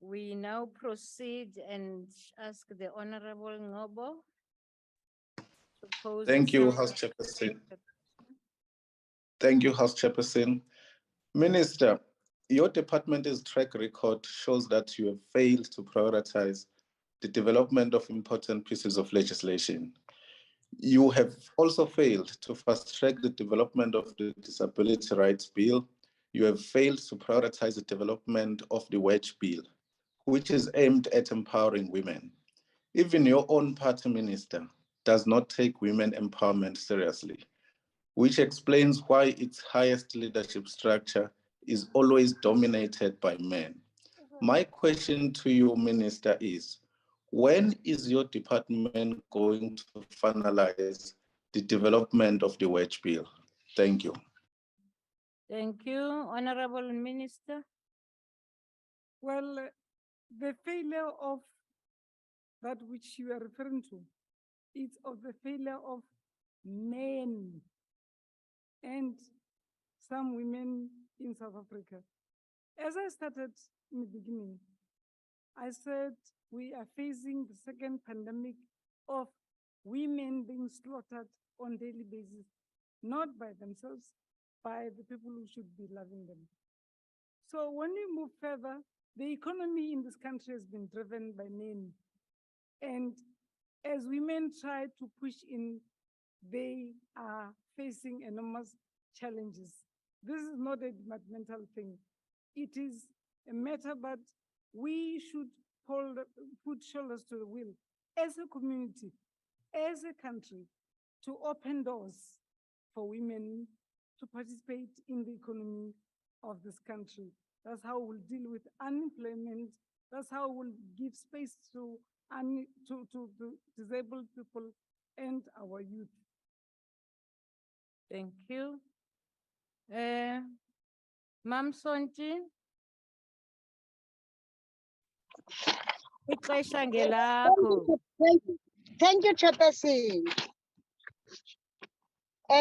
We now proceed and ask the Honorable Ngobo to pose. Thank you, some- House Chairperson. Thank you, House Chairperson. Minister, your department's track record shows that you have failed to prioritize the development of important pieces of legislation. You have also failed to fast-track the development of the Disability Rights Bill. You have failed to prioritize the development of the Wage Bill, which is aimed at empowering women. Even your own party minister does not take women empowerment seriously, which explains why its highest leadership structure is always dominated by men. My question to you, Minister, is when is your department going to finalize the development of the Wage Bill? Thank you. Thank you, Honorable Minister. Well, the failure of that which you are referring to is of the failure of men and some women in South Africa. As I started in the beginning, I said we are facing the second pandemic of women being slaughtered on a daily basis, not by themselves, by the people who should be loving them. So when we move further, the economy in this country has been driven by men. And as women try to push in, they are facing enormous challenges. This is not a departmental thing. It is a matter, but we should put shoulders to the wheel as a community, as a country, to open doors for women to participate in the economy of this country. That's how we'll deal with unemployment. That's how we'll give space to disabled people and our youth. Thank you. Mam Sonti. Ixesha ngelakho. Thank you, Chairperson.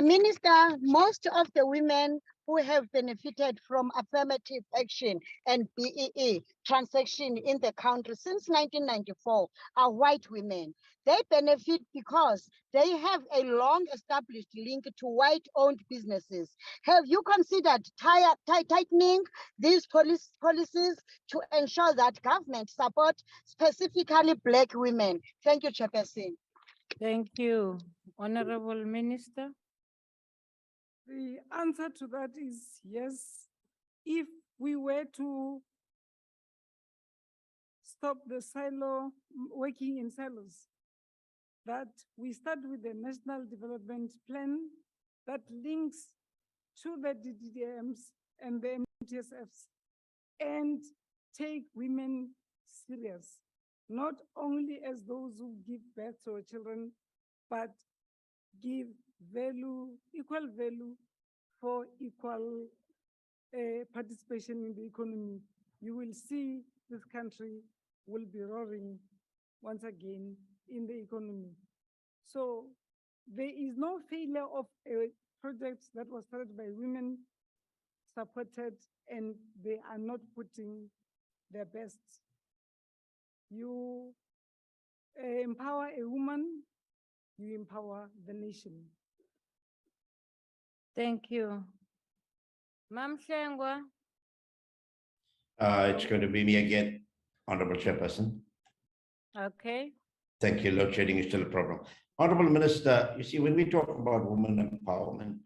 Minister, most of the women who have benefited from affirmative action and BEE transaction in the country since 1994 are white women. They benefit because they have a long established link to white-owned businesses. Have you considered tightening these policies to ensure that government support specifically Black women? Thank you, Chairperson. Thank you. Honorable Minister. The answer to that is yes. If we were to stop the working in silos, that we start with the National Development Plan that links to the DDMs and the MTSFs and take women serious, not only as those who give birth to our children, but give value, equal value for equal participation in the economy. You will see this country will be roaring once again in the economy. So there is no failure of a project that was started by women, supported, and they are not putting their best. You empower a woman, you empower the nation. Thank you. Ma'am Shengwa. It's going to be me again, Honorable Chairperson. Okay. Thank you. Load shedding is still a problem. Honorable Minister, you see, when we talk about women empowerment,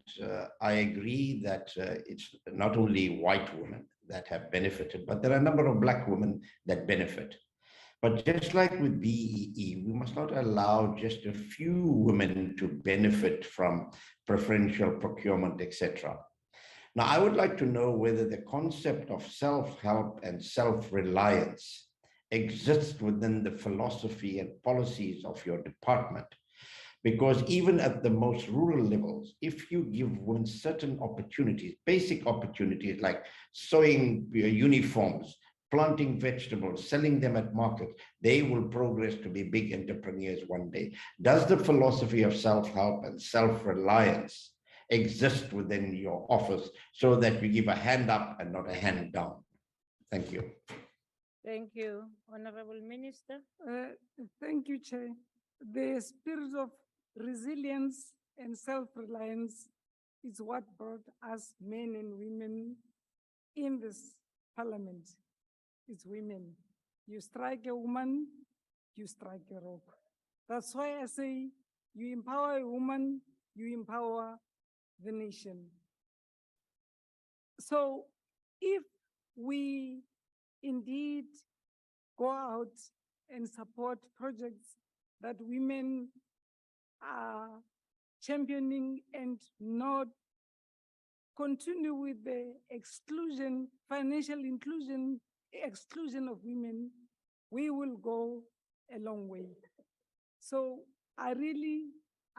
I agree that it's not only white women that have benefited, but there are a number of Black women that benefit. But just like with BEE, we must not allow just a few women to benefit from preferential procurement, etc. Now, I would like to know whether the concept of self-help and self-reliance exists within the philosophy and policies of your department. Because even at the most rural levels, if you give women certain opportunities, basic opportunities like sewing uniforms, planting vegetables, selling them at markets, they will progress to be big entrepreneurs one day. Does the philosophy of self-help and self-reliance exist within your office so that we give a hand up and not a hand down? Thank you. Thank you. Honorable Minister. Thank you, Chair. The spirit of resilience and self-reliance is what brought us men and women in this parliament. It's women. You strike a woman, you strike a rock. That's why I say you empower a woman, you empower the nation. So if we indeed go out and support projects that women are championing and not continue with the exclusion, financial inclusion, exclusion of women, we will go a long way. So I really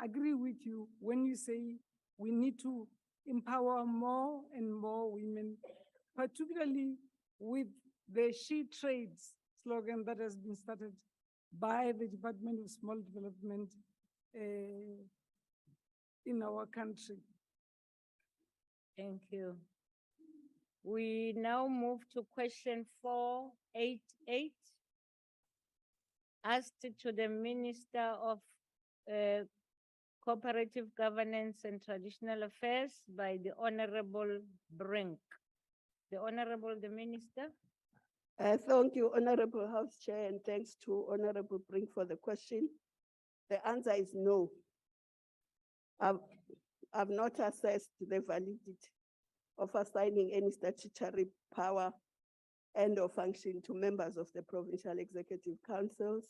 agree with you when you say we need to empower more and more women, particularly with the She Trades slogan that has been started by the Department of Small Development in our country. Thank you. We now move to question 488, asked to the Minister of Cooperative Governance and Traditional Affairs by the Honorable Brink. The Minister. Thank you, Honorable House Chair, and thanks to Honorable Brink for the question. The answer is no. I've not assessed the validity of assigning any statutory power and or function to members of the provincial executive councils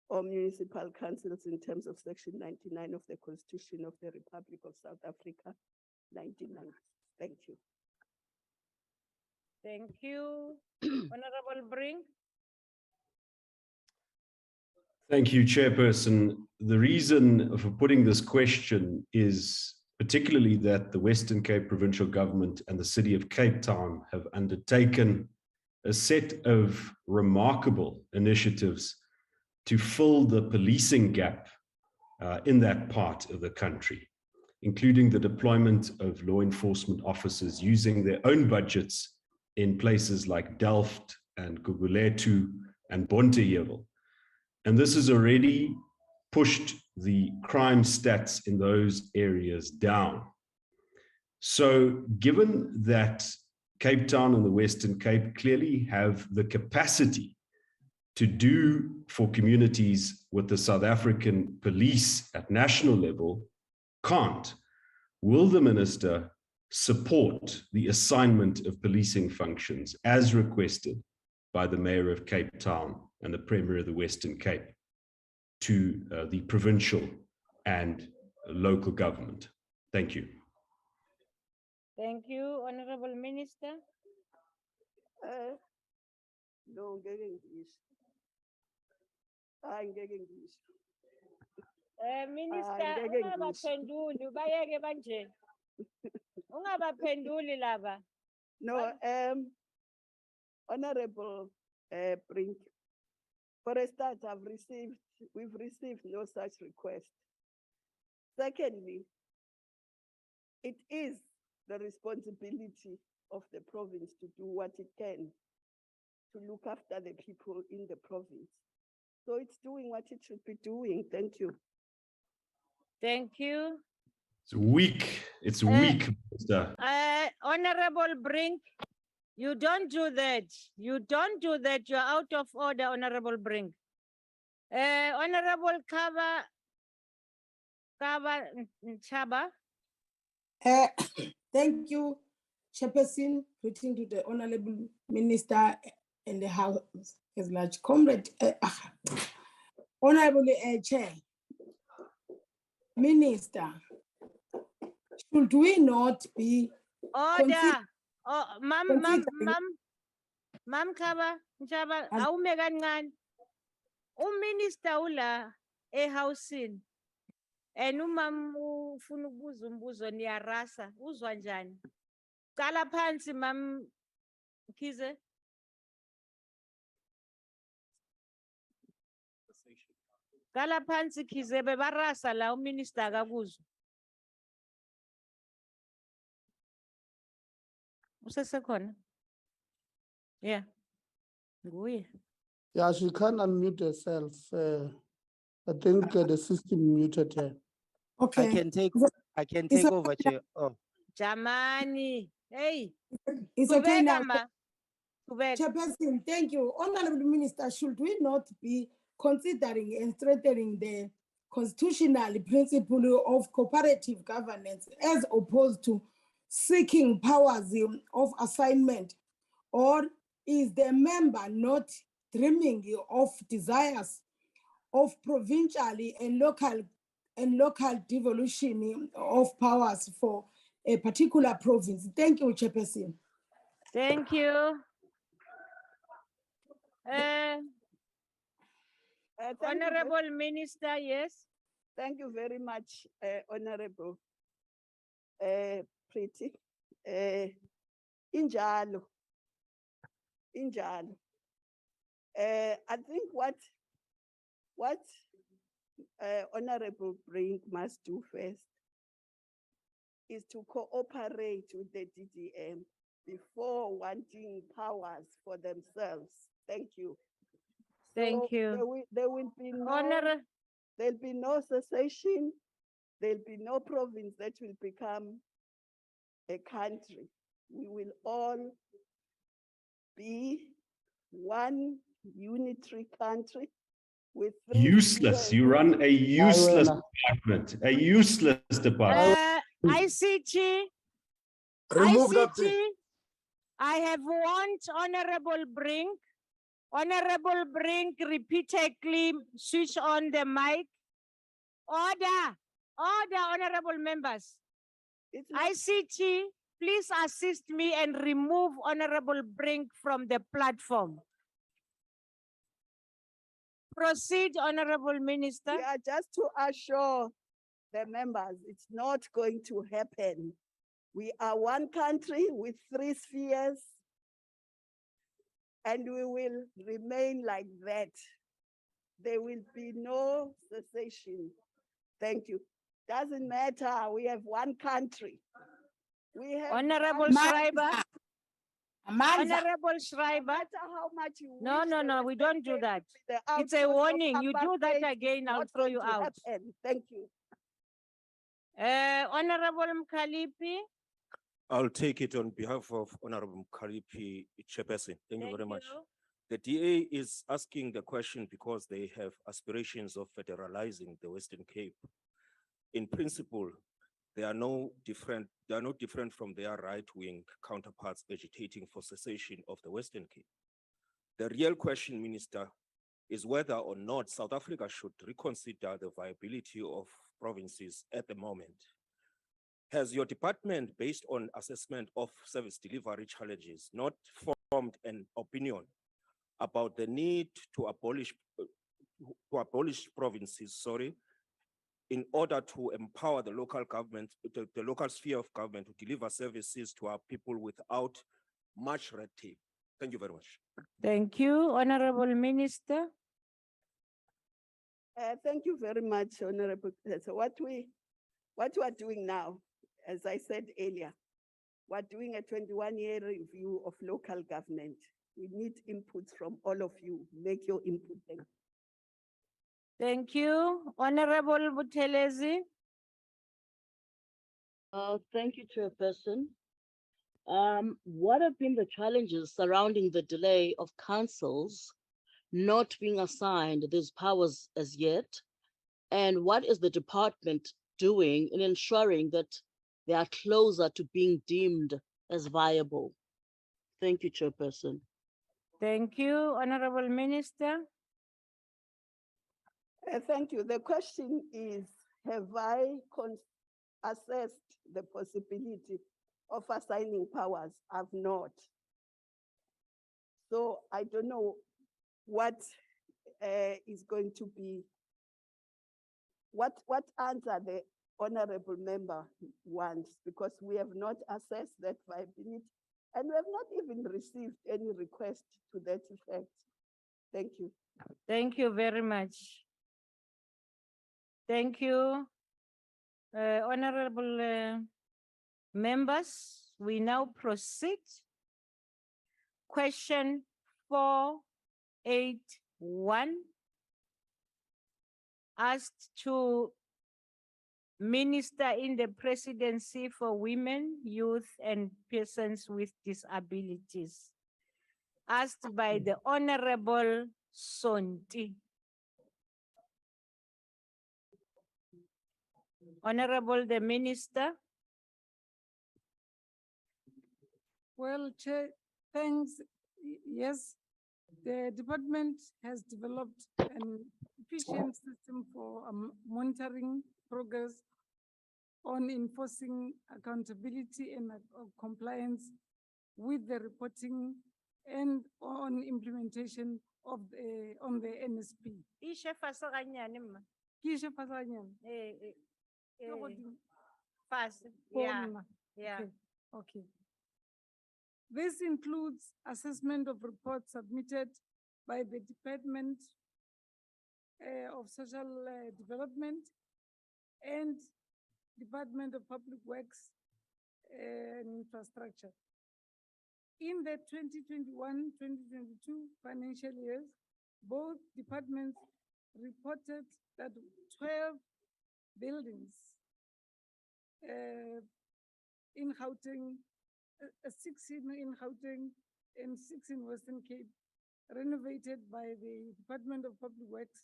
or municipal councils in terms of Section 99 of the Constitution of the Republic of South Africa, 1990. Thank you. Thank you. Honorable Brink. Thank you, Chairperson. The reason for putting this question is particularly that the Western Cape Provincial Government and the City of Cape Town have undertaken a set of remarkable initiatives to fill the policing gap in that part of the country. including the deployment of law enforcement officers using their own budgets in places like Delft and Guguletu and Bonteheuwel. And this has already pushed the crime stats in those areas down. So given that Cape Town and the Western Cape clearly have the capacity to do for communities what the South African police at national level can't, will the minister support the assignment of policing functions as requested by the Mayor of Cape Town and the Premier of the Western Cape to the provincial and local government? Thank you. Thank you, Honorable Minister. No, ngeke ngizwe. Hayi ngeke ngizwe. Minister, ngeke ngizwe. ungabaphenduli, bayeke banje. Ungabaphenduli laba. No, Honorable Brink, for a start, we've received no such request. Secondly, it is the responsibility of the province to do what it can to look after the people in the province. So it's doing what it should be doing. Thank you. Thank you. It's weak. It's weak, Minister. Honorable Brink, you don't do that. You don't do that. You're out of order, Honorable Brink. Honorable Kaba Chaba. Thank you, Chairperson. Greeting to the Honorable Minister and the House as large. Comrade, Honorable Chair, Minister, should we not be Order. Oh, Mam Kaba Chaba, Aumegan, Minister ula housing. Umam ufuna ukubuza umbuzo niyarasa uzwa njani? Qala phansi mam Khize. Qala phansi Khize bebarasa la uminister akakuzwa. Usesekhona? Yeah. Nguye. Yeah, she can unmute herself. I think the system muted her. Okay. I can take over, Chair. Oh. Jamani. Hey. It's okay now. Kubeka, ma. Chairperson, thank you. Honorable Minister, should we not be considering and strengthening the constitutional principle of cooperative governance as opposed to seeking powers of assignment? Or is the member not dreaming of desires of provincial and local devolution of powers for a particular province? Thank you, Chairperson. Thank you. Honorable Minister, yes. Thank you very much, Honorable Pretty. Injalo. I think what Honorable Brink must do first is to cooperate with the DDM before wanting powers for themselves. Thank you. Thank you. There will be there'll be no cessation. There'll be no province that will become a country. We will all be one unitary country with useless. You run a useless department. A useless department. ICT. I have warned Honorable Brink. Honorable Brink repeatedly switch on the mic. Order, honorable members. ICT, please assist me and remove Honorable Brink from the platform. Proceed, Honorable Minister. Yeah, just to assure the members, it's not going to happen. We are one country with 3 spheres, and we will remain like that. There will be no cessation. Thank you. Doesn't matter, we have one country. We have Honorable one Schreiber. Amandla. Honorable Schreiber. No matter how much you No, wish no, the no, we don't do Western that. Cape to be the It's a outpost of warning. You do that apartheid, again, it's I'll not throw going you to out. happen. Thank you. Honorable Mkalipi. I'll take it on behalf of Honorable Mkalipi Chairperson. Thank you very much. you. The DA is asking the question because they have aspirations of federalizing the Western Cape. In principle, they are no different from their right-wing counterparts agitating for secession of the Western Cape. The real question, Minister, is whether or not South Africa should reconsider the viability of provinces at the moment. Has your department, based on assessment of service delivery challenges, not formed an opinion about the need to abolish provinces, in order to empower the local government, the local sphere of government to deliver services to our people without much red tape? Thank you very much. Thank you, Honorable Minister. Thank you very much, Honorable. So what we are doing now, as I said earlier, we're doing a 21-year review of local government. We need inputs from all of you. Make your input. Thank you, Honorable Buthelezi. Thank you, Chairperson. What have been the challenges surrounding the delay of councils not being assigned these powers as yet? And what is the department doing in ensuring that they are closer to being deemed as viable? Thank you, Chairperson. Thank you, Honorable Minister. Thank you. The question is, have I assessed the possibility of assigning powers? I've not. So I don't know what is going to be, what answer the honorable member wants, because we have not assessed that viability and we have not even received any request to that effect. Thank you. Thank you very much. Thank you, honorable members. We now proceed. Question 481, asked to Minister in the Presidency for Women, Youth and Persons with Disabilities, asked by the Honorable Sonti. Honorable the Minister. Well, Chair, thanks. Yes, the department has developed an efficient system for monitoring progress on enforcing accountability and compliance with the reporting and on implementation of on the NSP. Fast. Yeah. Yeah. Okay. This includes assessment of reports submitted by the Department of Social Development and Department of Public Works and Infrastructure. In the 2021-2022 financial years, both departments reported that 12 buildings in Gauteng, 16 in Gauteng and 6 in Western Cape, renovated by the Department of Public Works,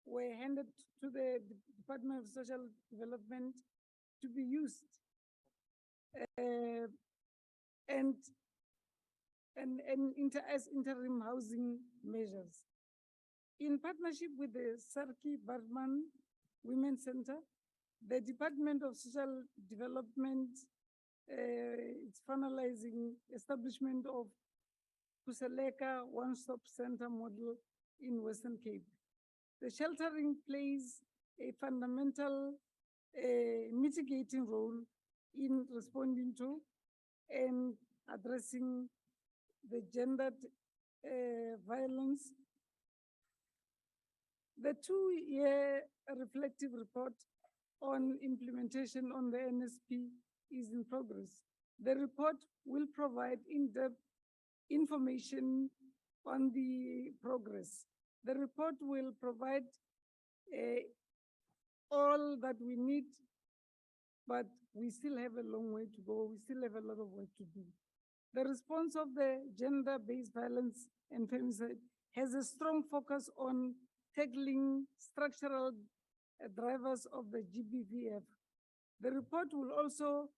were handed to the Department of Social Development to be used as interim housing measures. In partnership with the Sarki Barman Women's Center, the Department of Social Development is finalizing establishment of Kuseleka One-Stop Center model in Western Cape. The sheltering plays a fundamental mitigating role in responding to and addressing the gendered violence The 2-year reflective report on implementation on the NSP is in progress. The report will provide in-depth information on the progress. The report will provide all that we need, but we still have a long way to go. We still have a lot of work to do. The response of the gender-based violence and femicide has a strong focus on tackling structural drivers of the GBVF. The report will also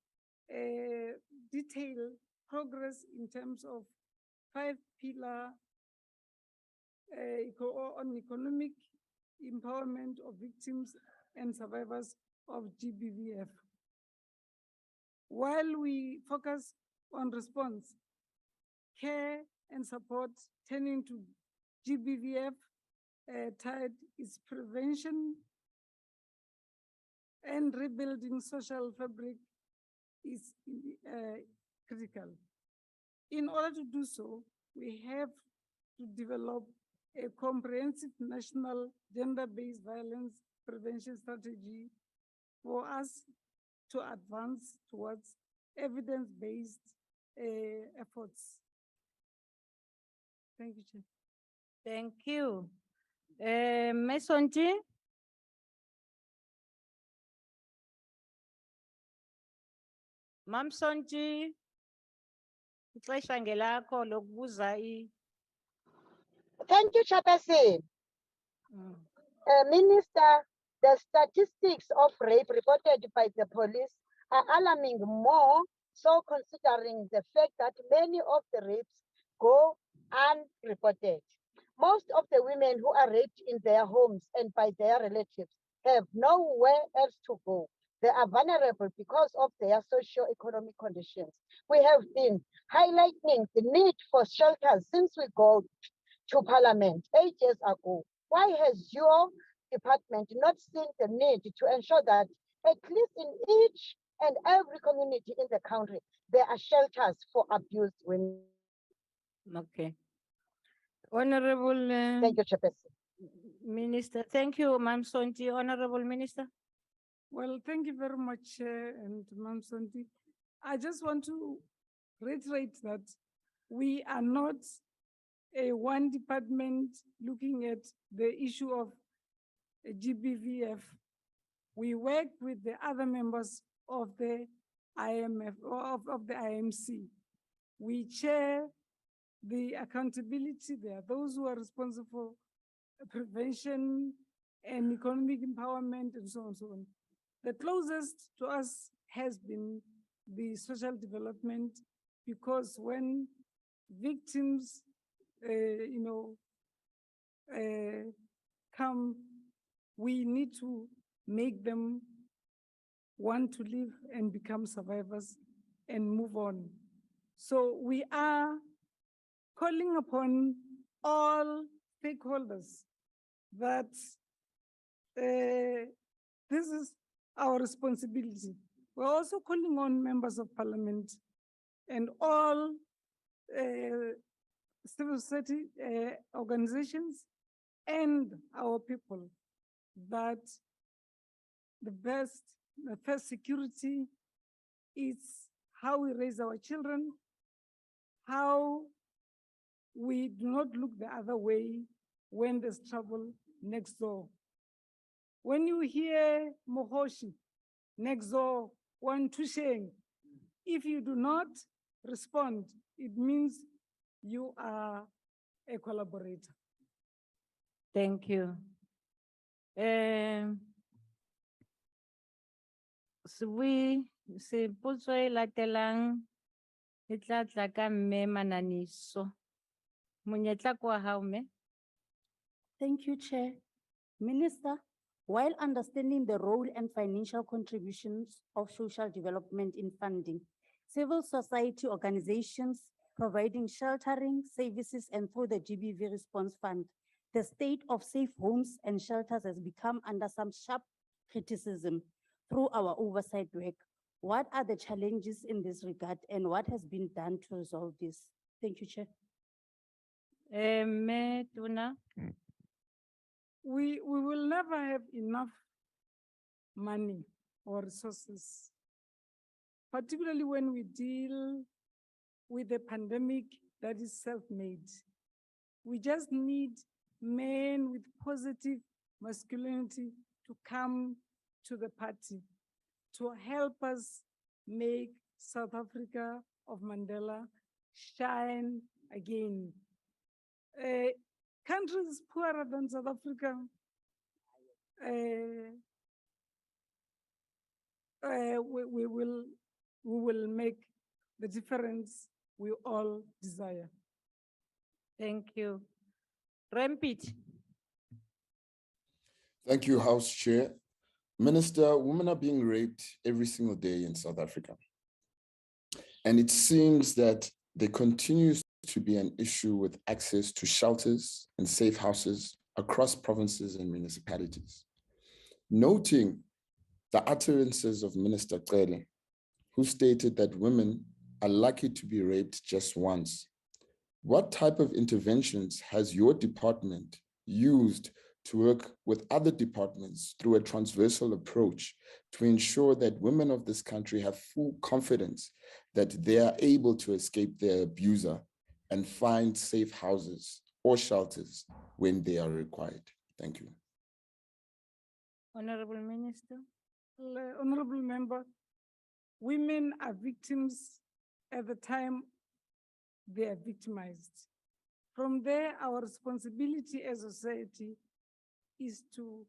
detail progress in terms of 5-pillar on economic empowerment of victims and survivors of GBVF. While we focus on response, care and support turning to GBVF tide is prevention and rebuilding social fabric is critical. In order to do so, we have to develop a comprehensive national gender-based violence prevention strategy for us to advance towards evidence-based efforts. Thank you, Chair. Thank you. Mesonti? Mamsonti, ixesha ngelakho lokubuza Thank you, Chairperson. Minister, the statistics of rape reported by the police are alarming, more so considering the fact that many of the rapes go unreported. Most of the women who are raped in their homes and by their relatives have nowhere else to go. They are vulnerable because of their socio-economic conditions. We have been highlighting the need for shelters since we go to Parliament 8 years ago. Why has your department not seen the need to ensure that at least in each and every community in the country, there are shelters for abused women? Okay. Honorable Thank you, Chairperson. Minister. Thank you, Ma'am Sonti. Honorable Minister. Well, thank you very much, and Ma'am Sonti. I just want to reiterate that we are not a one department looking at the issue of GBVF. We work with the other members of the IMF, of the IMC. We chair the accountability. There are those who are responsible for prevention and economic empowerment and so on and so on. The closest to us has been the social development, because when victims come, we need to make them want to live and become survivors and move on. So we are calling upon all stakeholders that this is our responsibility. We're also calling on members of parliament and all civil society organizations and our people that the first security is how we raise our children, how we do not look the other way when there's trouble next door. When you hear Mohoshi next door, one Tusheng, if you do not respond, it means you are a collaborator. Thank you. Potso e latelang e tla tla ka Mme Mananiso. Monyetla ke wa hao, Mme. Thank you, Chair. Minister, while understanding the role and financial contributions of social development in funding, civil society organizations providing sheltering services and through the GBV Response Fund, the state of safe homes and shelters has become under some sharp criticism through our oversight work. What are the challenges in this regard and what has been done to resolve this? Thank you, Chair. Mme Tuna. we will never have enough money or resources, particularly when we deal with a pandemic that is self-made. We just need men with positive masculinity to come to the party to help us make South Africa of Mandela shine again. Countries poorer than South Africa we will make the difference we all desire. Thank you. Rampit. Thank you, House Chair. Minister, women are being raped every single day in South Africa. And it seems that there continues to be an issue with access to shelters and safe houses across provinces and municipalities. Noting the utterances of Minister Cele, who stated that women are lucky to be raped just once, what type of interventions has your department used to work with other departments through a transversal approach to ensure that women of this country have full confidence that they are able to escape their abuser and find safe houses or shelters when they are required? Thank you. Honorable Minister. Honorable Member, women are victims at the time they are victimized. From there, our responsibility as a society is to,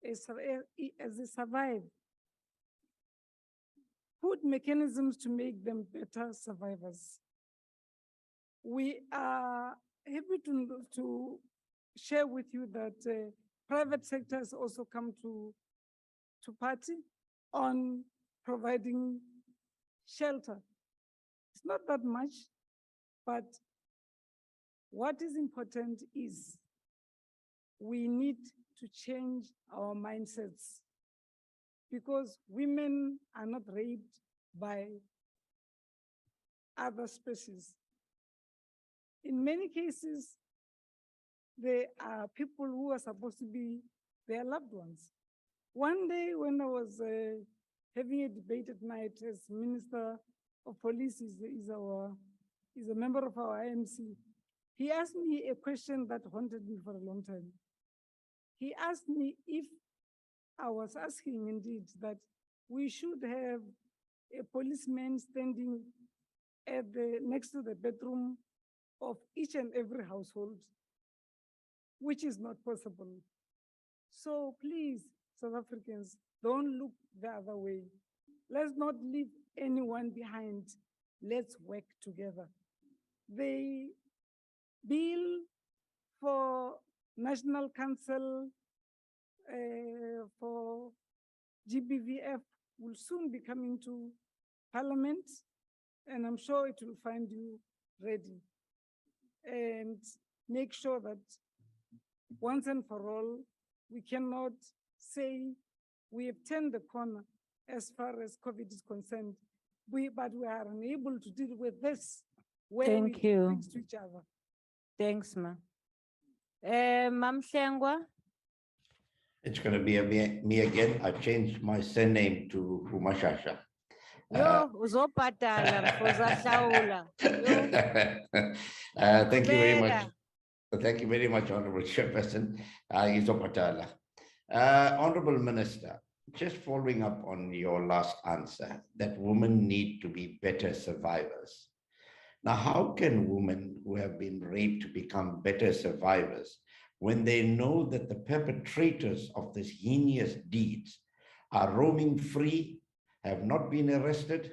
as they survive, put mechanisms to make them better survivors. We are happy to share with you that private sector has also come to party on providing shelter. It's not that much, but what is important is we need to change our mindsets, because women are not raped by other species. In many cases, there are people who are supposed to be their loved ones. One day when I was having a debate at night, as Minister of Police is a member of our IMC, he asked me a question that haunted me for a long time. He asked me if I was asking indeed that we should have a policeman standing at next to the bedroom of each and every household, which is not possible. So please, South Africans, don't look the other way. Let's not leave anyone behind. Let's work together. The bill for National Council for GBVF will soon be coming to Parliament, and I'm sure it will find you ready. And make sure that once and for all, we cannot say we have turned the corner as far as COVID is concerned, but we are unable to deal with this when Thank we you. things to each other. Thanks, ma. Mam Hlengwa. It's going to be me again. I've changed my surname to Rumashasha. Yo, uzopatala, uzahlawula. Thank you very much. Qhubeka. Thank you very much, Honorable Chairperson. Izopatala. Honorable Minister, just following up on your last answer, that women need to be better survivors. Now, how can women who have been raped become better survivors when they know that the perpetrators of these heinous deeds are roaming free, have not been arrested,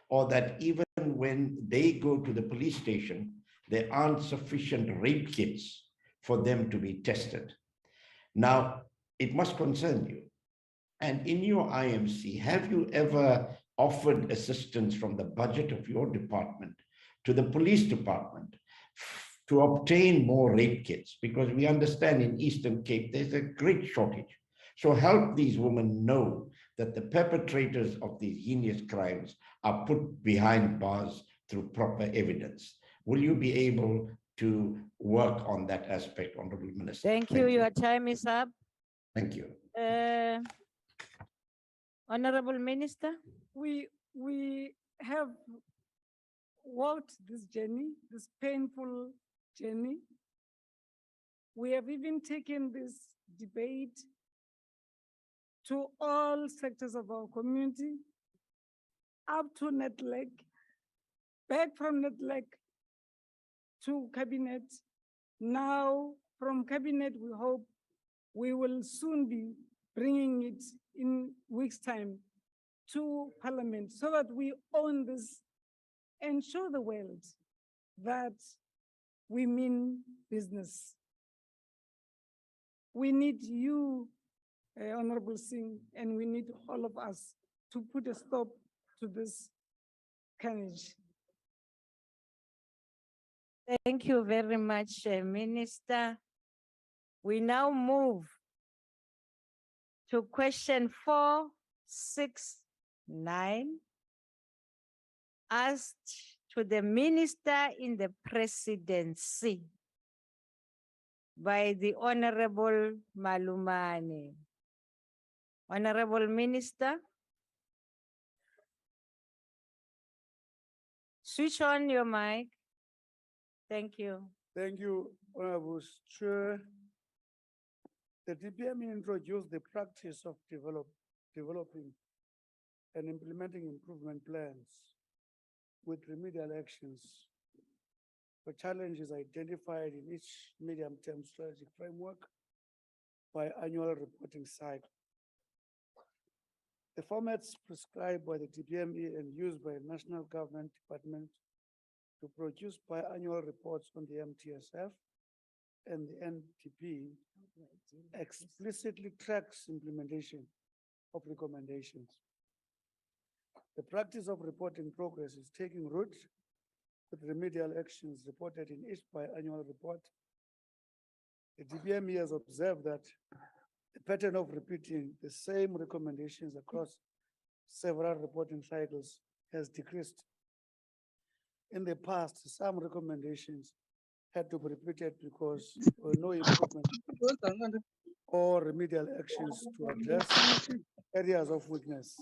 or that even when they go to the police station, there aren't sufficient rape kits for them to be tested? Now, it must concern you. And in your IMC, have you ever offered assistance from the budget of your department to the police department to obtain more rape kits? Because we understand in Eastern Cape, there's a great shortage. So help these women know that the perpetrators of these heinous crimes are put behind bars through proper evidence. Will you be able to work on that aspect, Honorable Minister. Thank you. Your time is up. Thank you. Honorable Minister. We have walked this journey, this painful journey. We have even taken this debate to all sectors of our community, up to NETLEC, back from NETLEC to Cabinet. Now from Cabinet, we hope we will soon be bringing it in weeks' time to Parliament so that we own this and show the world that we mean business. We need you, Honorable Singh, and we need all of us to put a stop to this carnage. Thank you very much, Minister. We now move to question 469, asked to the Minister in the Presidency by the Honorable Malumane. Honorable Minister, switch on your mic. Thank you. Thank you, Honorable Chair. The DPM introduced the practice of developing and implementing improvement plans with remedial actions for challenges identified in each medium-term strategic framework by annual reporting cycle. The formats prescribed by the DPME and used by national government departments to produce biannual reports on the MTSF and the NTP explicitly tracks implementation of recommendations. The practice of reporting progress is taking root with remedial actions reported in each biannual report. The DPME has observed that the pattern of repeating the same recommendations across several reporting cycles has decreased. In the past, some recommendations had to be repeated because there were no improvement or remedial actions to address areas of weakness.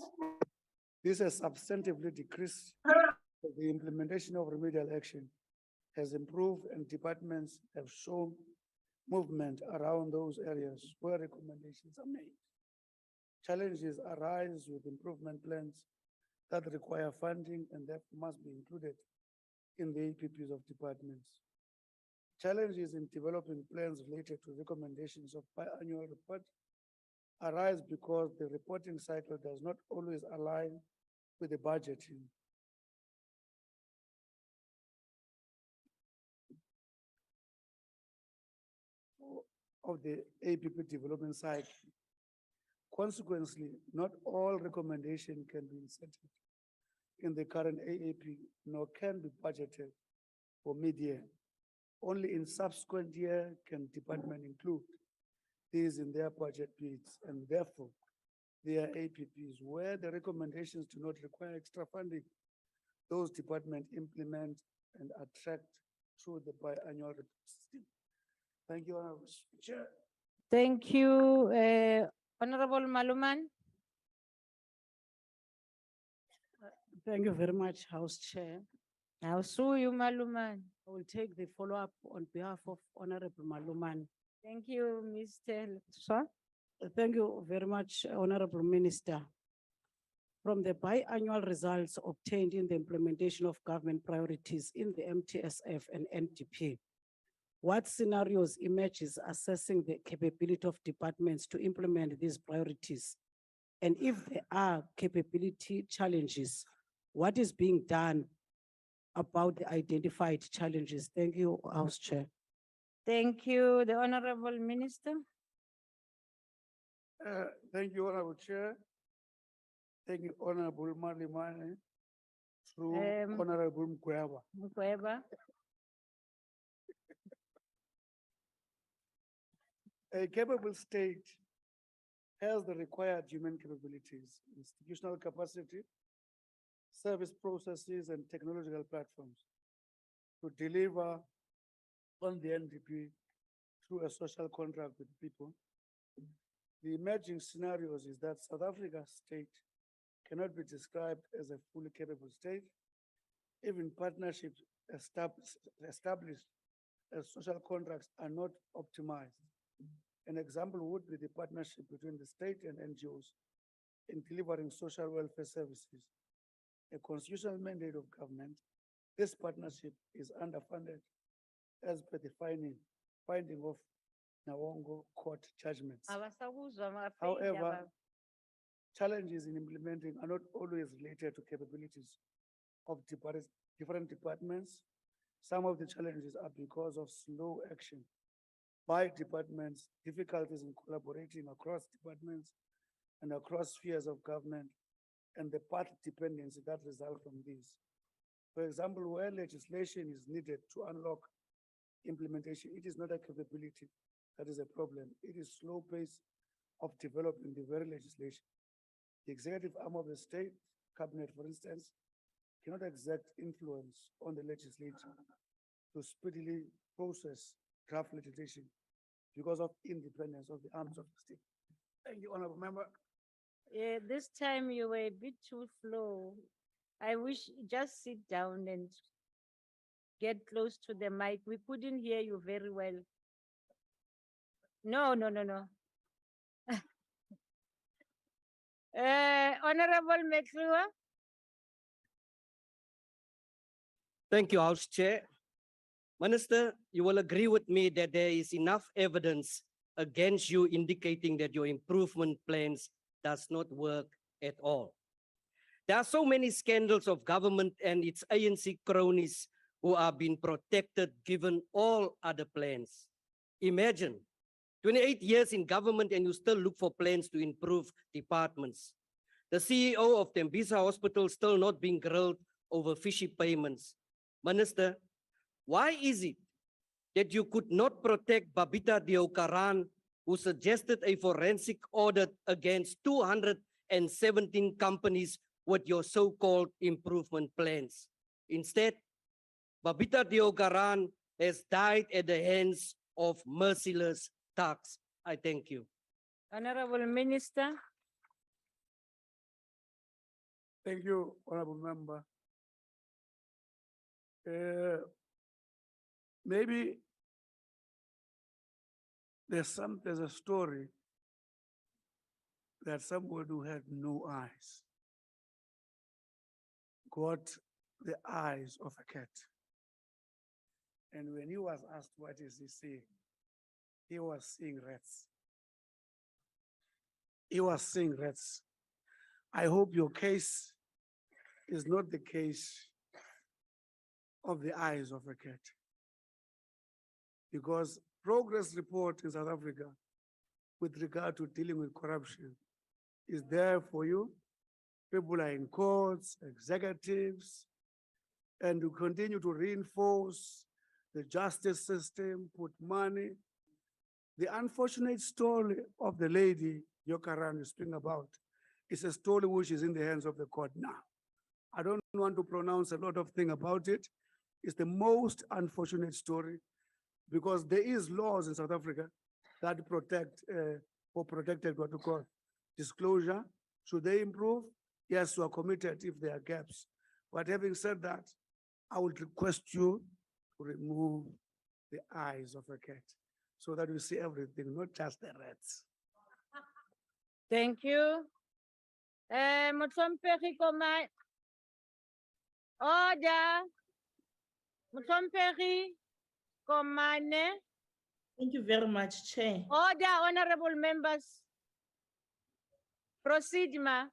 This has substantively decreased. The implementation of remedial action has improved and departments have shown movement around those areas where recommendations are made. Challenges arise with improvement plans that require funding and that must be included in the APPs of departments. Challenges in developing plans related to recommendations of biannual report arise because the reporting cycle does not always align with the budgeting. Of the APP development cycle. Consequently, not all recommendations can be inserted in the current AAP, nor can be budgeted for mid-year. Only in subsequent year can department include these in their budget bids, and therefore their APPs where the recommendations do not require extra funding. Those departments implement and attract through the biannual report system. Thank you, Honorable Chair. Thank you, Honorable Maluman. Thank you very much, House Chair. I'll sue you, Maluman. I will take the follow-up on behalf of Honorable Maluman. Thank you, Mr. Sir. Thank you very much, Honorable Minister. From the biannual results obtained in the implementation of government priorities in the MTSF and NTP, what scenarios emerges assessing the capability of departments to implement these priorities? And if there are capability challenges, what is being done about the identified challenges? Thank you, House Chair. Thank you, the Honorable Minister. Thank you, Honorable Chair. Thank you, Honorable Malimane, through Honorable Mkweba. Mkweba. A capable state has the required human capabilities, institutional capacity, service processes, and technological platforms to deliver on the NDP through a social contract with people. The emerging scenarios is that South Africa's state cannot be described as a fully capable state. Even partnerships established as social contracts are not optimized. An example would be the partnership between the state and NGOs in delivering social welfare services. A constitutional mandate of government, this partnership is underfunded as per the finding of Nawongo court judgments. However, challenges in implementing are not always related to capabilities of different departments. Some of the challenges are because of slow action by departments, difficulties in collaborating across departments and across spheres of government, and the path dependency that result from this. For example, where legislation is needed to unlock implementation, it is not a capability that is a problem. It is slow pace of developing the very legislation. The executive arm of the state, cabinet, for instance, cannot exert influence on the legislature to speedily process draft legislation because of independence of the arms of the state. Thank you, Honorable Member. Yeah, this time you were a bit too slow. I wish just sit down and get close to the mic. We couldn't hear you very well. No. Honorable McLeod. Thank you, House Chair. Minister, you will agree with me that there is enough evidence against you indicating that your improvement plans does not work at all. There are so many scandals of government and its ANC cronies who are being protected given all other plans. Imagine 28 years in government and you still look for plans to improve departments. The CEO of Tembisa Hospital still not being grilled over fishy payments. Minister, why is it that you could not protect Babita Deokaran, who suggested a forensic audit against 217 companies with your so-called improvement plans? Instead, Babita Deokaran has died at the hands of merciless thugs. I thank you. Honorable Minister. Thank you, Honorable Member. Maybe there's a story that someone who had no eyes got the eyes of a cat. And when he was asked what is he seeing, he was seeing rats. He was seeing rats. I hope your case is not the case of the eyes of a cat. Because progress report in South Africa with regard to dealing with corruption is there for you. People are in courts, executives, and to continue to reinforce the justice system, put money. The unfortunate story of the lady Yokaran is speaking about is a story which is in the hands of the court now. I don't want to pronounce a lot of things about it. It's the most unfortunate story because there is laws in South Africa that protect or protected what we call disclosure. Should they improve? Yes, we are committed if there are gaps. But having said that, I would request you to remove the eyes of a cat so that we see everything, not just the rats. Thank you. Mutlompegi Komane. Order. Mutlompegi Komane. Thank you very much, Chair. Order, honorable members. Proceed, ma.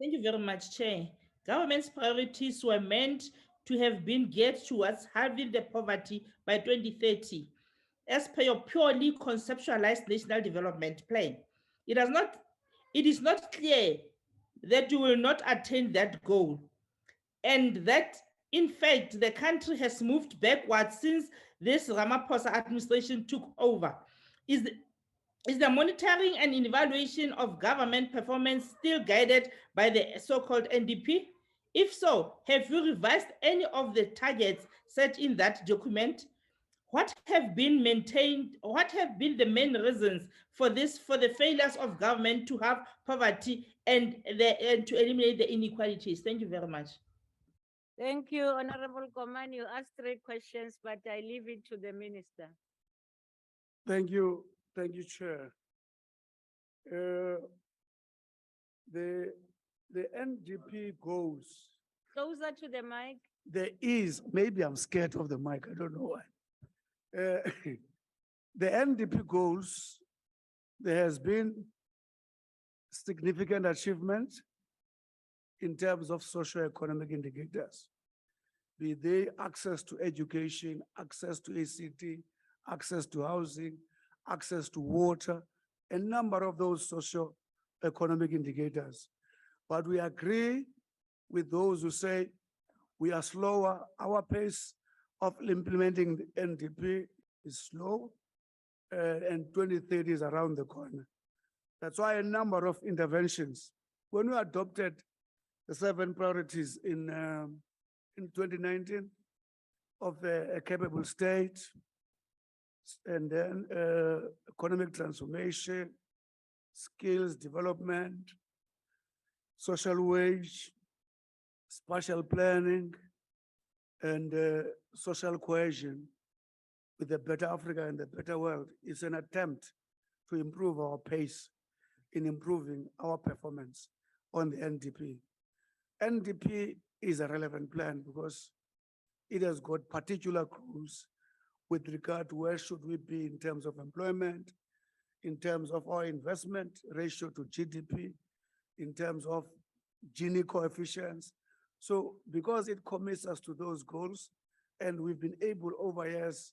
Thank you very much, Chair. Government's priorities were meant to have been geared towards halving the poverty by 2030, as per your purely conceptualized national development plan. It is not clear that you will not attain that goal, and that, in fact, the country has moved backwards since this Ramaphosa administration took over. Is the monitoring and evaluation of government performance still guided by the so-called NDP? If so, have you revised any of the targets set in that document? what have been maintained, what have been the main reasons for this, for the failures of government to have poverty and to eliminate the inequalities? Thank you very much. Thank you, Honorable Coman. You asked 3 questions, but I leave it to the minister. Thank you, Chair. The NDP goals, Closer to the mic. there is, maybe I'm scared of the mic, I don't know why. The NDP goals, there has been significant achievement in terms of socio-economic indicators, be they access to education, access to ACT, access to housing, access to water, a number of those socio-economic indicators. But we agree with those who say we are slower, our pace of implementing the NDP is slow, and 2030 is around the corner. That's why a number of interventions, when we adopted the 7 priorities in 2019 of a capable state, and then economic transformation, skills development, social wage, spatial planning, and social cohesion with a better Africa and a better world is an attempt to improve our pace in improving our performance on the NDP. NDP is a relevant plan because it has got particular goals with regard to where should we be in terms of employment, in terms of our investment ratio to GDP, in terms of Gini coefficients. So because it commits us to those goals, and we've been able over years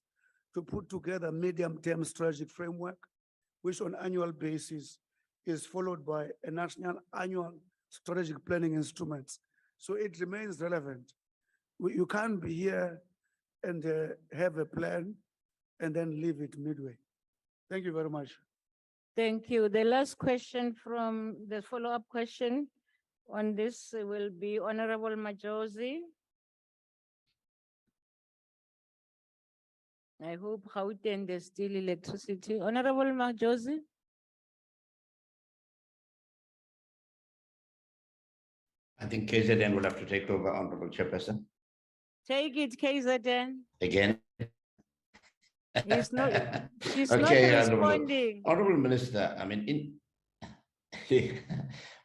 to put together medium-term strategic framework, which on annual basis is followed by a national annual strategic planning instruments. So it remains relevant. You can't be here and have a plan and then leave it midway. Thank you very much. Thank you. The last question from the follow-up question on this will be Honorable Majosi. I hope Gauteng there's still electricity. Honorable Majosi. I think KZN will have to take over, Honorable Chairperson. Take it, KZN. Again. She's not Okay, responding. Honorable Minister, I mean,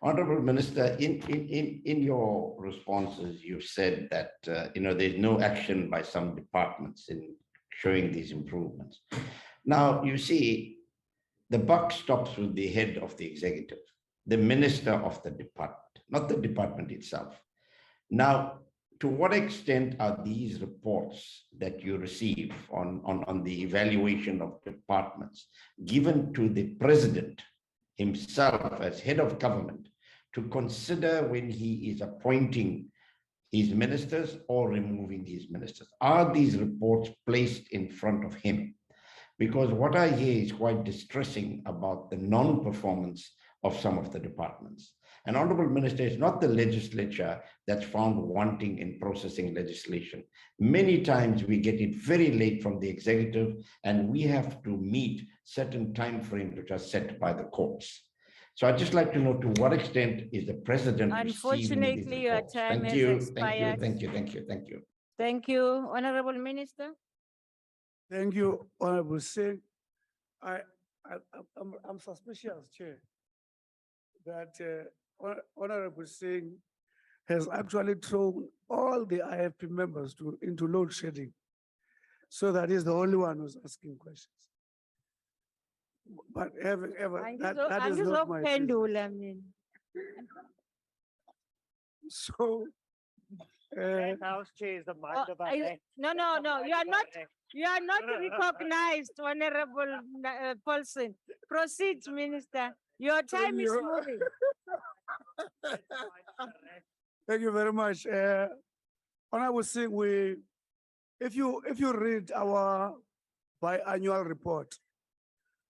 Honorable Minister, in your responses, you've said that, there's no action by some departments in showing these improvements. Now, you see, the buck stops with the head of the executive, the minister of the department, not the department itself. Now, to what extent are these reports that you receive on the evaluation of departments given to the president himself as head of government to consider when he is appointing his ministers or removing his ministers? Are these reports placed in front of him? Because what I hear is quite distressing about the non-performance of some of the departments. And Honorable Minister, it's not the legislature that's found wanting in processing legislation. Many times we get it very late from the executive and we have to meet certain timeframes which are set by the courts. So I'd just like to know to what extent is the president Unfortunately, your time has expired. Thank you. Thank you, Honorable Minister. Thank you, Honorable Singh. I'm suspicious, Chair, that Honorable Singh has actually thrown all the IFP members into load shedding, so that he's the only one who's asking questions. But having ever, that is not my business. So, House Chair is the mind of our neck. No, you are not recognized, Honorable Paulson. Proceed, Minister. Your time is moving. Thank you very much. Honorable Singh, if you read our biannual report,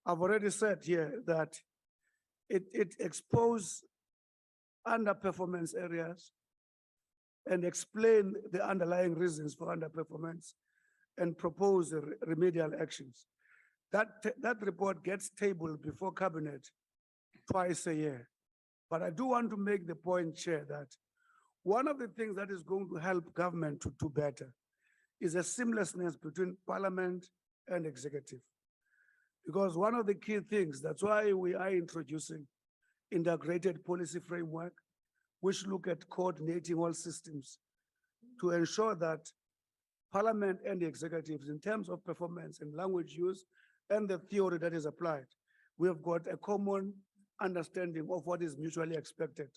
I've already said here that it exposed underperformance areas and explain the underlying reasons for underperformance. and propose remedial actions. That report gets tabled before cabinet twice a year. But I do want to make the point, Chair, that one of the things that is going to help government to do better is a seamlessness between parliament and executive. Because one of the key things, that's why we are introducing integrated policy framework, which look at coordinating all systems to ensure that parliament and the executives, in terms of performance and language use and the theory that is applied, we have got a common understanding of what is mutually expected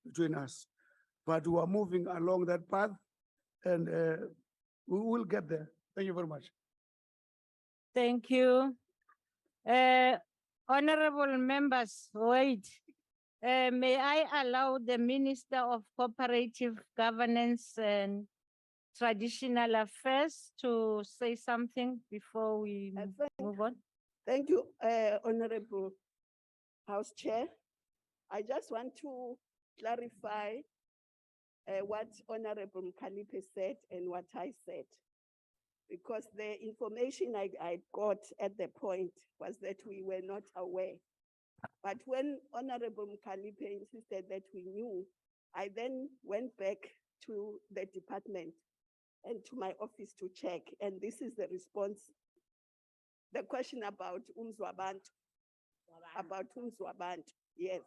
between us. But we are moving along that path, and we will get there. Thank you very much. Thank you. Honorable members, wait. May I allow the Minister of Cooperative Governance and Traditional Affairs to say something before we move on? Thank you, Honorable House Chair. I just want to clarify what Honorable Mkalipe said and what I said, because the information I got at the point was that we were not aware. But when Honorable Mkalipe insisted that we knew, I then went back to the department and to my office to check, and this is the response. The question about Umzwabantu, yes.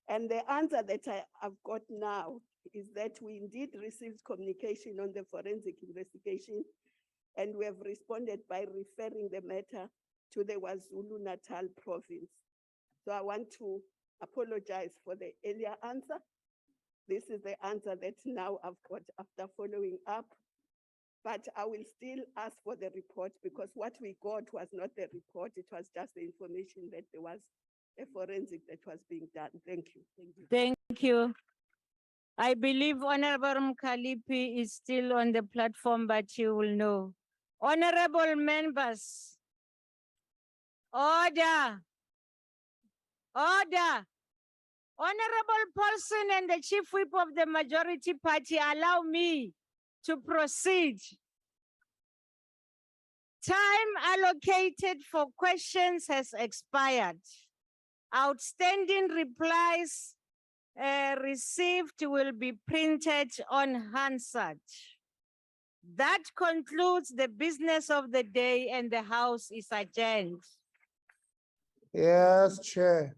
And the answer that I've got now is that we indeed received communication on the forensic investigation, and we have responded by referring the matter to the KwaZulu-Natal province. So I want to apologize for the earlier answer. This is the answer that now I've got after following up. But I will still ask for the report, because what we got was not the report, it was just the information that there was a forensic that was being done. Thank you. Thank you. Thank you. I believe Honorable Mkalipi is still on the platform, but you will know. Honorable members, order. Order. Honorable person and the chief whip of the majority party, allow me to proceed. Time allocated for questions has expired. Outstanding replies received will be printed on Hansard. That concludes the business of the day, and the House is adjourned. Yes, Chair.